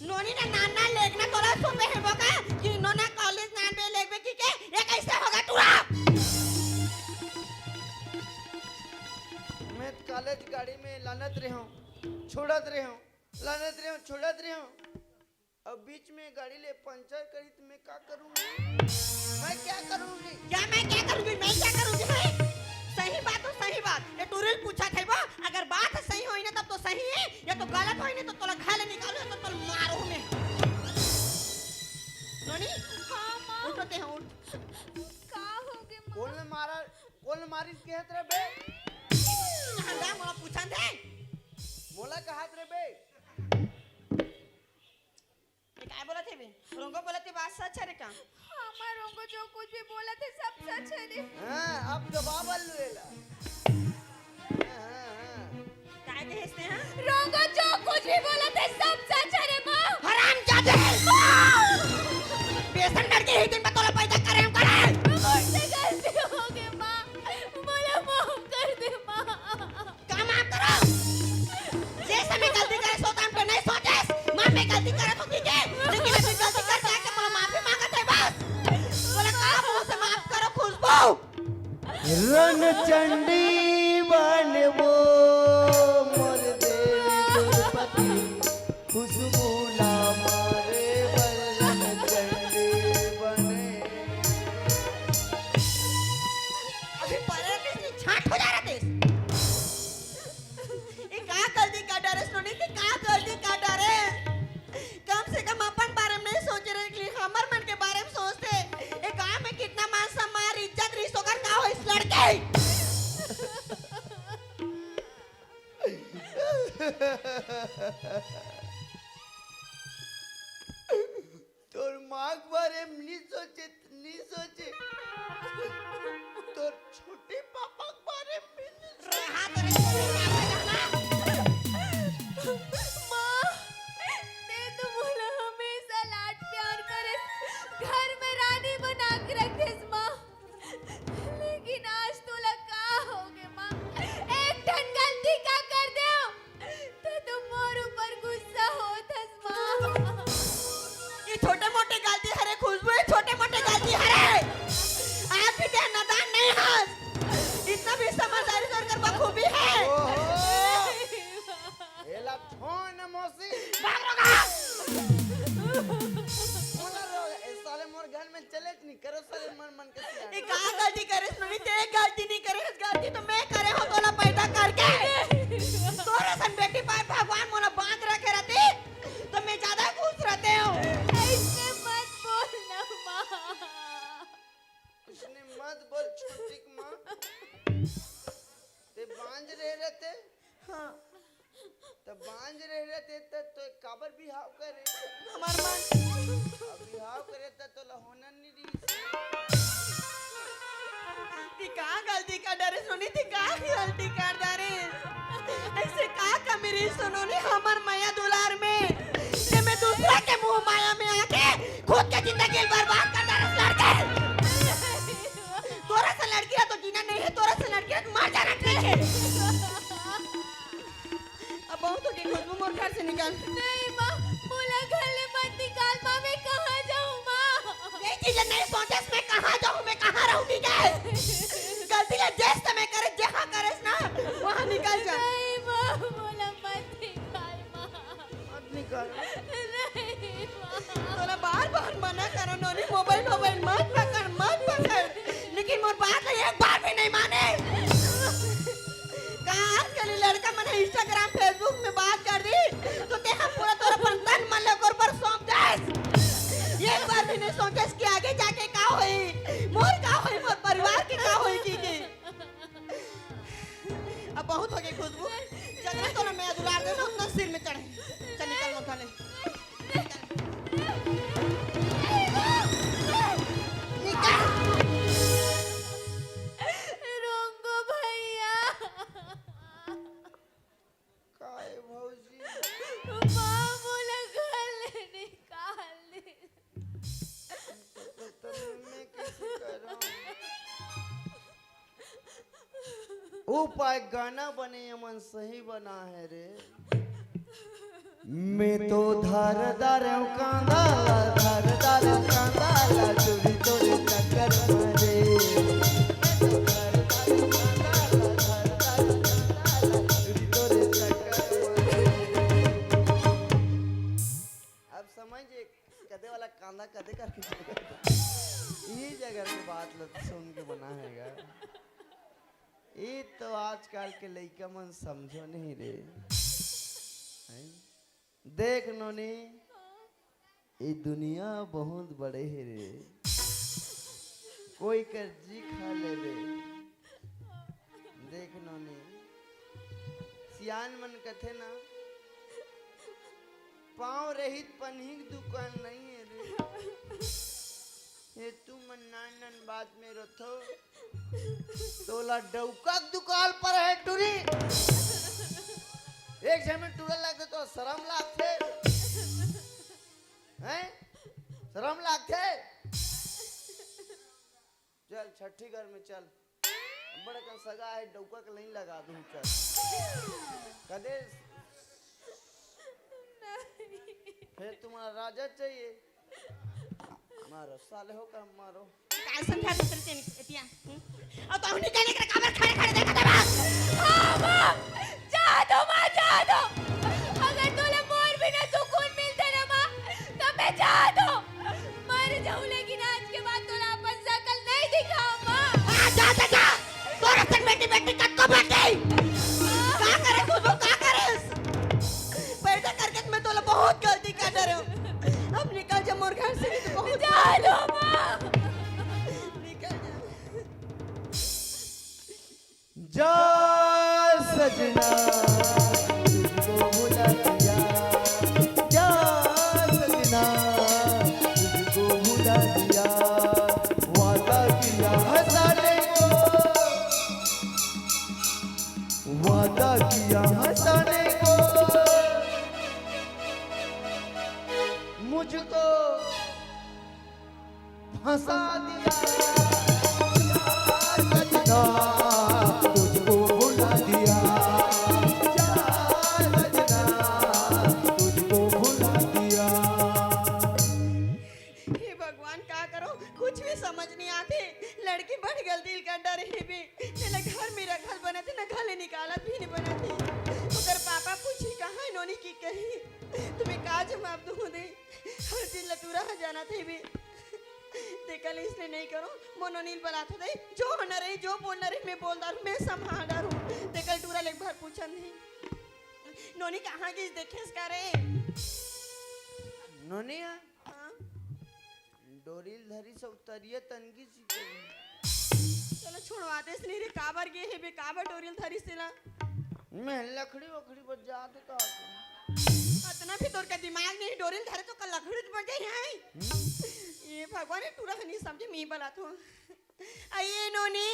नोनी ना नाना लेखना तोला सुन बे हेबो का कि नोना कॉलेज नान बे लेबे की के ये कैसे होगा तूरा मैं कॉलेज गाड़ी में लानत रहे हूं छोड़त रहे हूं लानत रहे हूं छोड़त रहे हूं अब बीच में गाड़ी ले पंचर करी तो मैं क्या करूंगी मैं क्या करूंगी मैं क्या करूंगी भाई सही बात ये टूरिल पूछा थे बा अगर बात सही होई ना तब तो सही है या तो गलत होई ना तो तोला घाले निकालो तो तोला मारो में नोनी हाँ माँ उठते हैं उठ का हो गए माँ कौन मारी के हतरे बे अंडा मोला पूछन दे मोला कहात रे बे ये काय बोलत है बे रोंगो बोलत है बात सच है रे का हमारों को जो कुछ भी बोला थे सब सच है रे। हां अब जवाब लेला काय के हंसते हैं रोंगो जो कुछ भी बोला थे सब सच है रे माँ। हरामजादे बेसन लड़के ही दिन में तोला पैदा करे हम करे मुझसे गलती हो गई माँ, मुझे माफ कर दे माँ। का माफ करो जैसे मैं गलती करे सोता हम पे नहीं सोचे मां मैं गलती करे तो ठीक है लेकिन अभी गलती कर जाके मोला माफी मांगत है बस बोला का मुंह से माफ करो खुशबू रणचंडी बनबो मोर देवी दुर्पति खुशबू ला मारे बर रणचंडी बने। अभी परे में छाट हो जा रहा थे ये का गलती का डर है सुनी थी का गलती का डर है कम से कम अपन बारे में नहीं सोच रहे कि हमर मन के बारे में सोचते ये गांव में कितना मान सम्मान इज्जत रिश्तों का हो इस लड़के तोर माग बारे में नहीं सोचे तोर छोटे पापा के बारे में भी नहीं सोचे। रहा तो रे माँ, ते तो मुझे हमेशा लाड प्यार करे, घर में रानी बना के रखेस माँ। लेकिन आज तो लगा होगे माँ, एक ठन गलती का कर दे तो तुम मोर ऊपर गुस्सा होतस माँ। ये छोटे मोटे गलती हरे खुशबू ये छोटे मोटे गलती हरे आप भी क्या नादान नहीं हंस इतना भी समझदारी से कर बखूबी है ओहो एला फोन मौसी भागोगा मोला रोग ए साले मोर घर में चले नहीं करो साले मन के सियान। ये कहाँ गलती करे सुनी ते गलती नहीं करे गलती तो मैं करे हो तोला पैदा करके तोरे सन बेटी पाए भगवान मोला बांध रखे रहते तो मैं ज्यादा खुश रहते हूँ ऐसे मत बोलना माँ। उसने मत बोल छोटी माँ ते बांझ रहे रहते हाँ तो बांझ रहे रहते तो काबर बिहाव करे हमार मन अब बिहाव करे तो लहोना नहीं दी ती कहाँ गलती का डरे सुनी थी कहाँ गलती कर डरे ऐसे कहाँ का मेरी सुनोनी हमर माया दुलार में ये मैं दूसरा के मुंह माया में आके खुद के जिंदगी बर्बाद कर डाले लड़के तोरा से लड़की है तो जीना नहीं है तोरा से लड़की है तो मर जाना ठीक है अब बहुत हो गई खुशबू मोर घर से निकल नहीं माँ, मुझे घर ले मत निकाल माँ, मैं कहाँ जाऊँ माँ? ये चीजें नहीं सोचे मैं कहाँ जाऊँ मैं कहाँ रहूँगी क्या गलती है जैसे मैं करे जहाँ करे ना वहाँ निकल जा नहीं माँ, मुझे मत निकाल माँ। मत निकाल नहीं माँ। तोला बार बार मना करो नोनी मोबाइल मत पकड़ लेकिन मोर बात नहीं एक बार भी नहीं माने कहाँ आजकल ये लड़का मन इंस्टाग्राम फेसबुक में बात कर दी तो ते हम पूरा तोरा पर तन मन लेकर पर सौंप दे एक बार भी नहीं सोचे कि आगे जाके का होई मोर परिवार के का होई की अब बहुत हो गई खुशबू चल तो ना मैं दुलार दे ना अपना सिर में चढ़े चल निकल मत खाने निकल रोंगो भैया, काय भौजी माँ मुझे घर ले निकाल दे। तो मैं कैसे करूं उपाय गाना बने अमन सही बना है रे मैं तो धारदार कांदा चोरी तोरे चक्कर मारे अब समझिए कदे वाला कांदा कदे करके ये जगह की बात सुन के बना हैगा ये तो आजकल के लइका मन समझो नहीं रे हैं? देख नोनी ये दुनिया बहुत बड़े है रे कोई कर जी खा ले रे देख नोनी सियान मन कथे ना पाँव रहित पन्ही की दुकान नहीं है रे। ये तू मन्नानन बात में रथो तोला डौका की दुकान पर है टूरी। एक समय टूरा लगते तो शर्म लागते हैं, शर्म लागते। चल छठी घर में चल, बड़ा का सगा है डौका का नहीं लगा दूं। चल कदे फिर तुम्हारा राजा चाहिए, मारो साले हो का मारो। काय समझा दूसरे तेन एतिया अब तो हमने कहने के काबर खड़े खड़े देखा था हाँ माँ, जा दो माँ, जा दो। अगर तोला मोर बिना सुकून मिलता ना माँ, तो मैं जा दो। मर जाऊँ लेकिन आज के बाद तोला अपन शकल नहीं दिखाऊं माँ। जा जा जा तोरा तक बेटी बेटी कट को बैठ गई। का करे खुद का करे पैदा करके मैं तोला बहुत गलती कर रहा हूं। अब निकल जा मोर घर से, नहीं तो बहुत जा दो माँ। निकल जा। जा सजना तुझको भुला दिया, जा सजना तुझको भुला दिया। वादा किया हंसाने को, वादा किया हंसाने को, मुझको फंसा दिया। सजना तुझको भुला दिया, सजना तुझको भुला दिया। हे भगवान का करो, कुछ भी समझ नहीं आते। लड़की बढ़ गल दिल का डर है भी न घर में रखल बनाते न घले निकालत भी नहीं बनाते। ओकर पापा पूछी कहाँ नोनी की कही तुम्हें का जवाब दूं दे। हर दिन लटूरा जाना थे भी देखल इसने नहीं करो मोनोनील बलाते थे जो होना रही जो बोलना रही मैं बोल दारू मैं संभाल डारू। देखल टूरा एक बार पूछन थी नोनी कहाँ की देखे इसका रे। नोनिया हाँ? डोरील धरी से उतरिए तनगी सी कही। चलो छोड़वाते नहीं रे काबर गे है बे काबर डोरियल धरी सिला। मैं लकड़ी वकड़ी बजा दे का इतना भी तोर का दिमाग नहीं डोरियल धरे तो कल लकड़ी तो बज जाए है। ये भगवान ने टूरा नहीं समझे मी बला तो आइए नोनी।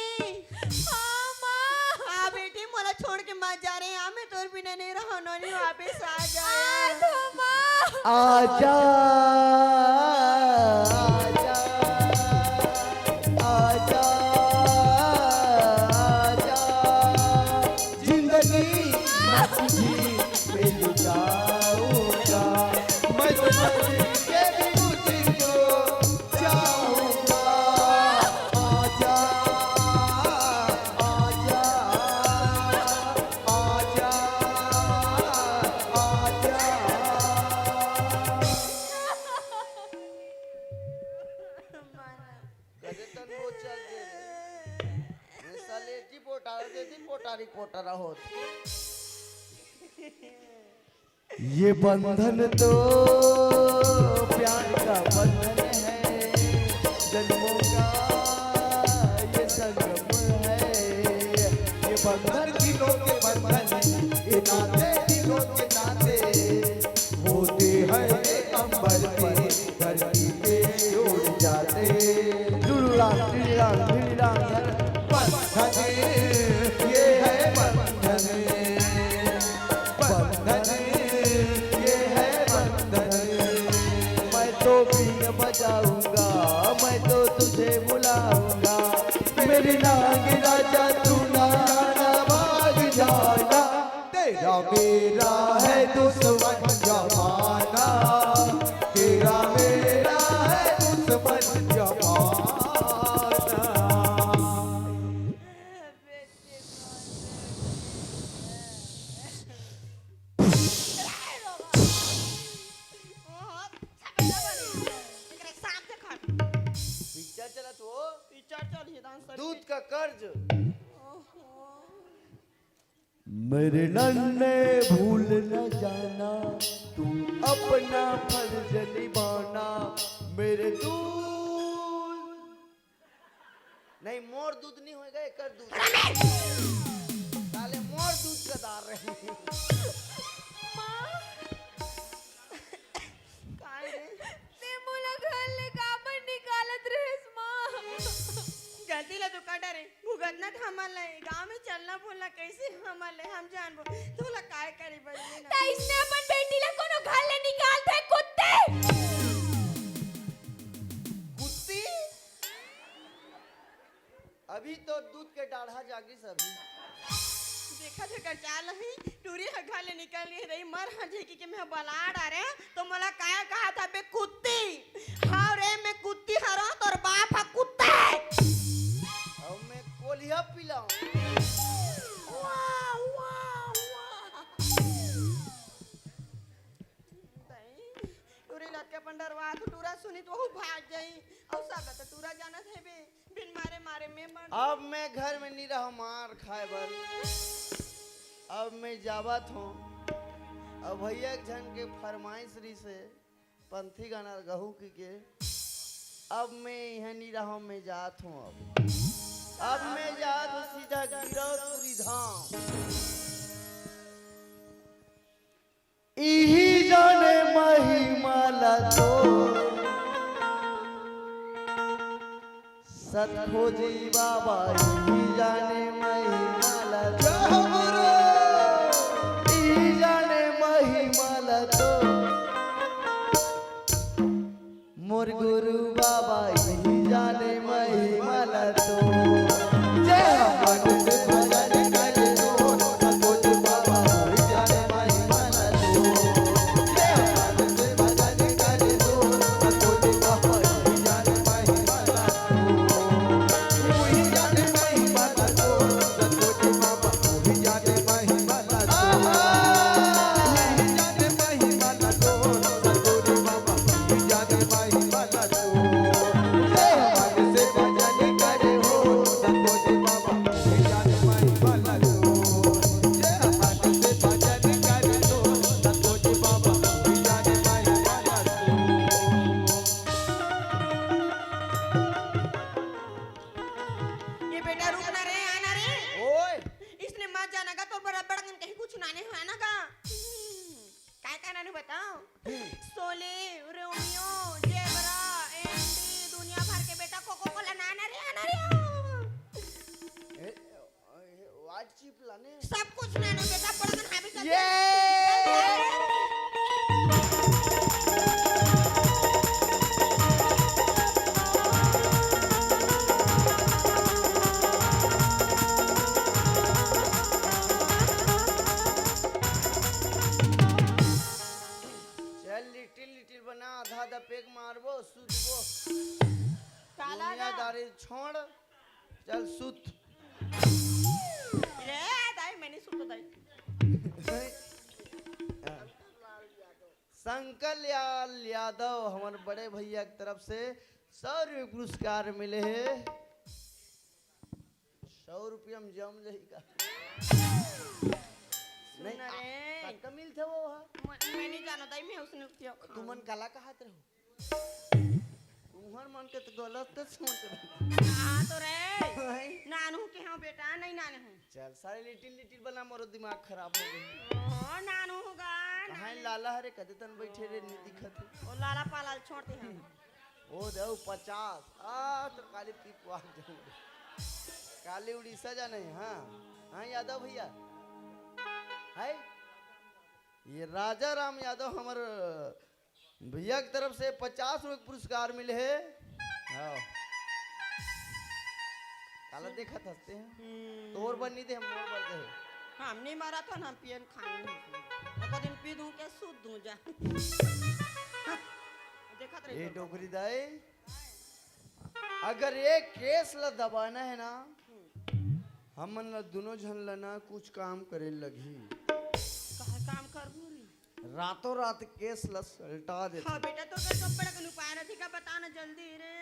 हाँ माँ। हाँ बेटी मोला छोड़ के मत जा रहे हैं मैं तोर बिना नहीं रहा नोनी वापस आ आ जाए। दो माँ। आजा आजा आजा आजा, जिंदगी मैं तुझी में लुटाऊंगा, मैं तो मर के भी तुझको चाहूंगा। आजा आजा आजा आजा। कदे तन वो चल दे रे। मैं साले जी पोटारा देती पोटारी पोटारा होत। ये बंधन तो प्यार का बंधन है, जन्मों का ये संगम है। ये बंधन दिलों के बंधन है, ये नाते दिलों के नाते होते हैं ये अंबर पे धरती पे उड़ जाते। डुड़ुड़ांग डिड़िड़ांग डिड़िड़ांग बंधन ये है बंधन, बंधन ये है बंधन। मैं तो बीन बजाऊंगा, मैं तो तुझे बुलाऊंगा, मेरी नाग राजा तू नाना भाग जाना। तेरा मेरा है दुश्मन जमाना, तेरा मेरा है दुश्मन जमाना। पिक्चर चला तो दूध का कर्ज। मेरे नन्हे भूल न जाना, तू अपना फर्ज निभाना। मेरे दूध नहीं मोर दूध नहीं होएगा एकर दूध। साले मोर दूध का दार रहे। हमले गांव में चलना बोलना कैसे हमले हम जानबो तोला काय करी बड़ी ना त इसने अपन बेटी ला कोनो घर ले निकाल दे कुत्ते। कुत्ती अभी तो दूध के डाढ़ा जागी सभी देखा थे कर चाल ही टूरी घर ले निकल रही मर हजेकी के मैं बला डारे तो मला काय कहा था बे कुत्ती हां रे मैं कुत्ती हरा तोर बाप है कुत्ते अब मैं कोलिया पिलाऊं वाह वाह वाह टूरी लटके पंडरवा तो टूरा सुनी तो वो भाग जाई और सब तो टूरा जाना थे बे बिन मारे मारे में मर अब मैं घर में नहीं रहा मार खाए बर अब मैं जावत हूँ अब भैया एक जन के फरमाइश रही से पंथी गाना गहू के अब मैं यहाँ नहीं रहा मैं जात हूँ अब मैं जात हूँ सीधा गिरौतपुरी धाम इही जाने महिमाला तो सतखोजी बाबा इही जाने महिमाला तो इही जाने महिमाला तो मोर गुरु बाबा इही जाने महिमाला तो जय हनुमान से भजन करे तो सतखोजी बाबा इही जाने महिमाला तो जय हनुमान से भजन करे तो सतखोजी बाबा इही जाने महिमाला तो इही जाने महिमाला तो सतखोजी बाबा इही जाने महिमाला तो इही जाने महिमाला तो सतखोजी बाबा इही जाने महिमाला तो जय हनुमान से भजन करे हो सतखोजी बाबा इही जाने महिमाला तो जय हनुमान से भजन करे तो सतखोजी बाबा इही जाने महिमाला ये बेटा रुकना रे आना रे तो ओए इसने मत जाना का तो बड़ा बड़गन कहीं कुछ नाने हुआ ना का काय काय नाने बताओ सोले रोमियो जेबरा एंडी दुनिया भर के बेटा कोको कोला नाना रे आना रे वाइट चिप लाने सब कुछ नाने बेटा बड़गन हावी कर ये चल लिटिल लिटिल बना आधा आधा पेग मारबो सुतबो काला दुनियादारी छोड़ चल सुत रे दाई मैंने सुन दाई शंकर लाल यादव हमारे बड़े भैया की तरफ से 100 रुपये पुरस्कार मिले हैं 100 रुपये हम जम जाही का नहीं सुन रे का मिलते वो मैं नहीं जानो दाई मैं उसने किया तुमन काला कहत रहो तुम्हार मन के तो गलत तो सोच रहे हां तो रे नानू के हां बेटा नहीं नानू चल सारे लिटिल लिटिल बना मोरो दिमाग खराब हो गई ओ नानू होगा कहाँ लाला हरे कदे तन बैठे रे नहीं दिखत है ओ लाला पालाल छोड़ते हैं ओ दो 50 आ तो काली पीपवा जाऊं काली उड़ीसा जाने हाँ हाँ यादव भैया है ये राजा राम यादव हमार भैया की तरफ से 50 रुपये पुरस्कार मिले हैं हाँ काला देखा हंसते हैं तोर बन नहीं थे हम मोर बढ़ते हैं हम नहीं मारा था ना पियन खाने एक दिन पी दूं के सूद दूं जा देखा तो ये डोगरी दाई अगर ये केस ला दबाना है ना हमन ला दोनों झन ला ना कुछ काम करे लगी कहा काम कर बुरी रातों रात केस ला सल्टा देते हां बेटा तो कर बड़ा कनु उपाय नहीं का बताना जल्दी रे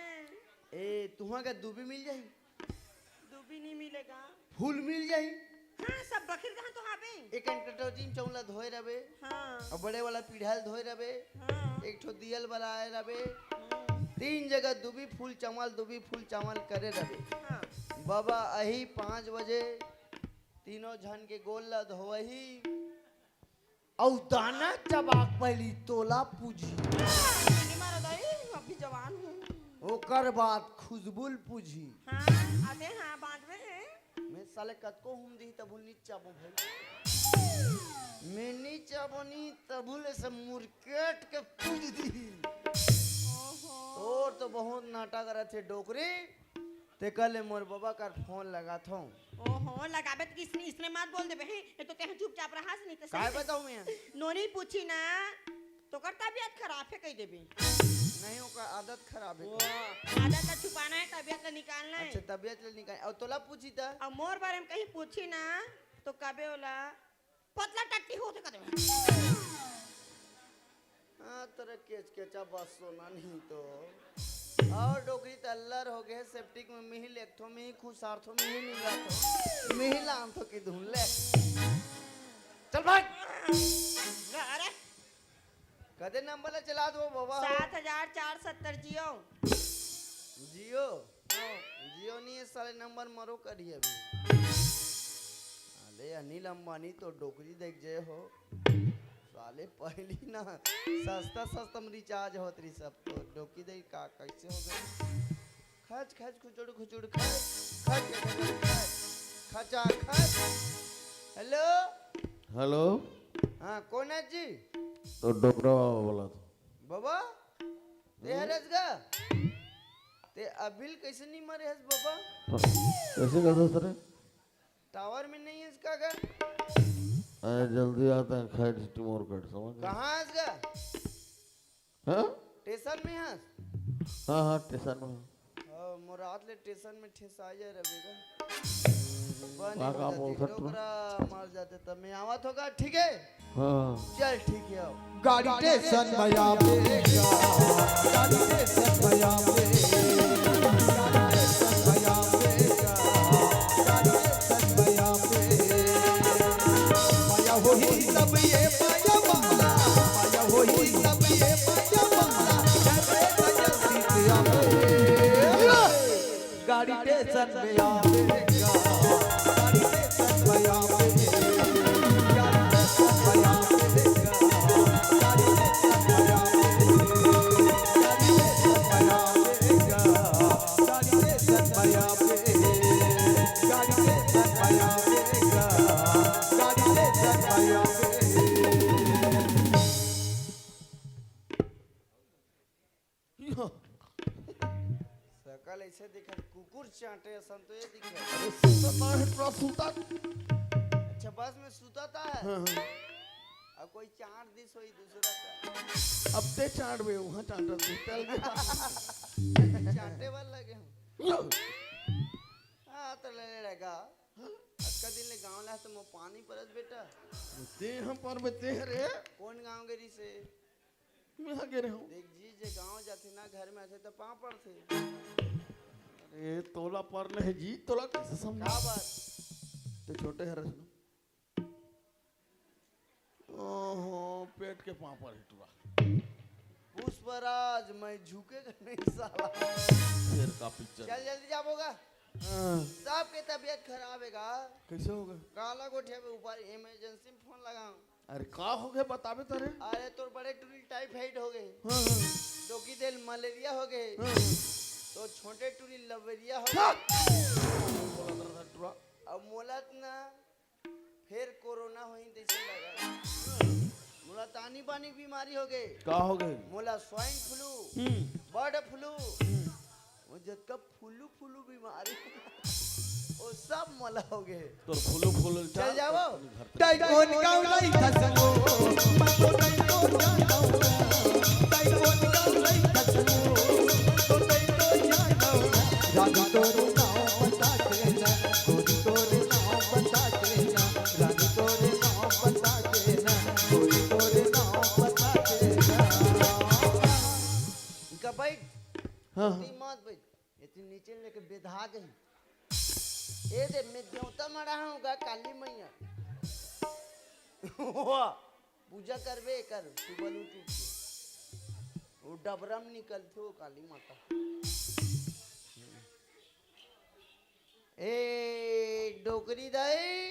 ए तुहा का दूबी मिल जाई दूबी नहीं मिलेगा फूल मिल जाई हां सब बखिर कहां तो हाबे एक कटोरी चौला धोए रबे हां और बड़े वाला पीढ़ाल धोए रबे हां एक ठो दियल बनाए रबे 3 जगह दूबी फूल चावल करे रबे हां बाबा अही 5 बजे तीनों झन के गोल ला धोवही औ दाना चबाक पहली तोला पूजी नहीं मारा दाई अभी जवान हूं ओकर बाद खुशबुल पूजी हां आते हां बांधवे हैं मैं साले कतको हम दी तब नीचा बो भाई मैं नीचा बनी तबुले से मुरकेट के पूज दी और तो बहुत नाटक करे थे डोकरी ते कल मोर बाबा का फोन लगा था ओहो लगाबे तो किसने इसने मत बोल दे बे ये तो तेह चुपचाप रहा नहीं तो काय बताऊं मैं नोनी पूछी ना तो कर तबीयत खराब है कह देबे नहीं होगा आदत खराब है वो आदत का छुपाना है तबीयत का निकालना है अच्छा तबीयत ले निकाल और तोला पूछी था अब मोर बारे में कहीं पूछी ना तो कबे होला पतला टट्टी होते कदे हाँ तेरा केच केचा बस सोना नहीं तो और डोकरी तल्लर हो गए सेप्टिक में मिहिल एक थो में ही खुशार्थों में ही निगा तो मिहिल आंथों की धुन ले चल भाग अरे कदे नंबर ले चला दो बाबा 7470 जियो जियो जियो नहीं है साले नंबर मरो करिए अभी अरे अनिल अंबानी तो डोकरी देख जे हो साले पहली ना सस्ता सस्ता में रिचार्ज होत रही सब तो डोकी दे का कैसे हो गए खच खच खुचुड़ खुचुड़ खच खच खचा खच हेलो हेलो हाँ कौन है जी तो डोकरा बाबा बोला था बाबा ते हरस गा ते अबिल कैसे नहीं मरे हस बाबा कैसे करता सर टावर में नहीं है इसका घर अरे जल्दी आता है खाई टिमोर कट समझ गए? कहाँ हंस गा हाँ स्टेशन में हंस हाँ हाँ स्टेशन में मुराद ले स्टेशन में ठेस आ जाए रवेगा वहाँ काम हो सकता है। डोकरा मार जाते तब मैं आवत होगा ठीक है हाँ चल ठीक है आओ गाड़ी स्टेशन में आवेगा गाड़ी स्टेशन में आवेगा गाड़ी स्टेशन में आवेगा गाड़ी स्टेशन में आवेगा माया होई सब ये माया वाला माया होई सब ये माया वाला जैसे जैसे सीते आवेगा गाड़ी स्टेशन में आवेगा गाड़ी स्टेशन में आवेगा गाड़ी स्टेशन में आवेगा गाड़ी स्टेशन में आवेगा गाड़ी स्टेशन में आवेगा गाड़ी स्टेशन में आवेगा गाड़ी स्टेशन में आवेगा गाड़ी स्टेशन में आवेगा सकल ऐसे दिखा कुकुर चाटे सन तो ये दिखे अच्छा बस में सुता था है अब कोई चार दिस होई दूसरा का अब ते चाट में वहाँ चाटा से चल गया चाटे वाल लगे हम हाँ तो ले लेगा आज का दिन ले गांव ला तो मो पानी परस बेटा ते हम पर बते रे कौन गांव गेरी से मैं हाँ गिरे हूँ देख जी जे गांव जाते ना घर में आते तो पाँव पड़ते अरे तोला पर नहीं जी तोला कैसे समझा क्या बात ते छोटे है रसना ओहो पेट के पाँव पर हिटवा पुष्पराज मैं झुकेगा नहीं साला शेर का पिक्चर चल जल्दी जाओगा हाँ, सबके तबीयत खराब हैगा कैसे होगा काला गोठिया पे ऊपर इमरजेंसी में फोन लगाऊं अरे का हो गए बताबे तारे अरे तोर बड़े टूरी टाइफाइड हो गए हाँ हाँ डोकी दिल मलेरिया हो गए हाँ तो छोटे टूरी लवेरिया हो हाँ। गए बोला तारा था टुरा अब मोलत ना फिर कोरोना होई जैसे लगा मोला तानी बानी बीमारी हो गए का हो गए मोला स्वाइन फ्लू बर्ड फ्लू वो जितना फुलू फुलू बीमारी वो सब मोला हो गए तोर फुलू फुलू चल जाओ टाइकोन गाउलाई खसंगो मतो टाइको जानो टाइकोन गाउलाई खसंगो मतो टाइको जानो रानी तोरे नाम बता देना कोई तोरे नाम बता देना रानी तोरे नाम बता देना कोई तोरे नाम बता देना इनका बैठ हाँ ती मत बैठ इतनी नीचे लेके बेधा गई ए दे मैं देवता मरा हूँगा काली मैया वाह पूजा करबे कर सुबह उठ के वो डबरम निकल थो काली माता ए डोकरी दाई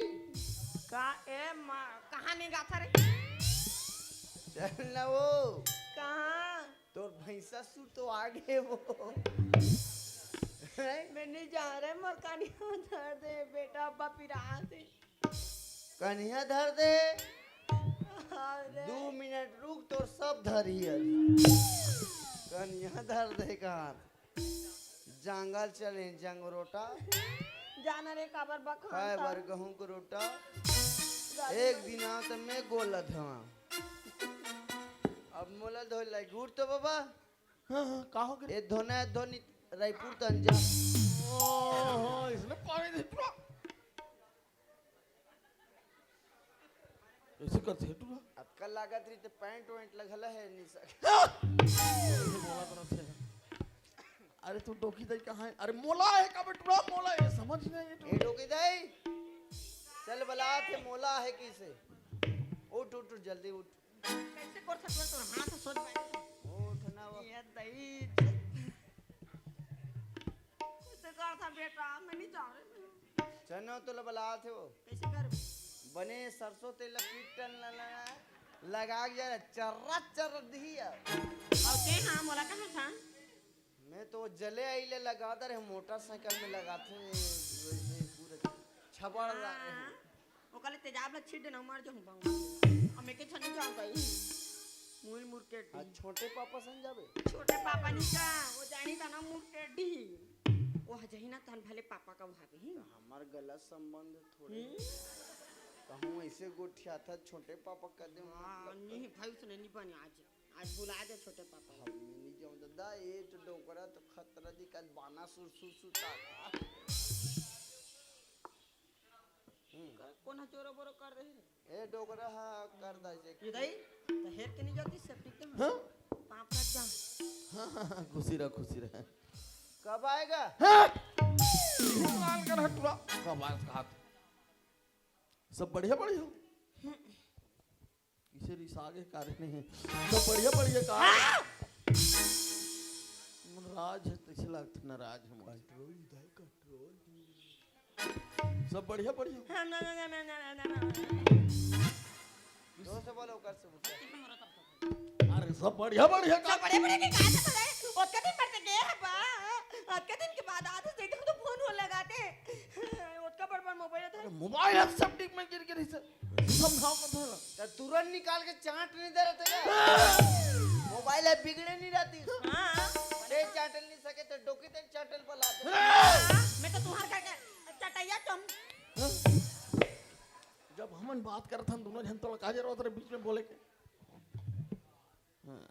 का ए माँ कहाँ नहीं गाथा रे चल ना वो कहाँ तोर भैंसा सु तो आगे वो मैं नहीं जा रहे मोर कनिया धर दे बेटा अब्बा पिरा दे कन्या धर दे। अरे 2 मिनट रुक तो सब धरिए। कन्या धर दे कहाँ जंगल चले जंगरोटा जाना रे काबर बखा खाए बर गहूं को रोटा एक दिन आ तो मैं गोलत हवा अब मोला धो लाई गुड़ तो बाबा हाँ हाँ का हो गया ए धोना धोनी रायपुर तंजा ओहो इसने पानी दे टुरा ऐसे करते है टुरा अब कल लागत रही तो पैंट वैंट लगल है नहीं सक ऐसे बोला तरफ से अरे तू डोकी दई कहाँ है अरे मोला है का टुरा मोला है समझ नहीं ये ए डोकी दई चल बला थे मोला है किसे उठ उठ उठ जल्दी उठ कैसे कर सकते तो हाथ सोच में उठ ना वो ये दही कैसे कर था बेटा मैं नहीं जा रही चनो तो बला थे वो कैसे कर बने सरसों तेल पीटन लगा जा चर्रा चर्रा दिया और के हां मोला कहां था मैं तो जले आइले लगाता रहे मोटरसाइकिल में लगाते वैसे पूरे छबड़ रहे हैं वो कल तेजाब ला छिड़ देना मार जो बंग हमें के छनी जाओ गई मुई मुर्के आज छोटे पापा संग जाबे छोटे पापा नहीं का वो जानी था ना मुर्के डी वो हजही ना तन भले पापा का भाभी हमार गलत संबंध थोड़े कहूँ ऐसे गोठिया था छोटे पापा कर दे हां नहीं भाई उसने नहीं बने आज बुला दे छोटे पापा हम नहीं जाऊं दादा ये तो डोकरा तो खतरा दिखा बाना सुर सुर सुता कोना चोरो बोरो कर रहे ए डोकरा हा कर दा जे ये दई तो हेर के नहीं जाती सेफ्टी के हाँ पाप रख जा हाँ खुशी रह कब आएगा लाल कर हटुरा कब आएगा सब बढ़िया बढ़िया किसे रिस आगे कार्य नहीं है सब बढ़िया बढ़िया का नाराज है तो इसे लगता नाराज है कंट्रोल सब बढ़िया बढ़िया दो से बोलो कर से पूछो अरे सब बढ़िया बढ़िया का बड़े बड़े के कहा था रे और कभी पड़ते गए है बा आज के दिन के बाद आधे से तो फोन हो लगाते उसका बड़ मोबाइल था मोबाइल है सब टिक में गिर गिर से समझाओ मत हो तो तुरंत निकाल के चाट नहीं दे रहे थे क्या मोबाइल है बिगड़े नहीं रहती हां ले चाटल नहीं सके तो डोकी ते चाटल पर ला दे मैं तो तुम्हार करके चटैया तुम जब हमन बात करत हम दोनों जन तो का जरूरत रे बीच में बोले के हाँ।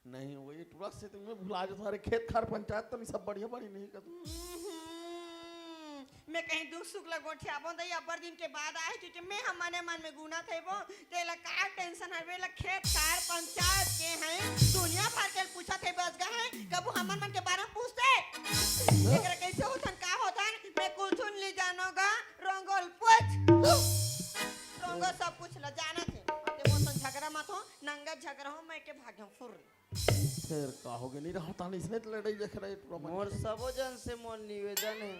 नहीं वो ये तुरंत से तुम्हें भुला जो सारे खेत खार पंचायत तो नहीं सब बढ़िया बढ़िया नहीं कर मैं कहीं दुख सुख लगोठी आबो दई अबर दिन के बाद आए क्योंकि मैं हमने मन में गुना थे वो तेला का टेंशन हवे ला खेत खार पंचायत के हैं दुनिया भर के पूछा थे बस गए कबू हमन मन के बारे में पूछते एकरा कैसे होतन का होतन मैं कुछ सुन ली जानोगा रंगोल पूछ रंगो सब कुछ ल जाना थे ते मोसन झगड़ा मत हो नंगा झगड़ा हो मैं के भागम फुर फिर का हो गया नहीं रहा था इसने तो लड़ाई देख रहे मोर सबो जन से मोर निवेदन है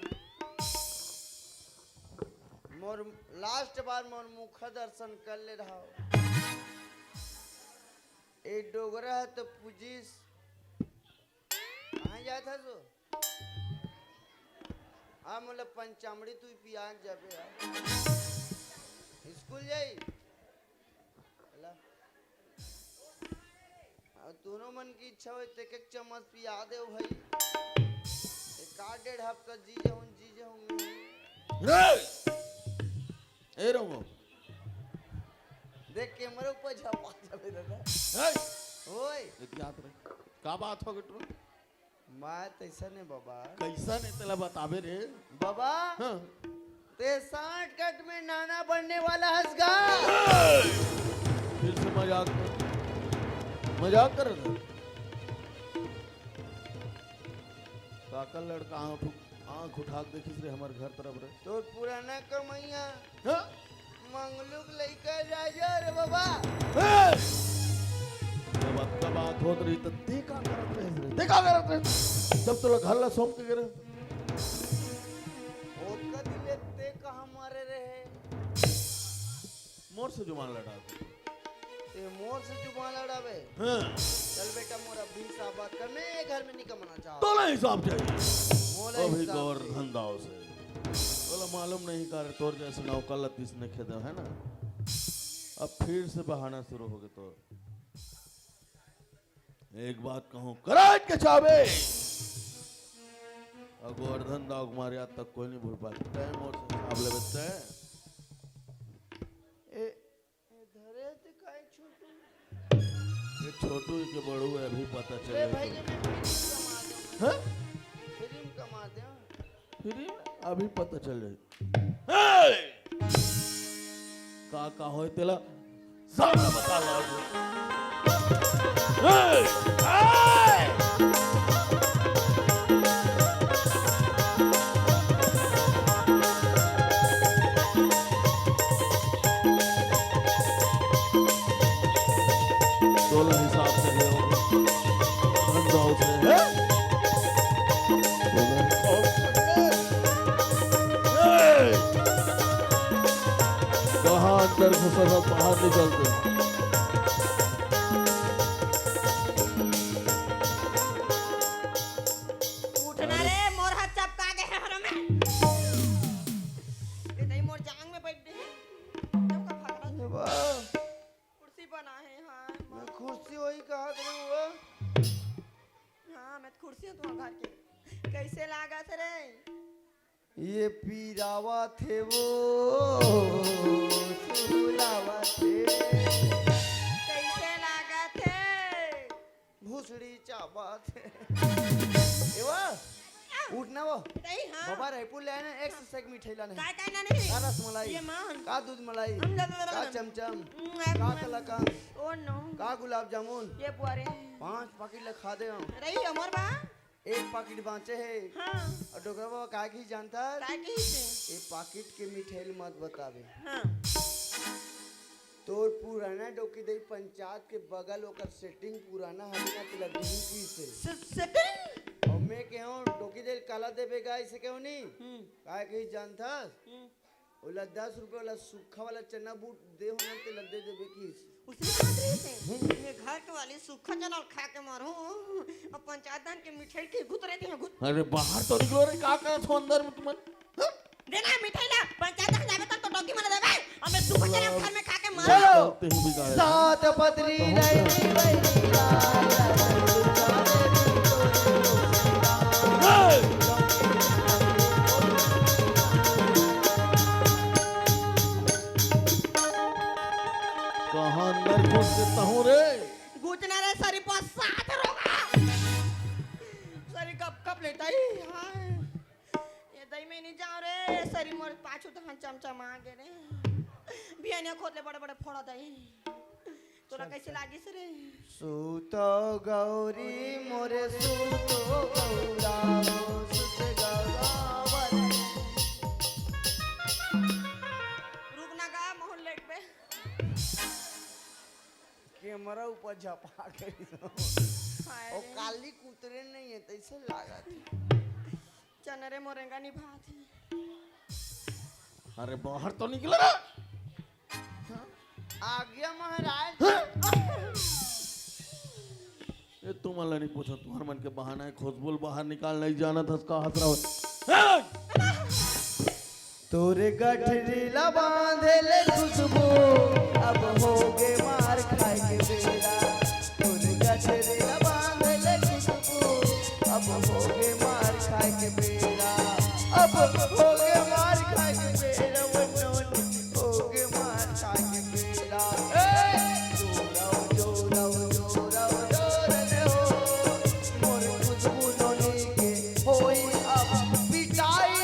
मोर लास्ट बार मोर मुख दर्शन कर ले रहा ए डोगरा है तो पुजिस कहाँ जाए था सो हाँ मतलब पंचामड़ी तू पियान जाबे स्कूल जाई दोनों मन की इच्छा हो तो एक चम्मच पिया दे भाई एक आध 1.5 हफ्ता जी जाऊँ ए रंगो देख कैमरे ऊपर झपा जाबे दादा ओए एक याद रहे का बात हो गई मैं तैसा नहीं बाबा कैसा नहीं तेला बताबे रे बाबा हाँ ते 60 कट में नाना बनने वाला हंसगा फिर से मजाक कर रहे काकल लड़का आँख उठा के देखिस रे हमारे घर तरफ रे तो पुराना कमैया हाँ? मंगलुक लेकर राजा रे बाबा जब बात होत रही तो देखा करत रहे जब तो घर ला सौंप के गिरे ओ कदी लेते कहां मारे रहे मोर से जुबान लड़ा ते मोर से जुबान लड़ावे हाँ चल बेटा मोर अभी साहब बात करने घर में नहीं कमाना चाह तो नहीं हिसाब चाहिए मोर बोले अभी हिसाब गौर से। धंधाओं से बोला मालूम नहीं कर तोर जैसे नौका लतीस ने खेदे है ना। अब फिर से बहाना शुरू हो गए तो एक बात कहूं कराज के चाबे और गोवर्धन दाव कुमार आज तक कोई नहीं भूल पाते टाइम और से हिसाब ले बचते हैं। ए धरे थे काहे छोटू ये छोटू ही के बड़ू है अभी पता ए चले भाई के मैं हैं? फिल्म कमा दे फिर अभी पता चल जाए का होए तेला सामने बता लो दोनों हिसाब से ले धंधाओं से है कहाँ अंदर घुसा था बाहर निकलते उठना रे मोर हाथ चपका के हर में ये नहीं मोर जांग में बैठ दे तब का फकड़ा वाह कुर्सी बना है हां मैं खुशी होई कहा करे हुआ हां मैं कुर्सी हूं तुम्हारे घर के कैसे लागत रे ये पीरावा थे वो सुलावा थे कैसे लागत है भूसड़ी चाबा थे एवा उठना वो नहीं हां बाबा रायपुर ले आने एक से एक मिठाई लाने काय काय ना नहीं का रसमलाई ये मान का दूध मलाई का चमचम का कलाकंद ओ नो का गुलाब जामुन ये बुआरे 5 पैकेट लखा दे हम रही अमर बा एक पैकेट बांचे है हां और डोकरा बाबा का की जानता काय की से ये पैकेट के मिठाई मत बतावे हां तोर पुराना डोकी दई पंचायत के बगल ओकर सेटिंग पुराना हमें तिला दी की से सेटिंग हमें के हो डोकी दे काला देबेगा इसे क्यों नहीं काय की जानता ओला 10 रुपए वाला सूखा वाला चना बूट दे होना ते लग दे देबे की उसने कहा से ये घर के वाली सूखा चना खा के मारू और पंचायत दान के मिठाई के गुत रहती है गुत अरे बाहर तो निकलो रे का कर छो अंदर में तुम देना मिठाई ला पंचायत दान जावे तो डोकी मार देबे हमें सूखा चना घर में खा के मारू चलो बोलते ही बिगाड़े सात पत्री नहीं वही कहाँ अंदर घुस देता हूँ रे गुजना रे सरी पास साथ रोगा सरी कप लेता ही हाय ये दई में नहीं जाओ रे सरी मोर पाछू तो हम चमचम आ गए रे बियाने खोदले बड़े बड़े फोड़ा दई तोरा कैसे लागी से रे सूतो गौरी मोरे सूतो गौरा सुत गौरावर रुक ना गा मोहन लेट पे कैमरा ऊपर झपा करी हाय ओ रे। काली कुतरे नहीं है तैसे लागत चनरे मोरेंगा निभात अरे बाहर तो निकलो रे आ गया महाराज ये तुम अल्लाह नहीं पूछो तुम्हारे मन के बहाना है खुशबुल बाहर निकाल नहीं जाना था उसका हंस रहा हो तोरे गठरीला बांधे ले खुशबू अब होगे मार खाए के बेरा तोरे गठरीला बांधे ले खुशबू अब होगे मार खाए के बेरा अब होगे मार खाए के बेरा होगे मार खाए के बेरा जोराओ जोरने हो मोर खुशबू नोनी के होई अब पिटाई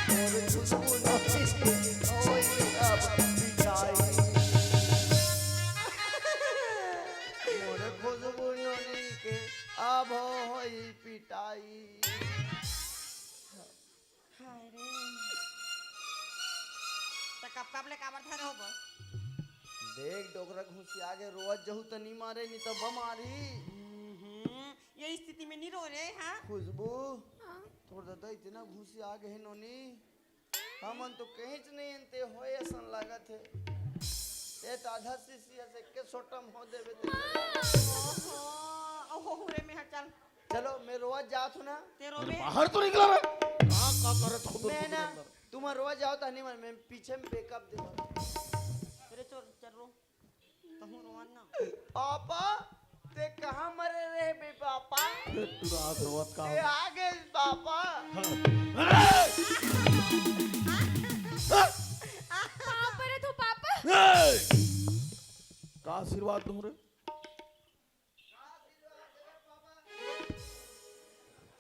मोर खुशबू नोनी के होई अब पिटाई मोर खुशबू नोनी के अब होई पिटाई हाय रे त कब ले काबर थारे होबो देख डोकरा घुसी आगे रोज जहू तो नहीं मारे नहीं तो बमारी ये स्थिति में नहीं रो रहे हां खुशबू तोर दादा इतना घुसी आगे है नोनी हमन तो कहीं नहीं एनते होए ऐसन लागत है ए तो आधा सीसी से के सोटम हो देबे ते ओहो रे में चल चलो मैं रोज जात हूं ना तेरो अरे में बाहर तो निकलो रे करत खुद मैं ना तुम रोज जाओ तो नहीं मैं पीछे में बैकअप दे तेरे चोर चल रो कहूं रोवन ना पापा ते कहाँ मरे रहे बे पापा तू रात रोवत का ते आ गए पापा पाँव परत हो पापा। का आशीर्वाद दूं रे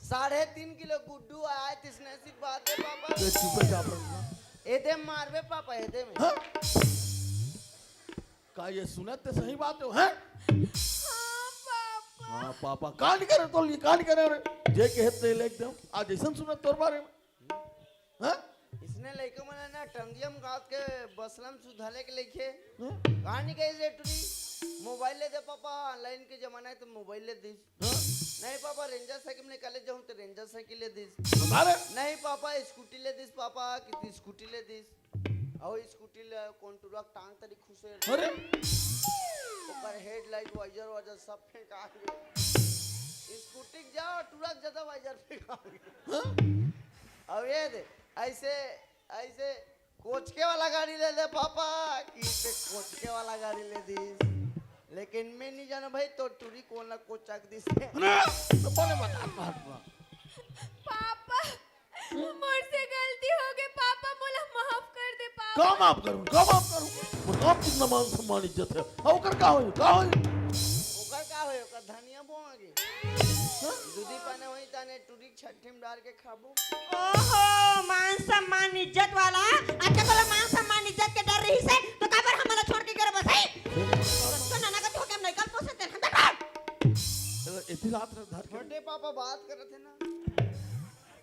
3.5 किलो गुड्डू आए तिसने सी बात है पापा ते चुपे चाप रहा एदे मारवे पापा एदे में हाँ? का ये सुनत ते सही बात है हैं हाँ पापा। हाँ पापा का नहीं करे तो ये का नहीं करे रे जे कहते ले एकदम आज ऐसा सुनत तोर बारे में हैं इसने लइका मने ना टंगियम गात के बसलम सुधाले के लिखे हाँ? कहानी कैसे टुरी मोबाइल ले दे पापा ऑनलाइन के जमाना है तो मोबाइल ले दिस हाँ? नहीं पापा रेंजर साइकिल में कॉलेज जाऊं तो रेंजर साइकिल ले दिस हमारे नहीं पापा स्कूटी ले दिस पापा कितनी स्कूटी ले दिस और स्कूटी ले कौन टुरक टांग तरी खुशे अरे ऊपर हेडलाइट वाइजर वाइजर सब फेंका गए स्कूटी जाओ टुरक ज्यादा वाइजर फेंका गए हाँ? अब ये दे ऐसे ऐसे कोचके वाला गाड़ी ले दे पापा कि पे कोचके वाला गाड़ी ले दी लेकिन मैं नहीं जाना भाई तो टूरी कौन ना कोचक दी से तो बोले बता पापा मुझसे गलती हो गई पापा मोला माफ कर दे पापा। का माफ करूं वो आप कितना मान सम्मान इज्जत है और कर का होई ओकर का होय ओकर धनिया बोआगे दूधी पाने होई ताने टूरी छट्टी में डाल के खाबो ओहो मान सम्मान इज्जत वाला अच्छा बोला मान सम्मान इज्जत के डर रही से तो काबर हमला छोड़ के घर बसाई तो नाना का ठोके में निकल पोसे तेरे अंदर बैठ इतनी रात में धर के छोटे पापा बात कर रहे थे ना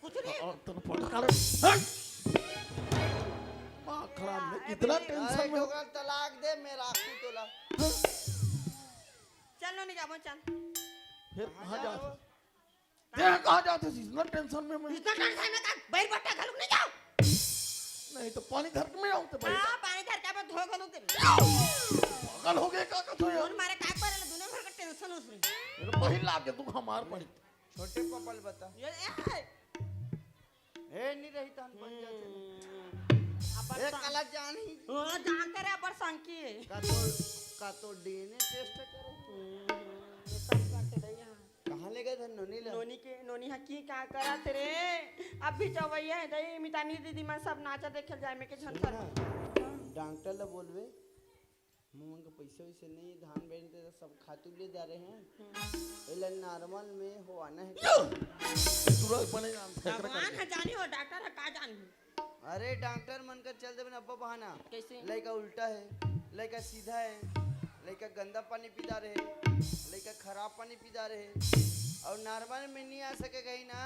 कुछ नहीं और तन पड़ कर मां खराब में कितना टेंशन में ओकर तलाक दे मैं राखू तोला चल नो नहीं जाबो चल फिर कहां जाते ते कहां जाते इतना टेंशन में मैं इतना टेंशन में का बैर बट्टा घलुक नहीं जाओ नहीं तो पानी धर के में आऊं तो भाई हां पानी धर के धो घलुक दे पागल हो गए का तो यार कौन मारे का पर दुनिया भर का टेंशन उसमें मेरे पहिल लागे तू हमार पड़ी छोटे पापा ले बता ये ए नहीं रही तान बन जाते अबर ए कला जान ही ओ जानते रे अबर संकी का तो डीएनए टेस्ट करो ये सब करते रहिए कहां ले गए थे नोनी ले नोनी के नोनी हकी क्या करा तेरे अब भी चवैया है दई मितानी दीदी मैं सब नाचा देखे जाए में के झंझट डॉक्टर ले बोलवे मुंह के पैसे वैसे नहीं धान बेचते तो सब खातू ले जा रहे हैं एला नॉर्मल में हो आना है तुरंत बने जानते भगवान है जानी हो डॉक्टर है का जानी अरे डॉक्टर मन कर चल देबे अब्बा बहाना कैसे लड़का उल्टा है लड़का सीधा है लड़का गंदा पानी पीता रहे लड़का खराब पानी पीता रहे और नॉर्मल में नहीं आ सकेगा ही ना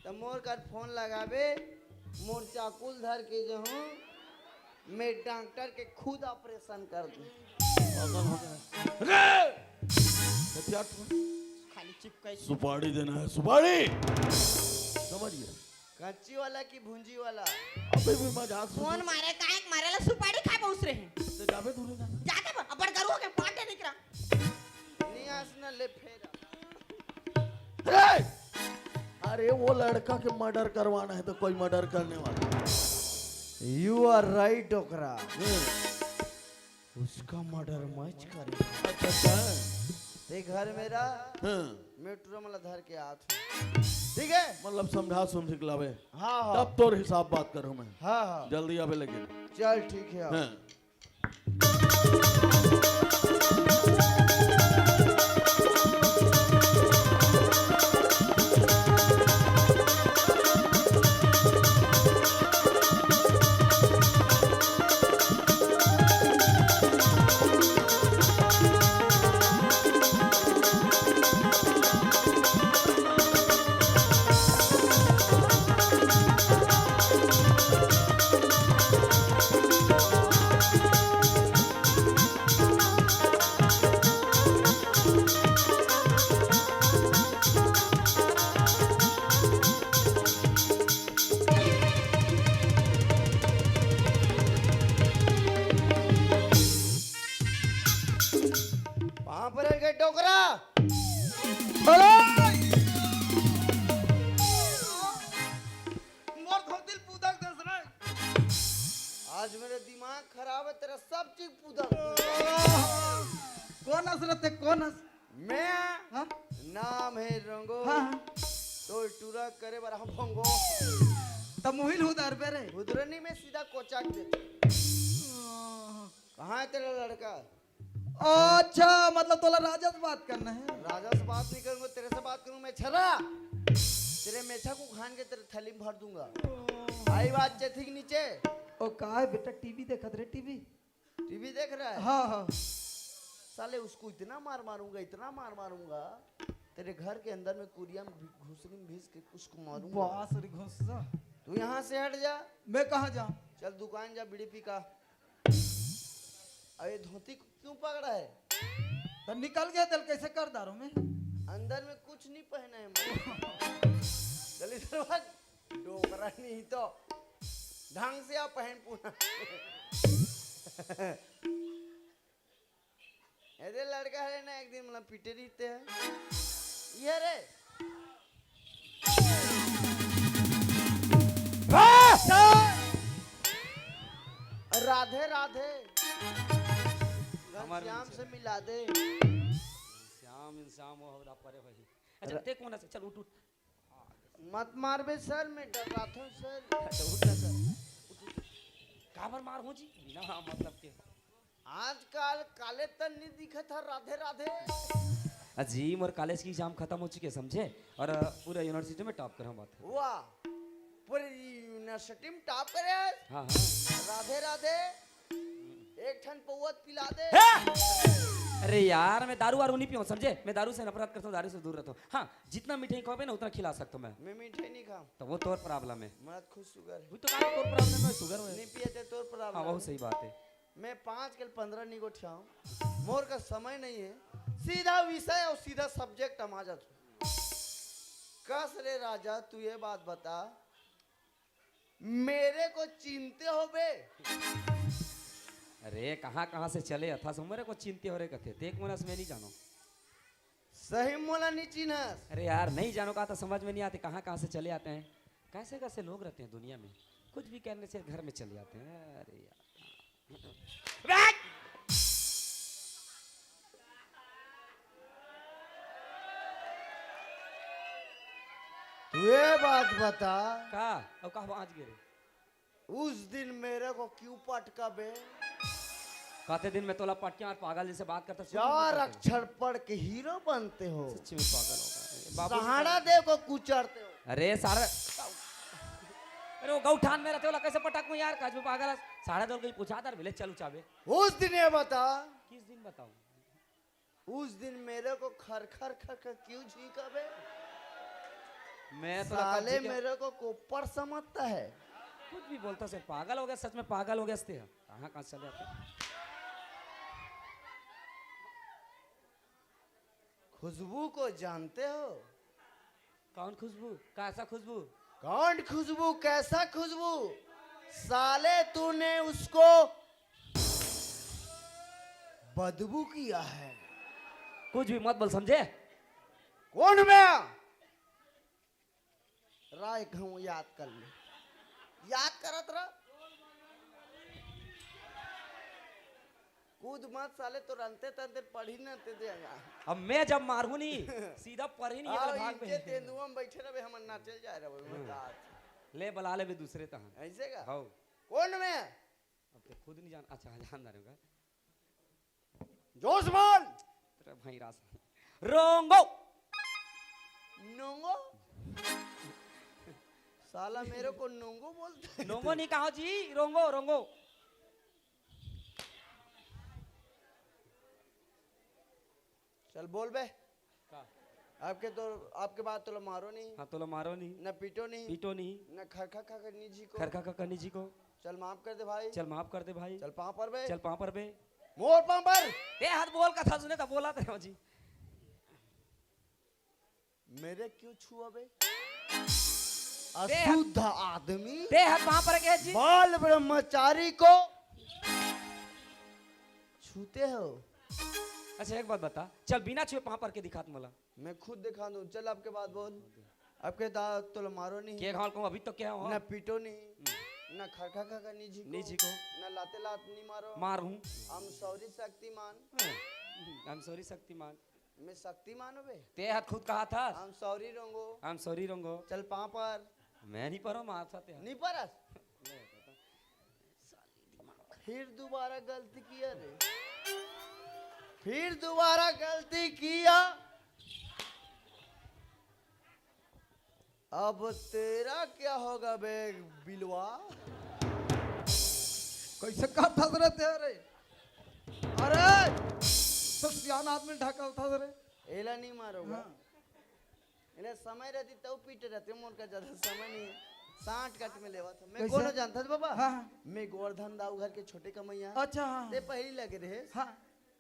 तो मोर का फोन लगावे मोर चाकुल धर के जो हूँ मैं डॉक्टर के खुद ऑपरेशन कर दूं पागल हो गए अरे हथियार खाली चिपकाई सुपारी देना है सुपारी समझिए कच्ची वाला की भूंजी वाला अबे भी मजाक कौन मारे काहे मारेला सुपारी खाए पहुंच रहे हैं से जाबे दूर ना जाते अबर करो के पाटे निकरा नियास न ले फेरा अरे वो लड़का के मर्डर करवाना है तो कोई मर्डर करने वाला यू आर राइट ओकरा उसका मर्डर मच करे अच्छा ते घर मेरा हाँ मैं टूरमला धर के आत हूँ ठीक है मतलब समझा समझ के लावे हाँ हाँ तब तोर हिसाब बात करूं मैं हाँ हाँ जल्दी आवे लगे चल ठीक है हाँ आज मेरा दिमाग खराब है, तेरा सब चीज पूजा। कौन हसरत है, कौन हस? मैं हाँ नाम है रंगो, हाँ तो टूरा करे बरा भंगो, तब मुहिल उधर पे रे। उधरनी में सीधा कोचाक देते। कहाँ है तेरा लड़का? अच्छा मतलब तोला राजा से बात करना है। राजा से बात नहीं करूंगा, तेरे से बात करूंगा। मैं छरा तेरे मेछा को खान के तेरे थैली में भर दूंगा। आई बात चेथी के नीचे। ओ का है बेटा, टीवी देखत रे, टीवी टीवी देख रहा है? हाँ हाँ। साले उसको इतना मार मारूंगा, इतना मार मारूंगा, तेरे घर के अंदर में कुरिया में घुसरी में घिस के उसको मारूंगा। बास रे घुसा। तू यहाँ से हट जा। मैं कहाँ जाऊँ? चल दुकान जा, बीड़ी पी का। अरे धोती को क्यों पकड़ा है? तो निकल गया तेल कैसे कर दारू में? अंदर में कुछ नहीं पहना है मैं। चल इधर भाग, डोकरा नहीं तो ढंग से आप पहन पूना। ऐसे लड़का है ना, एक दिन मतलब पीटे रहते हैं ये रे। राधे राधे, घनश्याम से मिला दे। श्याम इंसाम हो रहा परे भाई। अच्छा ते कौन है? चल उठ उठ। मत मार बे सर, मैं डर रहा था सर। अच्छा उठ ना सर। काबर मार हो जी बिना हाँ मतलब के। आजकल काले तन नहीं दिखा था। राधे राधे। अजीम और कॉलेज की एग्जाम खत्म हो चुके समझे, और पूरा यूनिवर्सिटी में टॉप कर हम बात है। वाह, पूरी यूनिवर्सिटी में टॉप करे। हाँ हाँ। राधे राधे, एक ठन पौवत पिला दे। अरे यार मैं दारू वारू नहीं पीऊँ समझे, मैं दारू से नफरत करता हूँ, दारू से दूर रहता हूँ। हाँ जितना मिठाई खाओगे ना उतना खिला सकता हूँ मैं मीठे नहीं खाऊं तो वो तोर प्रॉब्लम है। मत खुद शुगर है। वो तो कहा तोर प्रॉब्लम है, शुगर नहीं है। पिए थे तोर हाँ प्रॉब्लम। वो सही बात है। मैं 5 कल 15 नहीं को ठाऊं, मोर का समय नहीं है। सीधा विषय और सीधा सब्जेक्ट हम आ जाते। कस रे राजा, तू ये बात बता, मेरे को चिंते हो बे? अरे कहाँ कहाँ से चले अथा मेरे को चिंते हो रहे कथे देख मुनस में नहीं जानो। सही मोला नहीं चिन्हस। अरे यार नहीं जानो का तो समझ में नहीं आते कहाँ कहाँ से चले आते हैं। कैसे कैसे लोग रहते हैं दुनिया में, कुछ भी कहने से घर में चले आते हैं। अरे यार तू ये बात बता, का अब कहा आज गिरे उस दिन मेरे को क्यों पटका बे? कहते दिन में तोला पटके और पागल जैसे बात करता 4 अक्षर पढ़ के हीरो बनते हो, सच्ची में पागल होगा बाबू। सहारा दे को कुचरते हो। अरे सारा अरे वो गौठान में रहते हो कैसे पटाकू यार काज में पागल है। साढ़े दो कहीं पूछा था विलेज चलू चाबे। उस दिन ये बता, किस दिन बताऊं? उस दिन मेरे को खर खर खर खर क्यों झीका बे? मैं तो साले मेरे को कोपर समझता है। कुछ भी बोलता से पागल हो गया, सच में पागल हो गया। कहाँ कहाँ चले आते। खुशबू को जानते हो? कौन खुशबू? कैसा खुशबू? कौन खुशबू? कैसा खुशबू? साले तूने उसको बदबू किया है। कुछ भी मत बोल समझे। कौन मैं? राय कहूं याद कर ले, याद करत रह। कूद मत साले, तो रंते तंते पढ़ी न ते देगा। अब मैं जब मारू नहीं सीधा पर ही नहीं आओ अगले भाग इनके में तेंदुआ में बैठे रहे, हम नाचल जा रहे हो। ले बला ले भी दूसरे तहाँ। ऐसे का? हाउ कौन मैं? अब तो खुद नहीं जान। अच्छा जान रहे जोश बोल। तेरा भाई रास रोंगो नोंगो? साला मेरे को नोंगो बोलता है। रोंगो नहीं कहो जी, रोंगो रोंगो। चल बोल बे। का? आपके बात तो मारो नहीं, हाँ तो लो मारो नहीं, न पीटो नहीं, पीटो नहीं, न खरखा खा करनी जी को। खरखा का करनी जी को। चल माफ कर दे भाई। चल माफ कर दे भाई। चल पाँव पर बे। चल पाँव पर बे। मोर पाँव पर। ए हाथ बोल का था सुने तो बोला था जी। मेरे क्यों छुआ बे? अशुद्ध आदमी। दे हाथ पाँव पर के जी। बाल ब्रह्मचारी को छूते हो? अच्छा एक बात बता, चल बिना छुए पाँव पर के दिखात मोला। मैं खुद दिखा दूं। चल आपके बात बोल। आपके दांत तो मारो नहीं, के घाल को अभी तो क्या हो? न पीटो नहीं, ना खरखा खा निजी को निजी को ना लाते लात नहीं मारो मारूं। हम sorry Shaktimaan I am sorry Shaktimaan. मैं शक्तिमान बे ते हाथ खुद कहा था। हम sorry Rongo I am sorry रंगो। चल पाँ पर मैं नहीं पढ़ा मार साथ यार। नहीं परस फिर दोबारा गलती किया रे फिर दोबारा गलती किया अब तेरा क्या होगा बे बिलवा कैसे करता रे तेरे अरे तो सियान आदमी ढका था रे एला नहीं मारोगा हाँ। इन्हें समय रहती तब पीटे रहते मोर का ज्यादा समय नहीं है 60 कट में लेवा था मैं कैसे? कौन जानता था बाबा हाँ, हाँ। मैं गोवर्धन दाऊ घर के छोटे कमैया अच्छा हाँ ते पहली लगे रहे हाँ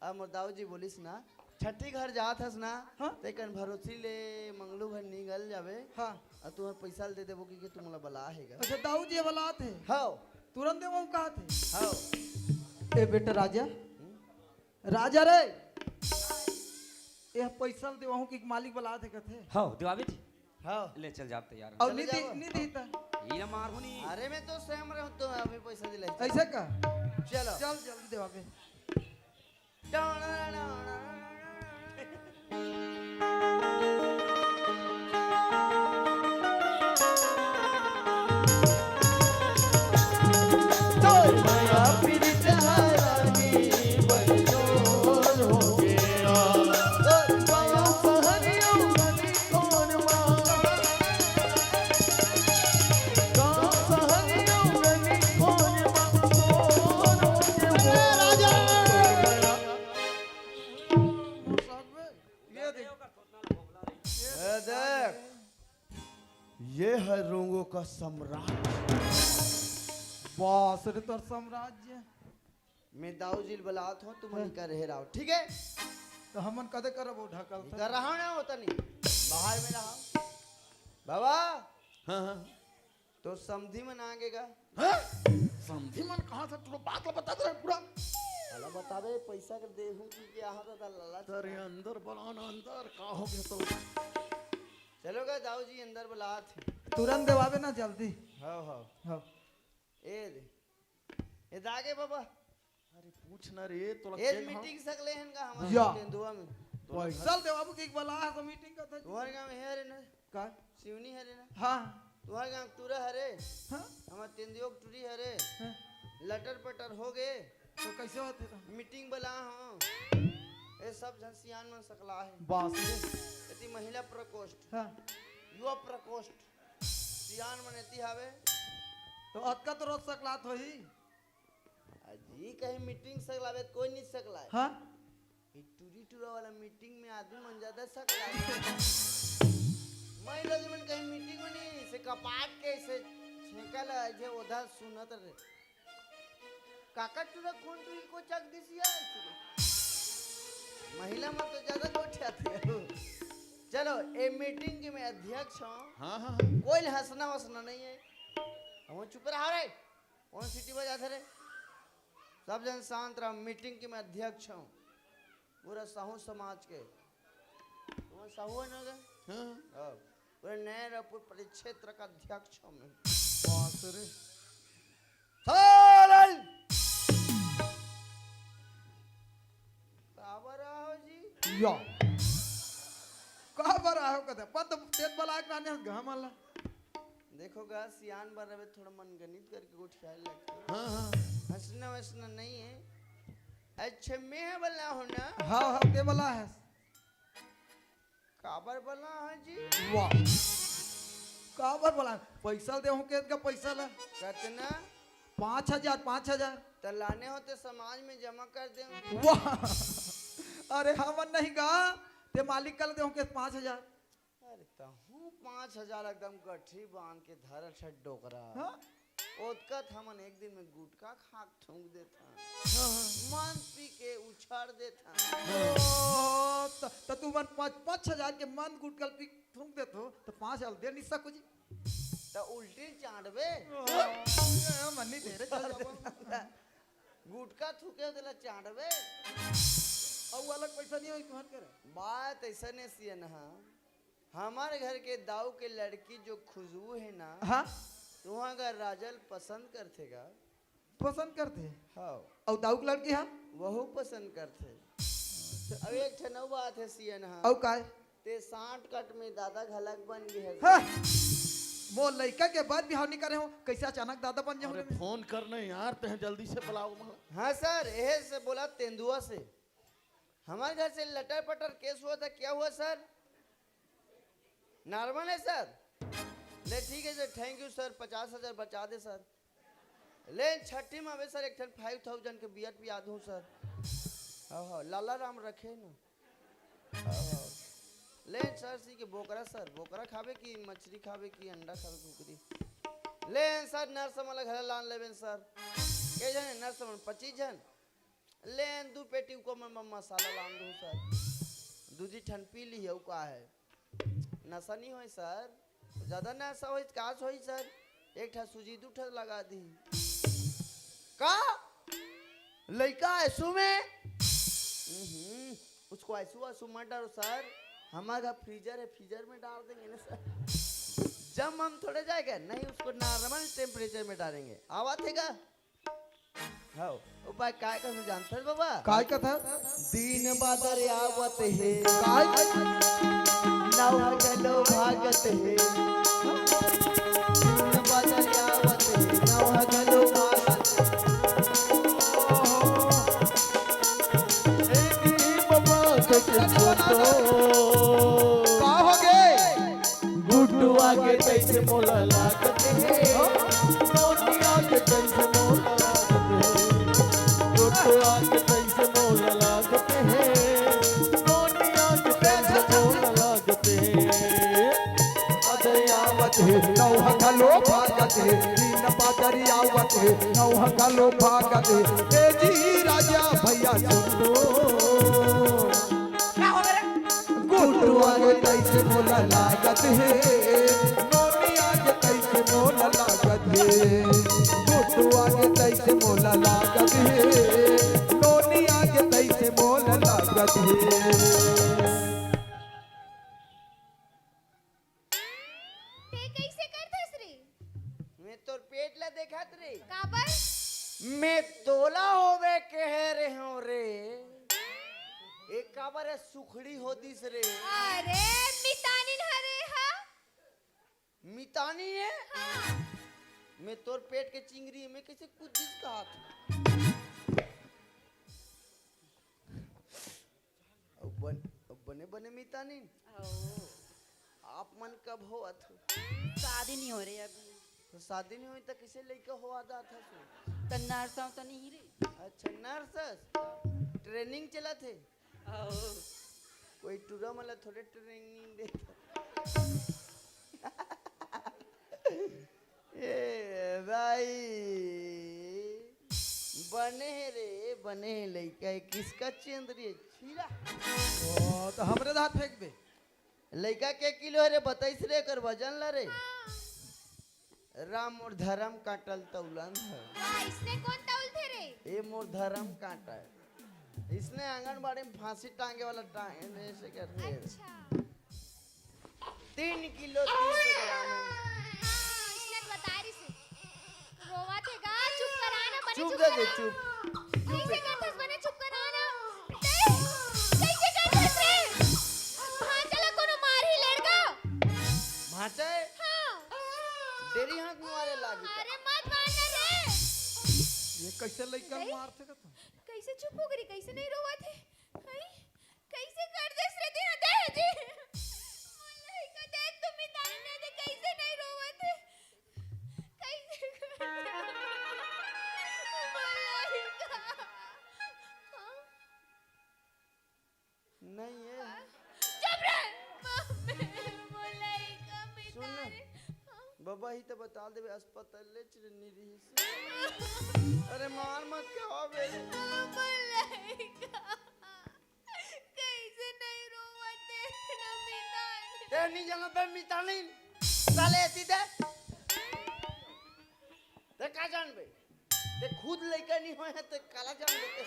अब मोर दाऊ जी बोलिस ना छठी घर जात हस ना हाँ। ते कन भरोसी ले मंगलू घर निकल जावे हाँ और तुम्हें पैसा दे देबो कि तुम ला बला हैगा अच्छा दाऊ जी वाला थे हाओ तुरंत दे वो कहा थे हाओ ए बेटा राजा राजा रे ये पैसा दे वहू की मालिक वाला थे कथे हाँ दिवावी जी हाओ ले चल जाप तैयार और चले निधि जाओ। निधि था ये ना मार होनी। अरे मैं तो सहम रहा हूँ तो अभी पैसा दिला ऐसे का चलो चल जल्दी देवा बे ये देख देख ये है रोंगो का सम्राट बॉस रे तोर साम्राज्य मैं दाऊजिल बलात हूँ तुम नहीं कर रहे रहो ठीक है तो हमन कदे करब वो ढकल था कर रहा हूँ ना होता नहीं बाहर में रहा बाबा हाँ हाँ तो समधी में ना आगेगा हाँ? समझी मन कहाँ से तुम बात बता दे पूरा अला बतावे पैसा कर दे हूँ कि यहाँ तो लला तेरे अंदर बनाना अंदर का हो गया तो चलोगा दाऊजी अंदर बलात तुरंत देवावे ना जल्दी हाँ हाँ हाँ ए दे ए दागे बाबा अरे पूछ ना रे तो ए मीटिंग सकले हैं का या। हमारे तेंदुआ में पैसा देवाबू की वाला है तो मीटिंग का था तुम्हारे गांव में है रे ना का शिवनी है रे ना हाँ तुम्हारे गांव तुरा है रे हाँ हमारे तेंदुआ टूरी है रे हाँ। लटर पटर हो गए तो कैसे होते था मीटिंग बला हो ये सब झंसियान में सकला है बॉस रे यदि महिला प्रकोष्ठ हाँ युवा प्रकोष्ठ सियान में नेती हावे तो अतका तो रोज सकलात होई अजी कहीं मीटिंग सकलावे तो कोई नहीं सकला है हाँ ये टूरी टूरा वाला मीटिंग में आदमी मन ज्यादा सकला है मैं लोग मन कहीं मीटिंग में नहीं से कपाट के से छेकल है जे उधर सुनत रे काका टूरा कौन टूरी को चक दिसिया महिला में तो ज्यादा गोठे आती है चलो ए मीटिंग के मैं अध्यक्ष हूँ हाँ हाँ कोई हंसना वसना नहीं है हम चुप रहा रे कौन सीटी बजा थे रे सब जन शांत रहो मीटिंग के मैं अध्यक्ष हूँ पूरा साहू समाज के तुम साहू है ना गे? हाँ हाँ, पूरे नए रायपुर परिक्षेत्र का अध्यक्ष हूँ मैं बॉस रे सालन काबर आओ जी या कहा बर आयो कदे पत तेत बला के नाने घामला देखो गा सियान बार रहे थोड़ा मन गणित करके कुछ ख्याल लगता हाँ हाँ हंसना वसना नहीं है अच्छा मैं बला हूँ ना हाँ हाँ के बला है काबर बला है जी वाह कहा बर बला पैसा दे हूं के का पैसा ला कितना 5000 तो लाने होते समाज में जमा कर दे वाह अरे हमन नहीं गा ते मालिक कल दे हूं के 5000 अरे तहू 5000 एकदम गठी बांध के धर छट डोकरा हाँ ओतकत हमन एक दिन में गुटका खाक थूक देता हाँ, मन पी के उछाड़ देता हाँ। तो तू मन 5000 के मन गुटकल पी थूक देत हो तो 5000 दे नहीं सको जी तो उल्टी चांडबे मन नहीं दे रे चल बाबा। गुटका थूके देला चांडबे और अलग पैसा नहीं होई तुहन करे बात ऐसा ने सियन हा हमारे घर के दाऊ के लड़की जो खुशबू है ना हाँ तू अगर राजल पसंद करथेगा पसंद करते हाँ और दाऊ के लड़की हाँ वहू पसंद करथे अब एक ठनौ बात है सियन हाँ और काय ते 60 कट में दादा घलक बन गए है हाँ। वो लड़का के बाद बिहाव नहीं करे हो कैसे अचानक दादा बन अरे जाओ फोन करने यार ते जल्दी से बुलाओ वहाँ। हाँ सर यह से बोला तेंदुआ से हमारे घर से लटर पटर केस हुआ था क्या हुआ सर नॉर्मल है सर ले ठीक है सर थैंक यू सर 50,000 बचा दे सर ले छठी में आवे सर एक ठन 5,000 के बियर पिया दूं सर हाँ हाँ लाला राम रखे ना हाँ हाँ ले सर सी के बोकरा सर बोकरा खावे की मछली खावे की अंडा खावे कुकरी ले सर नर्स वाला घर लान लेवे सर के जन नर्स मन 25 जन ले दू पेटी को मैं मसाला लान दूं सर दूजी ठन पी ली है का है नशा नहीं होई सर ज्यादा नशा होई काश होई सर एक ठा सूजी दू ठा लगा दी का लड़का ऐसू में उसको ऐसू मत डालो सर हमारा फ्रीजर है फ्रीजर में डाल देंगे ना सर जब हम थोड़े जाएगा नहीं उसको नॉर्मल टेम्परेचर में डालेंगे आवा थेगा हाँ उपाय काय कर जानते हैं बाबा काय का था दिन बादर आवत है काय नव गलो भागत है दिन बादर आवत है नव गलो भागत है ए बाबा के का हो गए गुड्डुआ के कैसे मोला लागत है नोटिया के कैसे मोला लागत है गुड्डुआ के कैसे मोला लागत है नोटिया के कैसे मोला लागत है आवत है नौह गलो भागत है दिन बादरी आवत है नौह गलो भागत है ए जी राजा भैया सुन लो गुड्डुआ के कैसे मोला लागत है नोनिया के कैसे मोला लागत है गुड्डुआ के कैसे मोला लागत है नोनिया के कैसे मोला लागत है ते कैसे करथस रे मैं तोर पेट ला देखत रे काबर मैं तोला होवे कह रे हूं रे एक काबर है सुखड़ी होदिस रे अरे मितानिन हरे हा मितानी है हाँ मैं तोर पेट के चिंगरी में कैसे कुछ दिस का हाथ अब बने बने मितानी आप मन कब हो अथु शादी नहीं हो रही अभी तो शादी नहीं हुई तो किसे लेके हो आदा था सो तो नर्सा तो नहीं रे अच्छा नर्स ट्रेनिंग चला थे कोई टूरा मला थोड़े ट्रेनिंग दे ए भाई बने रे बने लइका किसका चेंद्री छीरा तो हमरे हाथ फेंक बे लइका के किलो रे बताइस रे कर वजन ला रे राम और धर्म काटल तौलन है वाह इसने कौन तौल थे रे ये मोर धर्म काटा है इसने आंगनबाड़ी में फांसी टांगे वाला टांग ऐसे कर रहे हैं अच्छा 3 किलो 300 ग्राम है। हाँ इसने बता रही से रोवा थे गा चुप कराना बने चुप चुप दे करा चुप कैसे करथस बने चुप कराना कैसे करथस रे हाँ चला कोनो मार ही लड़का भाचा है हाँ तेरी हाथ में वाले लागी था। अरे मत मारना रे ये कैसे लइका नहीं। मारते का कैसे चुप हो गई कैसे नहीं रोवा थे हाय कैसे कर देस रे दे दे जी मुल्ला का देख तुम ही ताने ने दे कैसे नहीं रोवा थे कैसे नहीं है चुप रे मुल्ला का सुन ना। मितारे बाबा ही तो बता दे अस्पताल ले चलनी रही से अरे मार मत क्या बे मुल्ला कैसे नहीं रोवा थे ना मितारे ते नहीं जाना पे मितानी साले ऐसी दे ते का जान बे ते खुद लइका नहीं होए हैं ते काला जान देते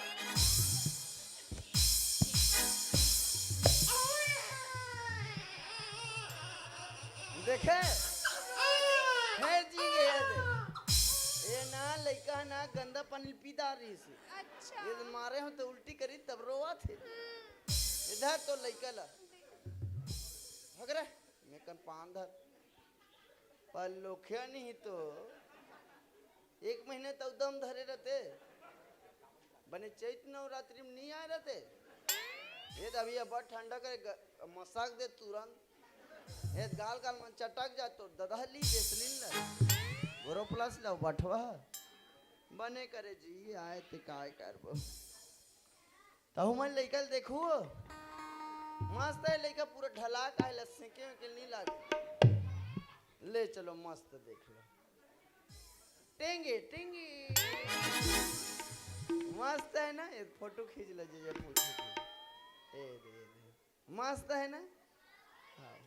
देखे है जी गया पानी पीदा रही से अच्छा ये मारे हो तो उल्टी करी तब रोवा थे इधर तो लइका ला भग रे मैं कन पान धर पर लोखिया नहीं तो 1 महीने तक दम धरे रहते बने चैत नवरात्रि में नहीं आए रहते ये तो अभी अब ठंडा करे मसाक दे तुरंत ये गाल गाल में चटक जा तो ददहली बेसलिन ला गोरो प्लस ला बठवा बने करे जी आए ते काय करबो तहु मन लइका देखू मस्त है लइका पूरा ढला का लस्से के नहीं लागे ले चलो मस्त देख लो टेंगे टेंगे मस्त है ना ये फोटो खींच लो जे पूछ ए दे मस्त है ना हाँ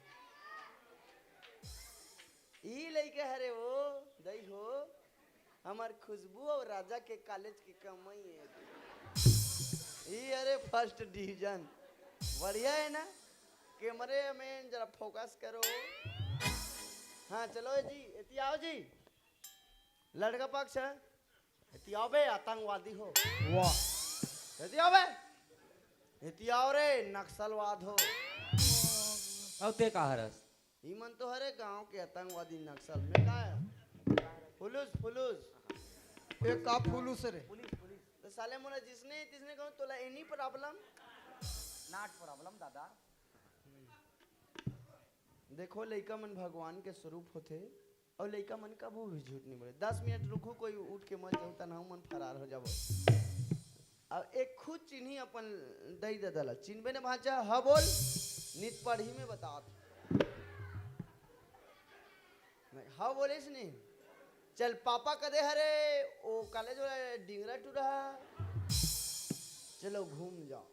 ई लइका हरे वो दई हो हमार खुशबू और राजा के कॉलेज की कमाई है ई अरे फर्स्ट डिवीजन बढ़िया है ना कैमरे में जरा फोकस करो हाँ चलो जी इति आओ जी लड़का पक्ष है इति आओ बे आतंकवादी हो वाह इति आओ बे इति आओ रे नक्सलवाद हो अब ते का हरस ई मन तो हरे गांव के आतंकवादी नक्सल में का है फुलूस फुलूस एक का फुलूस रे तो साले मोला जिसने तिसने कहूं तोला एनी प्रॉब्लम नॉट प्रॉब्लम दादा देखो लइका मन भगवान के स्वरूप होते और लइका मन कबू भी झूठ नहीं बोले 10 मिनट रुको कोई उठ के मत जाऊ तना मन फरार हो जाबो अब एक खुद चिन्ही अपन दई दे दला चिन्हबे ने भाचा हा बोल नित पढ़ी में बता हा बोलेस नहीं चल पापा कदे हरे ओ कॉलेज वाला डिंगरा टूरा चलो घूम जाओ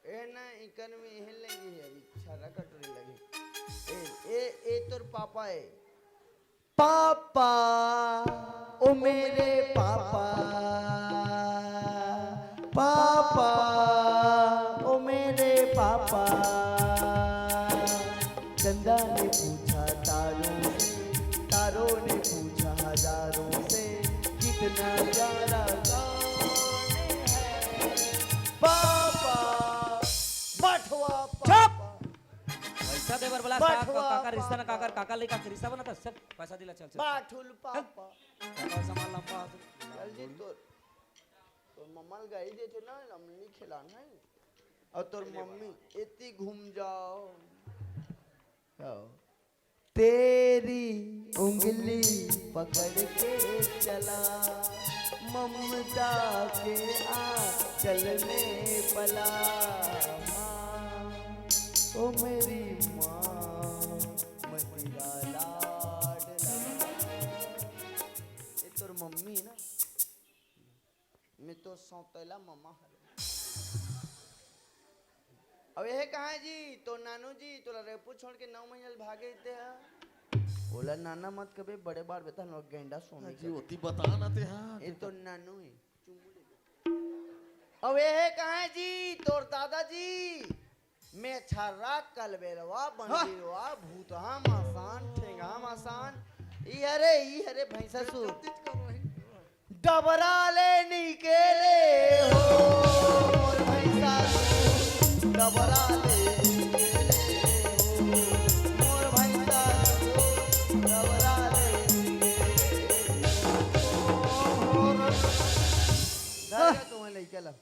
ए ना इकन में हिल लगी है अभी छारा कटोरी लगी ए तोर पापा है पापा ओ मेरे पापा पापा ओ मेरे पापा चंदा ने पूछा तारों ने पूछा हजारों से कितना प्यारा कौन है पापा बठवा पापा पैसा देवर बोला बटुआ काका रिश्ता ना पापा। काका लेका रिश्ता बना था सब पैसा दिला चल चल बाठुल पापा काका सामान लंबा चल जी तोर मम्मा गाड़ी देते ना लमनी खिलाना है और तोर मम्मी इतनी घूम जाओ तेरी उंगली पकड़ के चला ममता के आंचल में पला माँ ओ मेरी माँ मैं तेरा लाडला ये तोर मम्मी ना मैं तो सौतेला मम्मा हरे अब यह कहाँ जी तो नानू जी तोला रेपू छोड़ के 9 महीने भागे थे बोला नाना मत कभी बड़े बार बेटा लोग गेंडा सोने जी होती बता ना ते हाँ ये तो नानू है अब यह कहाँ जी तोर दादाजी मैं छर्रा कलबेरवा बंदीरवा भूतहा मासान ठेंगा मासान ई हरे भैंसा सु डबरा ले निकेले हो मोर भैंसा सु डबरा ले निकेले हो मोर भैंसा सु डबरा ले निकेले तुम्हें लेके ला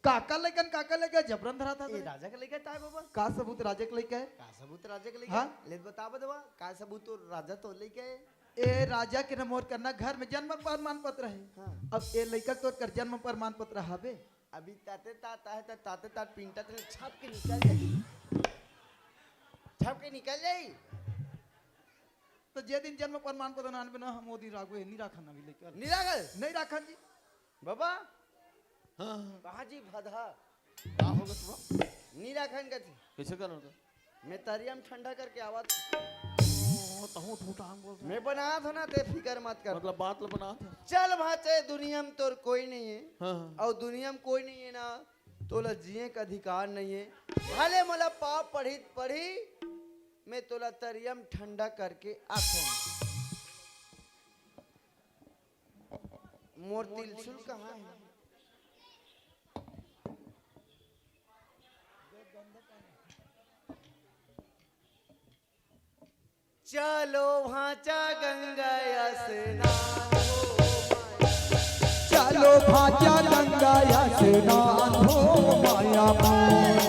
काका लेकर जबरन धरा था ये राजा के लेके ताय बाबा का सबूत राजे के लेके है का सबूत राजा के लेके हाँ? ले बता बदवा का सबूत तो राजा तो लेके आए ए राजा के नमोर करना घर में जन्म प्रमाण पत्र है हाँ। अब ए लड़का तो कर जन्म प्रमाण पत्र हवे अभी ताते तात है तो ताते तात पिंटा तो छाप के निकल जाई छाप के निकल जाई तो जे दिन जन्म प्रमाण पत्र नानबे ना हम ओदी रागो नहीं राखन अभी लेकर निरागल नहीं राखन जी बाबा हाँ कहा जी भधा का होगा तुम्हारा निराखन का थी कैसे करना था मैं तरियम ठंडा करके आवाज तहु ठूठा हम बोल मैं बना था ना ते फिकर मत कर मतलब बात लो बना था चल भाचे दुनिया में तोर कोई नहीं है हाँ और दुनिया में कोई नहीं है ना तोला जिए का अधिकार नहीं है भले मला पाप पढ़ी मैं तोला तरियम ठंडा करके आखूं मोर तिलसुल कहाँ है? चलो भाचा गंगा स्नान चलो भाचा गंगा स्नान हो माया मोर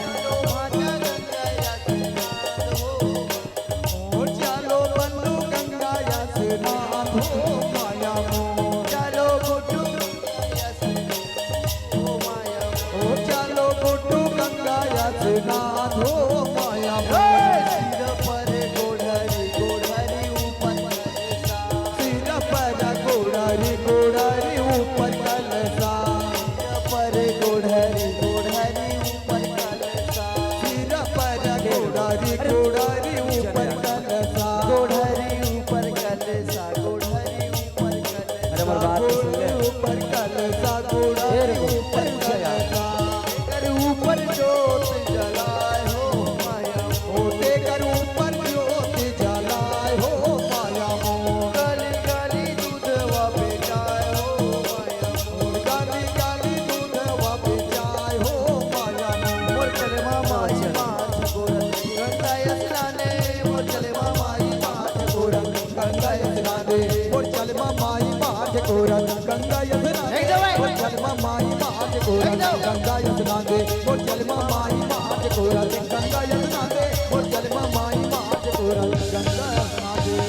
ओ चलो बल्लू गंगा स्नान हो माया मोर चलो गुड्डू ओ चलो गुड्डू गंगा स्नान हो माया मोर सिर पर गोढ़री गोढ़री ऊपर कलसा सिर पर गोड़री गोड़री ऊपर कलसा सिर पर गोढ़री गोढ़री ऊपर कलसा सिर पर गोड़री गोड़री ऊपर कलसा गोढ़री ऊपर कलसा गोढ़री ऊपर अरे हमार बात तो सुन ले। ऊपर कलसा गोड़री ऊपर कलसा कर ऊपर जोत जलाए हो माया ओटे कर ऊपर ज्योति जलाए हो माया मोर गली गली दूधवा बेचाए हो माया गाली गाली दूधवा बेचाए हो माया मोर मोर चले माई माछ गोरख गंगा स्नाने मोर चले माई माछ गोरख गंगा यमुना दे और चल माई मार्ज कोरन गंगा यमुना दे और चल माई मार्ज कोरन गंगा यमुना दे और चल माई मार्ज कोरन गंगा यमुना दे और चल माई मार्ज कोरन गंगा यमुना दे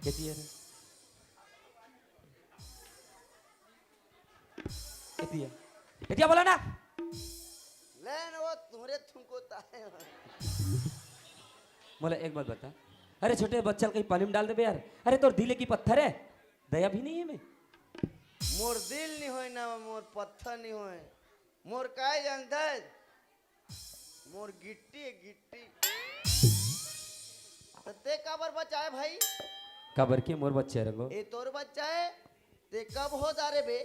केतिया रे केतिया केतिया बोला ना लेन वो तुमरे तुमको ताए बोला एक बात बता। अरे छोटे बच्चा कहीं पानी में डाल दे बे यार। अरे तोर दिले की पत्थर है, दया भी नहीं है मैं। मोर दिल नहीं होए ना मोर पत्थर नहीं होए मोर काय जानता है मोर गिट्टी है गिट्टी ते काबर बचाए भाई कबर के मोर बच्चे रंगो ए तोर बच्चा है ते कब हो जा रे बे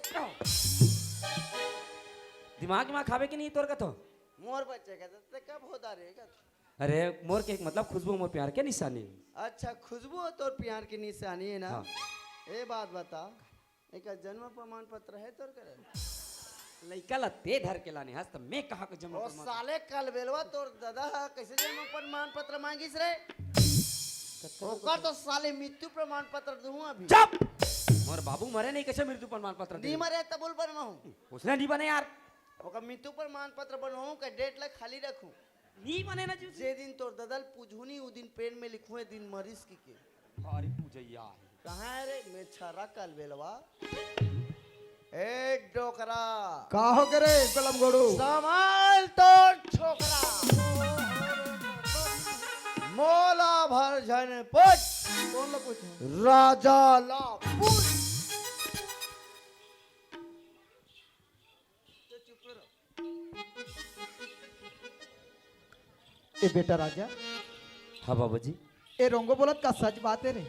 दिमाग में खावे की नहीं तोर का तो। मोर बच्चे का ते कब हो जा रे का अरे मोर के एक मतलब खुशबू मोर प्यार के निशानी। अच्छा खुशबू हो तोर प्यार की निशानी है ना हाँ। ए बात बता एक जन्म प्रमाण पत्र है तोर करे लइका ला ते धर के लाने हस तो मैं कहा को जमा ओ प्रमाण- साले कल बेलवा तोर दादा कैसे जन्म प्रमाण पत्र मांगिस रे ओकर तो साले मृत्यु प्रमाण पत्र दूं अभी चुप। मोर बाबू मरे नहीं कैसे मृत्यु प्रमाण पत्र दी मरे तबुल बनवाऊं उसने नहीं बने यार। ओकर मृत्यु प्रमाण पत्र बनवाऊं का डेट ला खाली रखूं नहीं बने ना जी। जे दिन तोर ददल पूछूनी उ दिन पेन में लिखूं दिन मरीज की के अरे पूजैया कहाँ है रे मैं छरा कल बेलवा ए डोकरा का हो करे कलम गोड़ू संभाल तोर छोकरा मोला भर झन पुछ कौन ला पूछे राजा ला पुछ ए बेटा राजा हाँ बाबा जी। ए रोंगो बोलत का सच बात है रे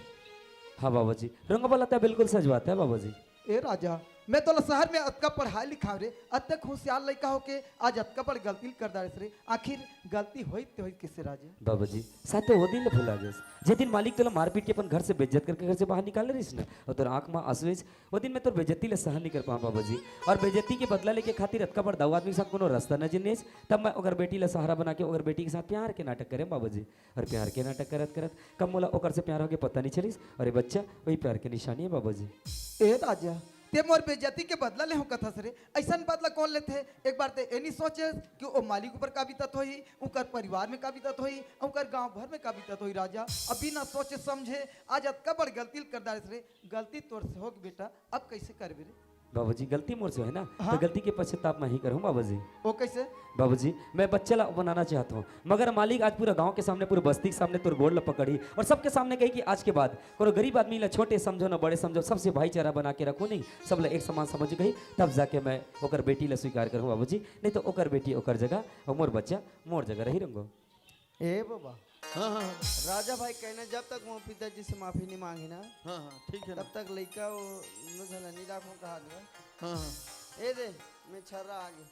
हाँ बाबा जी रंग बोला था बिल्कुल सच बात है बाबा जी। ए राजा मैं तो शहर में अतका पढ़ाई लिखा रे अतक होशियार लड़का हो के आज अतका पर गलती कर दारिस रे आखिर गलती होई तो होई किसे राजा बाबा जी साथे वो दिन भुला गए जे दिन मालिक तोला मारपीट के अपन घर से बेइज्जत करके घर से बाहर निकाल रही ना और तोर आंख में आंसू वो दिन में तोर बेइज्जती ले सहन नहीं कर पाऊँ बाबा जी। और बेइज्जती के बदला लेके खातिर अतका पर दवा आदमी के साथ कोनो रास्ता न जिनेस तब मैं अगर बेटी ला सहारा बना के अगर बेटी के साथ प्यार के नाटक करे बाबा जी। और प्यार के नाटक करत करत कब मोला ओकर से प्यार हो के पता नहीं चलिस और ये बच्चा वही प्यार के निशानी है बाबा जी। ए राजा ते मोर बेइज्जती के बदला ले हो कथा सरे ऐसन बदला कौन लेते एक बार ते एनी सोचे कि ओ मालिक ऊपर का बीतत होई उकर परिवार में का बीतत होई उकर गांव भर में का बीतत होई राजा अभी ना सोचे समझे आज अतका बड़ गलती कर दारिस रे गलती तोर से हो बेटा अब कैसे करबे रे बाबा जी गलती मोर से है ना हाँ। तो गलती के पश्चाताप मैं ही करूँ बाबा जी। ओ कैसे बाबू जी मैं बच्चे ला बनाना चाहता हूँ मगर मालिक आज पूरा गांव के सामने पूरे बस्ती के सामने तोर गोड़ ला पकड़ी और सबके सामने कही कि आज के बाद कोनो गरीब आदमी ला छोटे समझो ना बड़े समझो सबसे भाईचारा बना के रखो नहीं सब ला एक समान समझ गई तब जाके मैं ओकर बेटी ला स्वीकार करूँ बाबू जी। नहीं तो ओकर बेटी ओकर जगह और मोर बच्चा मोर जगह रही रंगो। ए बाबा हाँ हाँ राजा भाई कहना जब तक वो पिताजी से माफी नहीं मांगी ना हाँ हाँ ठीक है ना तब तक लड़का वो झला नहीं राखो कहा गया हाँ हाँ ए दे मैं छर्रा आगे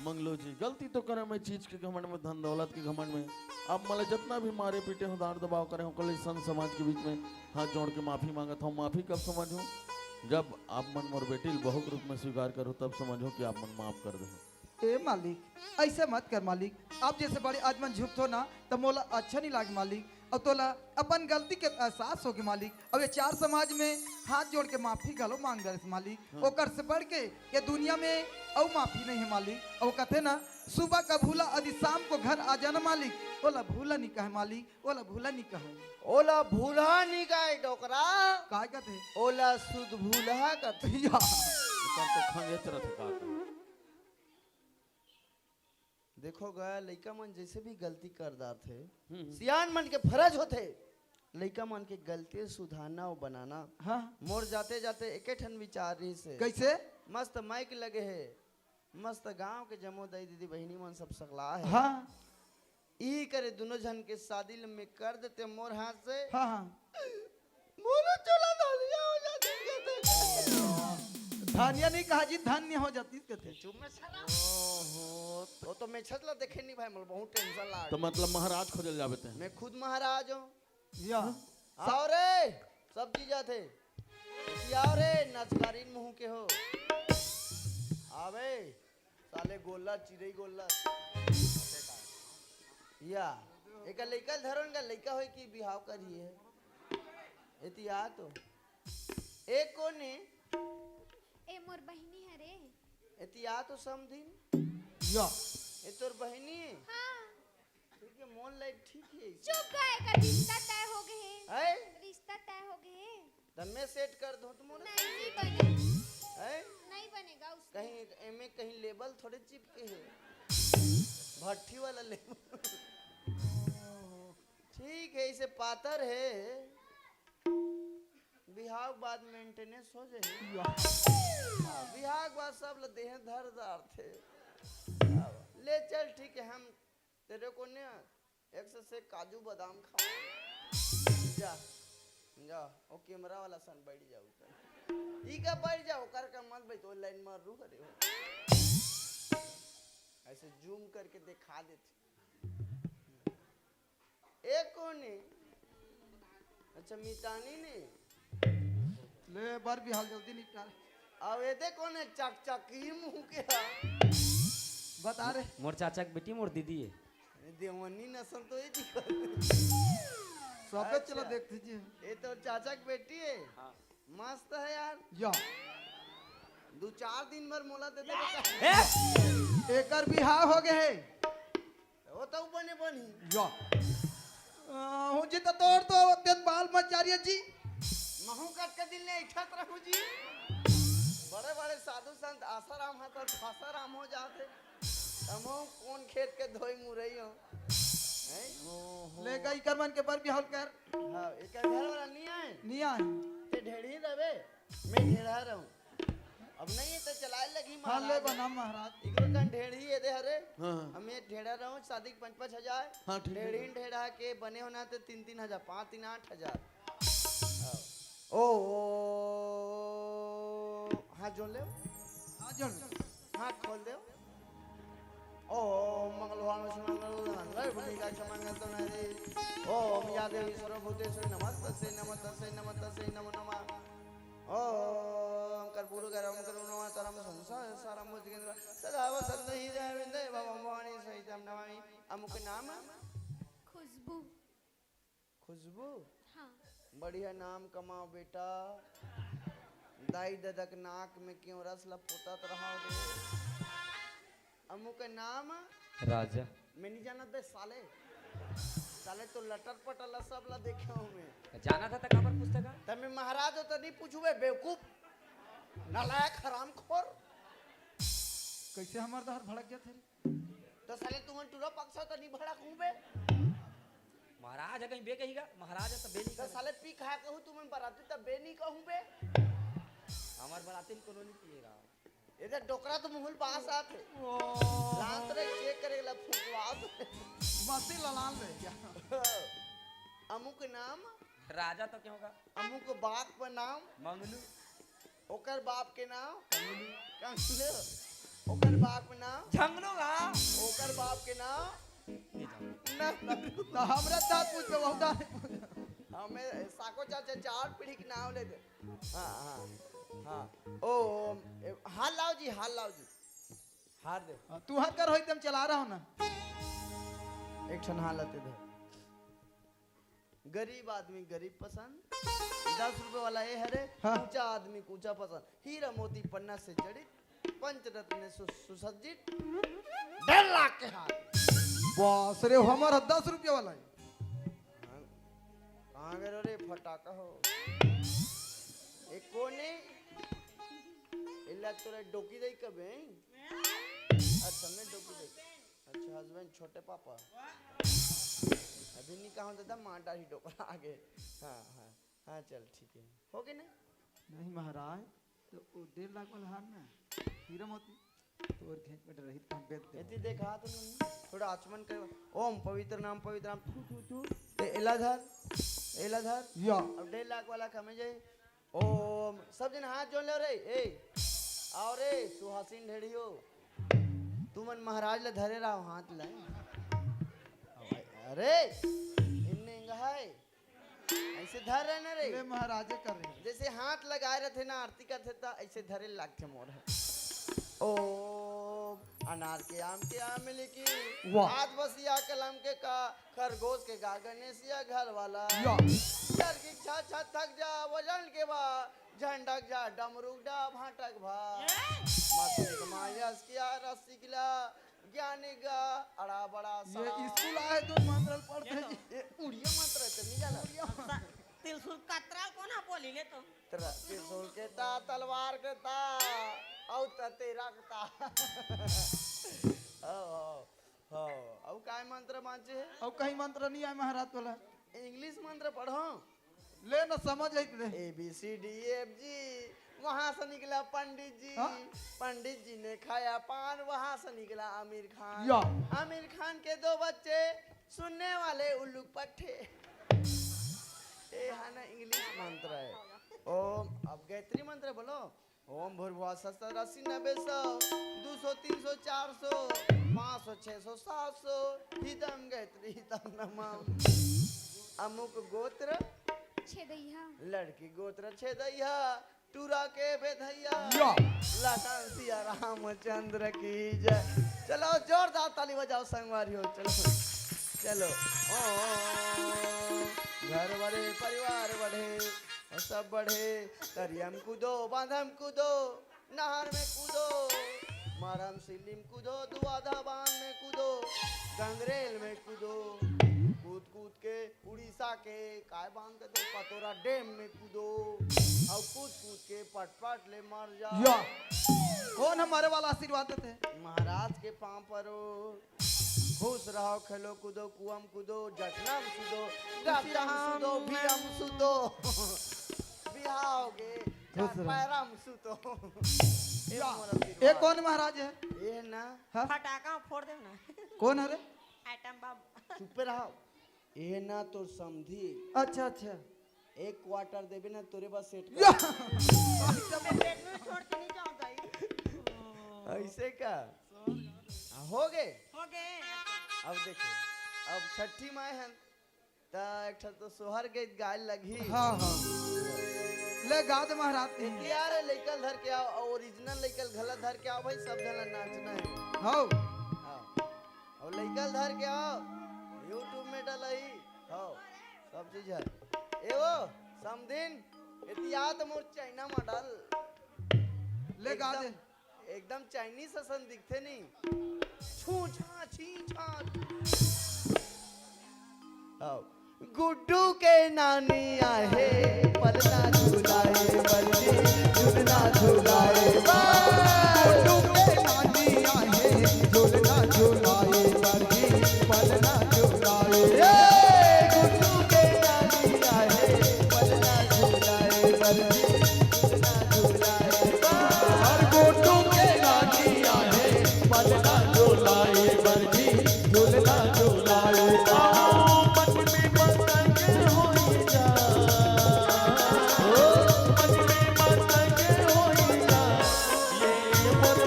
मंगलो जी गलती तो करे मैं चीज के घमंड में, धन दौलत के घमंड में। आप मतलब जितना भी मारे पीटे हो, दार दबाव करे हो, कल संत समाज के बीच में हाथ जोड़ के माफी मांगत हूँ। माफी कब समझो? जब आप मन मोर बेटी बहु रूप में स्वीकार करो, तब समझो कि आप मन माफ कर दो। ए मालिक ऐसे मत कर मालिक, आप जैसे बड़े आज मन झुकत हो ना तो मोला अच्छा नहीं लागे मालिक। अब तोला अपन गलती के एहसास होगी मालिक। अब ये चार समाज में हाथ जोड़ के माफी गलो मांग दे मालिक। ओकर से बढ़ के ये दुनिया में और माफी नहीं है मालिक। और कहते ना सुबह का भूला यदि शाम को घर आ जाना मालिक, ओला भूला नहीं कहे मालिक, ओला भूला नहीं कहे। ओला भूला नहीं गाय डोकरा, का कहते ओला सुध भूला कहते। या तो खंगेत रहते का देखो गया लइका मन जैसे भी गलती कर दार थे, सियान मन के फर्ज होते लइका मन के गलती सुधारना और बनाना। हाँ मोर जाते जाते एके ठन विचार रही से कैसे? मस्त माइक लगे है, मस्त गांव के जमो दाई दीदी बहनी मन सब सकला है। हाँ ई करे दोनों जन के शादी में कर देते मोर हाथ से। हाँ हाँ मोर चला धनिया हो जाती। धानिया नहीं कहा जी, धान्य हो जाती कहते। चुप में साला। ओहो तो मैं छतला देखे नहीं भाई, मोर बहुत टेंशन लाग। तो मतलब महाराज खोजल जावे थे। मैं खुद महाराज हूँ। या आओ रे सब चीज थे, आओ रे नचकारीन मुंह के हो। आवे साले गोल्ला चिड़ई गोल्ला या एक लइका धरन का लइका होय कि बिहाव करी है एतिया तो एक कोने ए मोर बहिनी है रे। एतिया तो समधिन या ए तोर बहिनी है। हाँ ठीक है मोन लाइक ठीक है। चुप गए का रिश्ता तय हो गए है। है रिश्ता तय हो गए है। तब मैं सेट कर दूं तुम नहीं बने, है नहीं बनेगा उससे। कहीं एमे कहीं लेबल थोड़े चिपके है, भट्टी वाला लेबल। ठीक है इसे पातर है, बिहार बाद मेंटेनेंस हो जाए। बिहार बाद सब ल देह धरदार थे। ले चल ठीक है, हम तेरे को ने एक से काजू बादाम खाओ। जा जा ओ कैमरा वाला सन बैठ जाओ कर ई का बैठ जाओ कर का मत बैठ, तो लाइन मार रू करे हो ऐसे जूम करके दिखा देते। एक कोने अच्छा मितानी ने ले बार भी हाल जल्दी निपटा। अब ये देखो ने चक चक ही मुंह के बता रे मोर चाचा की बेटी मोर दीदी है। देवनी नसन तो ये दिक्कत। सब चला देख दीजिए। ये तो चाचा की बेटी है। मस्त है यार। या 2-4 दिन भर मोला देते एकर बिहार हो गए है। वो तो बने बनी या हूँ जी तो तोड़ तो तेन बाल मत जारिए जी। महू कट के दिल ने इठत रहू जी। बड़े बड़े साधु संत आसाराम हाथ और फासाराम हो जाते। हमो कौन खेत के धोई मुरई हो ले गई कर मन के पर बिहार कर। हां एक घर वाला नहीं आए नहीं आए ते ढेड़ी रवे मैं ढेड़ा रहूं। अब नहीं है तो चलाए लगी हाँ ले महाराज। बना महाराज। इकरो कन ढेड़ी है दे हरे। हाँ हमें ढेड़ा रहूं शादी 5-5 हजार। हाँ, ठीक है। ढेड़ी ढेड़ा के बने होना तो 3-3 हजार 5-3 8 हजार। ओ हाथ जोड़ ले, हाँ जोड़ हाथ खोल दे। ओ मंगलवार में मंगल बुद्धि का मंगल तो नहीं। ओम या देवी सर्वभूतेषु नमस्तस्यै नमस्तस्यै नमस्तस्यै नमो नमः। ओम कर्पूर गरम करुणा तरम संसार सारम मुझकेंद्र सदा वसंत ही जय विंदे भवानी सहितम नमामि। अमुक नाम खुशबू। खुशबू। हाँ बढ़िया नाम कमाओ बेटा। दाई ददक नाक में क्यों रस लपोतात रहा हो। अमुक नाम राजा मैं नहीं जाना बे साले। साले तो लटर पटल सब ला देखे हूँ मैं। जाना था काबर पुस्तक तब मैं महाराज हो तो नहीं पूछूबे बेवकूफ नालायक हरामखोर। कैसे हमार दहर भड़क गया थे। तो साले तुम टूरा पक्सा तो नहीं भड़क हूँ बे। महाराज है कहीं बे कहीगा, महाराज है तो बे नहीं तो साले पी खा कहूँ तुम्हें बराती तब बे नहीं कहूँ बे। हमार बराती को नहीं पिएगा। इधर डोकरा तो मुंह पास आते लांत रे चेक करेला फुकवा मसी ललान ले गया। अमुक नाम राजा तो क्या होगा? अमुक बाप पर नाम मंगलू ओकर बाप के नाम कंगलू। ओकर बाप के नाम झंगलूगा ओकर बाप के नाम ना तो हमरा साथ पूछ के बहुत हमें साको चाचा 4 पीढ़ी के नाम ले दे हाँ हाँ हाँ ओ हाल लाओ जी हार दे तू हाथ कर हो एकदम चला रहा हूं ना एक ठन हालत दे गरीब आदमी गरीब पसंद 10 रुपए वाला ये है रे हाँ। ऊंचा आदमी को ऊंचा पसंद हीरा मोती पन्ना से जड़ित पंचरत्न सुसज्जित 1.5 लाख के हाथ बस रे हमारा 10 रुपया वाला है कहाँ गए रे फटाका हो एक कोने इल्ला तोरे डोकी दई कबे अच्छा मैं डोकी दई अच्छा हस्बैंड छोटे पापा अभी नहीं कहा दादा मांडा ही डोकरा आगे हाँ हाँ हाँ चल ठीक है हो गए ना नहीं महाराज तो 1.5 लाख वाला हार ना हीरा मोती तोर खेत में रही तो बेच दे यदि देखा तो नहीं थोड़ा आचमन कर ओम पवित्र नाम तू तू तू ते इलाधर या अब 1.5 लाख वाला कमे जाए ओम सब जन हाथ जोड़ लो रे ए आओ रे सुहासिन ढेड़ियो तू मन महाराज ले धरे रहो हाथ लाए अरे इन्ने है ऐसे धर रहे ना रे ले महाराजे कर रहे जैसे हाथ लगाए रहते ना आरती करते था ऐसे धरे लागते मोर ओ अनार के आम मिली की वाह। हाथ बसिया कलम के का खरगोश के गा गणेशिया घर वाला या डर की छा छा थक जा वजन के बा झंडक जा डमरुक डा भाटक भा मासिक मायस किया रसिकला ज्ञानी गा अड़ा बड़ा ये स्कूल आए तो मंत्र पढ़ते हैं जी ये उड़िया मंत्र है नहीं जाना तिलसुल कतरा कोना बोली ले तो त्रिशूल के ता तलवार के ता औ तेरा के ता औ काय मंत्र मांचे है और कहीं मंत्र नहीं आए महाराज वाला इंग्लिश मंत्र पढ़ो ले ना समझ आई ले ABCDEFG वहां से निकला पंडित जी हाँ? पंडित जी ने खाया पान वहां से निकला आमिर खान या। आमिर खान के 2 बच्चे सुनने वाले उल्लू पट्टे ये है ना इंग्लिश मंत्र है ओम अब गायत्री मंत्र बोलो ओम भूर्भुवः स्वः 80 90 100 200 300 400 500 600 700 हितम गायत्री हितम नमः अमुक गोत्र छेदैया लड़की गोत्र छेदैया टूरा के बेधैया या। लखन सिया रामचंद्र की जय चलो जोरदार ताली बजाओ संगवारी हो चलो चलो ओ घर बढ़े परिवार बढ़े और सब बढ़े दरियम कूदो बांधम कूदो नहर में कूदो मारम सिलिम कूदो दुआधा बांध में कूदो गंगरेल में कूदो कूद कूद के उड़ीसा के काय बांध के पतोरा डैम में कूदो और कूद कूद के पट पट ले मर जाओ या कौन हमारे वाला आशीर्वाद देते हैं महाराज के पांव परो खुश रहो खेलो कूदो कुआम कूदो जटनम सुदो गटम सुदो भियम सुदो बिहाओगे खुश रहो। पैरम सुतो या ये कौन महाराज है ये ना हाँ? फटाका फोड़ दे ना कौन है रे आइटम बाब चुप रहो ये ना तो समझी अच्छा अच्छा 1 क्वार्टर देबे ना तोरे पास सेट या पेट में छोड़ के नहीं जाओ दाई ऐसे का हो गए हो गए अब देखो अब छठी माई है ता एक ठो तो सोहर गीत गाय लगी हाँ हाँ ले गा दे महाराज की यार लइकल धर के आओ ओरिजिनल लइकल गलत धर के आओ भाई सब जना नाचना है हाँ हाँ और लइकल धर के आओ YouTube में डलई हाँ सब चीज है एगो समदिन इतिहास मोर चाइना मॉडल ले गा दे एकदम चाइनीज सन दिखते नहीं छू छा छी छा आओ गुड्डू के नानी आहे पलना झुलाए बल्ली झुलना झुलाए गुड्डू के नानी आए झूलना झूलाए बरगी पलना झूलाए गुड्डू के नानी आहे पलना झुलाए बल्ली झुलना झुलाए हर गुड्डू के नानी आए पलना झूलाए बरगी झूलना झूलाए मन में मत के होई जा ये मन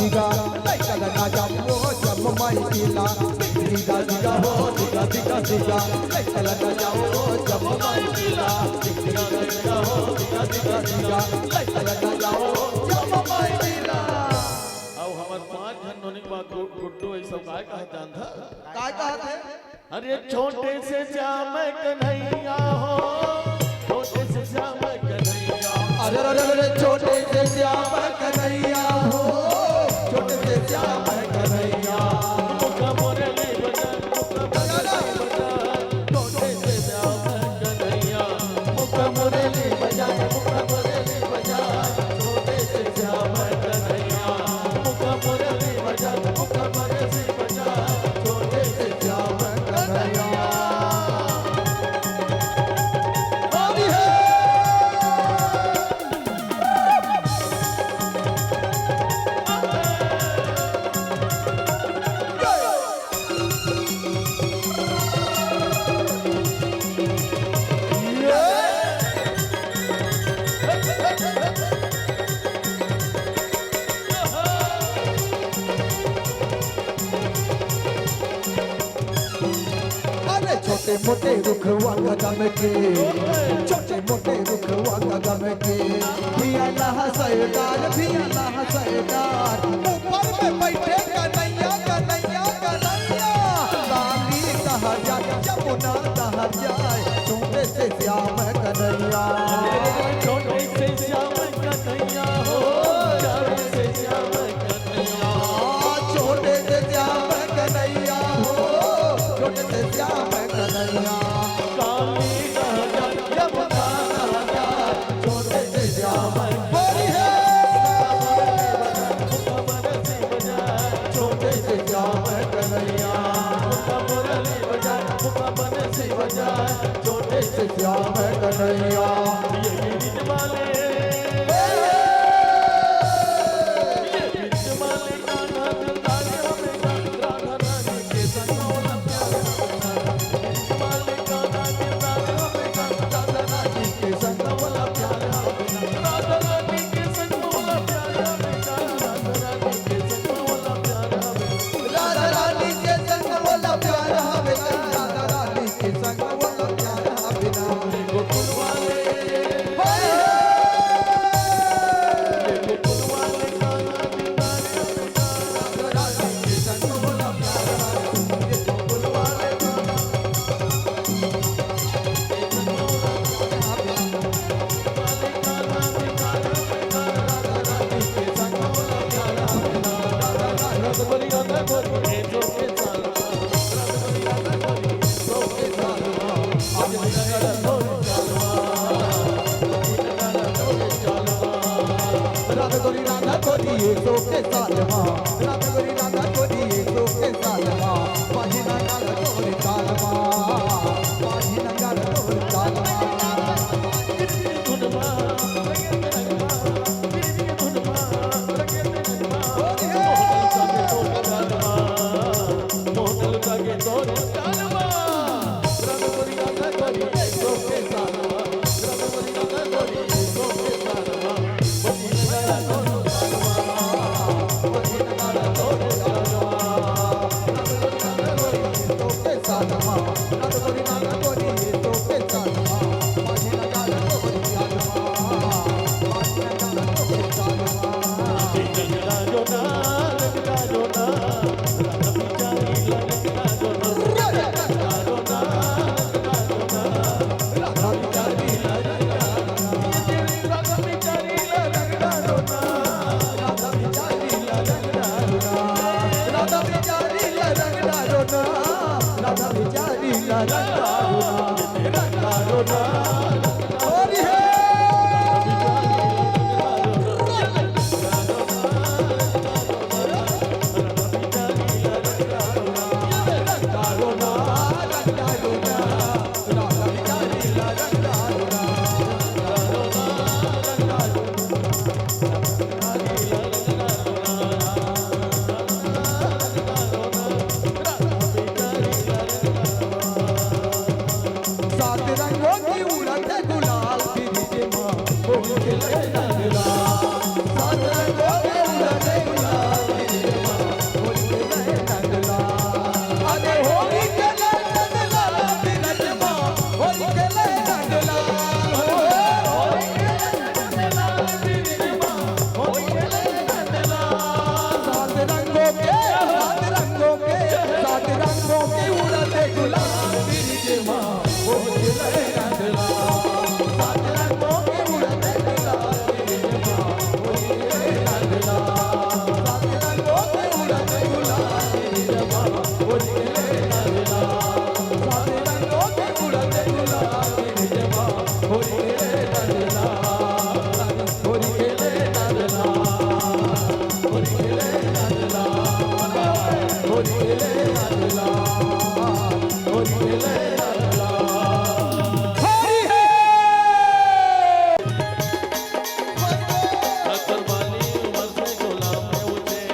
दिगा लइका ना जाओ जब माई दिला दिगा दिगा हो दिगा दिगा दिगा लइका ना जाओ जब माई दिला दिगा दिगा हो दिगा दिगा दिगा लइका ना जाओ जब माई दिला। अब हमार 5 जन होने के बाद गुड्डू ऐसा काय कहता अंधा काय कहत है अरे छोटे से श्याम कन्हैया हो छोटे से श्याम कन्हैया अरे अरे अरे छोटे से श्याम कन्हैया हो छोटे से श्याम कन्हैया मुका मुरली बजा मुका मुरली बजा छोटे से श्याम कन्हैया मुका मुरली बजा मुका मुरली बजा छोटे से श्याम कन्हैया मुका मुरली बजा मुका मुरली बजा छोटे से श्याम कन्हैया। हरि है अरे छोटे मोटे रुखवा कदम के छोटे मोटे रुखवा कदम के भिया लहा सरदार ऊपर में बैठे कन्हैया कन्हैया कन्हैया लाली कहा जाए जमुना कहा जाए छोटे से श्याम कन्हैया छोटे से श्याम कन्हैया हो छोटे से श्याम कन्हैया छोटे से श्याम कन्हैया हो छोटे से श्याम कन्हैया काली कहा यमुना कहा छोटे से श्याम हरि है छोटे से श्याम कन्हैया मुका मुरली बजा मुका बंसी बजा छोटे से श्याम कन्हैया ये बीच वाले गाना दिलदारे हमें राधा रानी के संग होना प्यारा बीच वाले गाना दिलदारे हमें राधा रानी के संग होना प्यारा राधा रानी के संग होना प्यारा राधा रानी के संग होना प्यारा राधा रानी के संग वाला प्यार हमें राधा रानी के संग वाला प्यार बिना गोकुल वाले गोकुल वाले गाना दिलदारे हमें राधा रानी के संग होना प्यारा गोकुल वाले गाना राधा गोरी ये सो के सालमा राधा गोरी ये सो के सालमा माझी नगाल गोरी सालमा माझी नगाल गोरी सालमा सात रंगों की उड़त होरी खेले लाल लाल, होरी खेले लाल लाल। हरी है अकबर वाली उम्र से गुलाम है मुझे,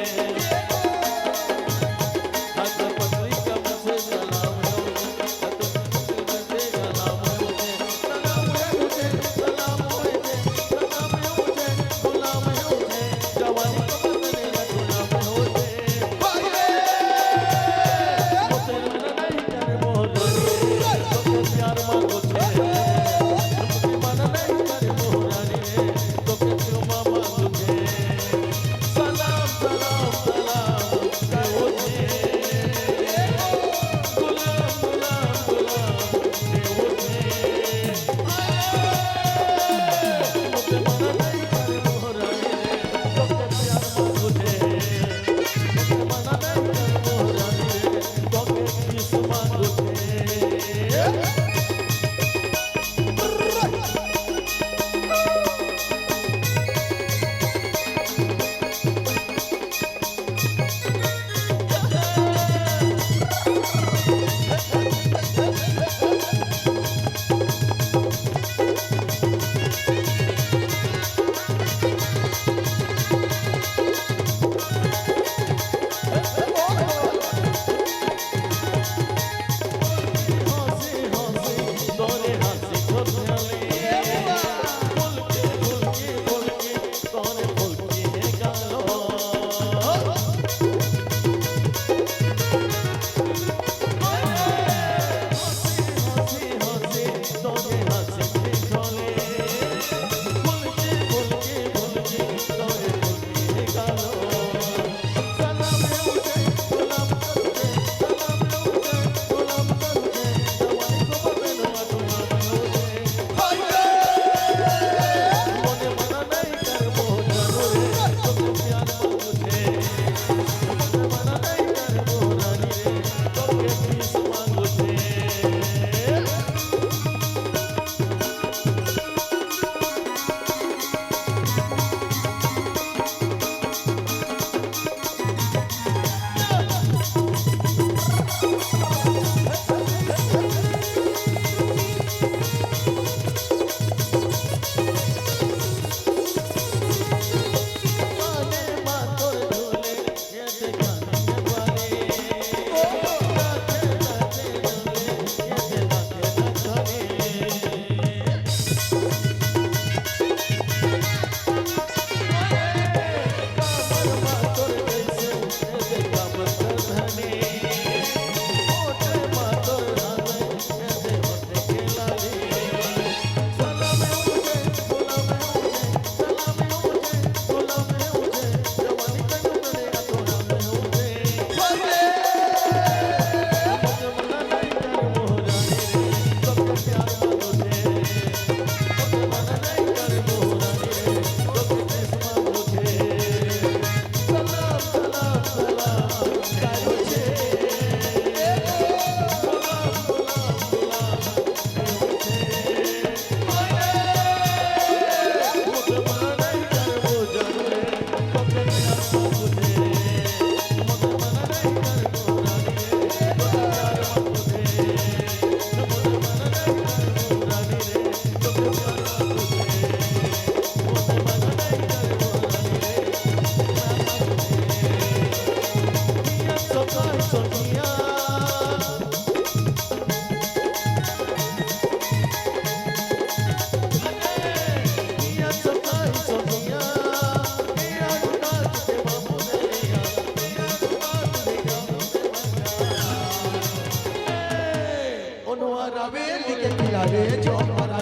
अकबर पत्नी कमर से सलाम है मुझे, अकबर पत्नी से सलाम है मुझे, सलाम है मुझे, सलाम है मुझे, सलाम है मुझे, गुलाम है मुझे, जवानी को बदलने का गुलाम है मुझे। मुझे मना नहीं करे मोहरानी, तो के प्यार मांगो छे, मुझे मना नहीं करे मोहरानी, तो के चुमा मांगो छे। सलाम सलाम सलाम कहो छे, गुलाम गुलाम गुलाम कहो छे। मुझे मना नहीं करे मोहरानी, तो के प्यार मांगो छे, मुझे मना नहीं करे मोहरानी, तो के किस मांगो छे। हंसी हंसी तोरे हंसी छोड़ले, फुलकी फुलकी फुलकी तोरे फुलकी है गालो। हंसी हंसी तोरे हंसी छोड़ले, फुलकी फुलकी फुलकी तोरे फुलकी है गालो। सलाम है मुझे गुलाम करूँगे, सलाम है मुझे गुलाम करूँगे, जवानी को बदलना गुलाम है मुझे। मुझे मना नहीं कर मोहरानी रे, तो के प्यार मांगो छे, मुझे मना नहीं कर मोहरानी रे, तो के किस मांगो छे। काने मातोर झूले ये देखाने वाले, नाचे नाचे झूले ये देखाने नचाने। कामर मातोर कैसे ये देखा बंदर धने, ओटे मातोर रामे ये दे ओटे के लाली। सलाम है मुझे गुलाम है मुझे, सलाम है मुझे गुलाम है मुझे, जवानी का जुगने का गुलाम है मुझे। मुझे मना नहीं कर मोहरानी रे, तो के प्यार मांगो छे, मुझे मना नहीं कर मोहरानी रे, तो के किस मांगो छे। सलाम सलाम सलाम करो छे, गुलाम गुलाम गुलाम करो छे। मुझे मना नहीं कर मोहरानी रे, तो के प्यार मांगो छे, मुझे मना नहीं कर मोहरानी रे, तो के प्यार मांगो छे। मुझे मना नहीं कर मोहरानी रे, तो के प्यार मांगो छे, मुझे मना नहीं कर मोहरानी रे, मियां सोकाई सोनिया, मियां सोकाई सोनिया, मियां रुका के बाबू ने लिया, मियां रुका के बाबू ने लिया। उनवारा वेली के किनारे जो मरा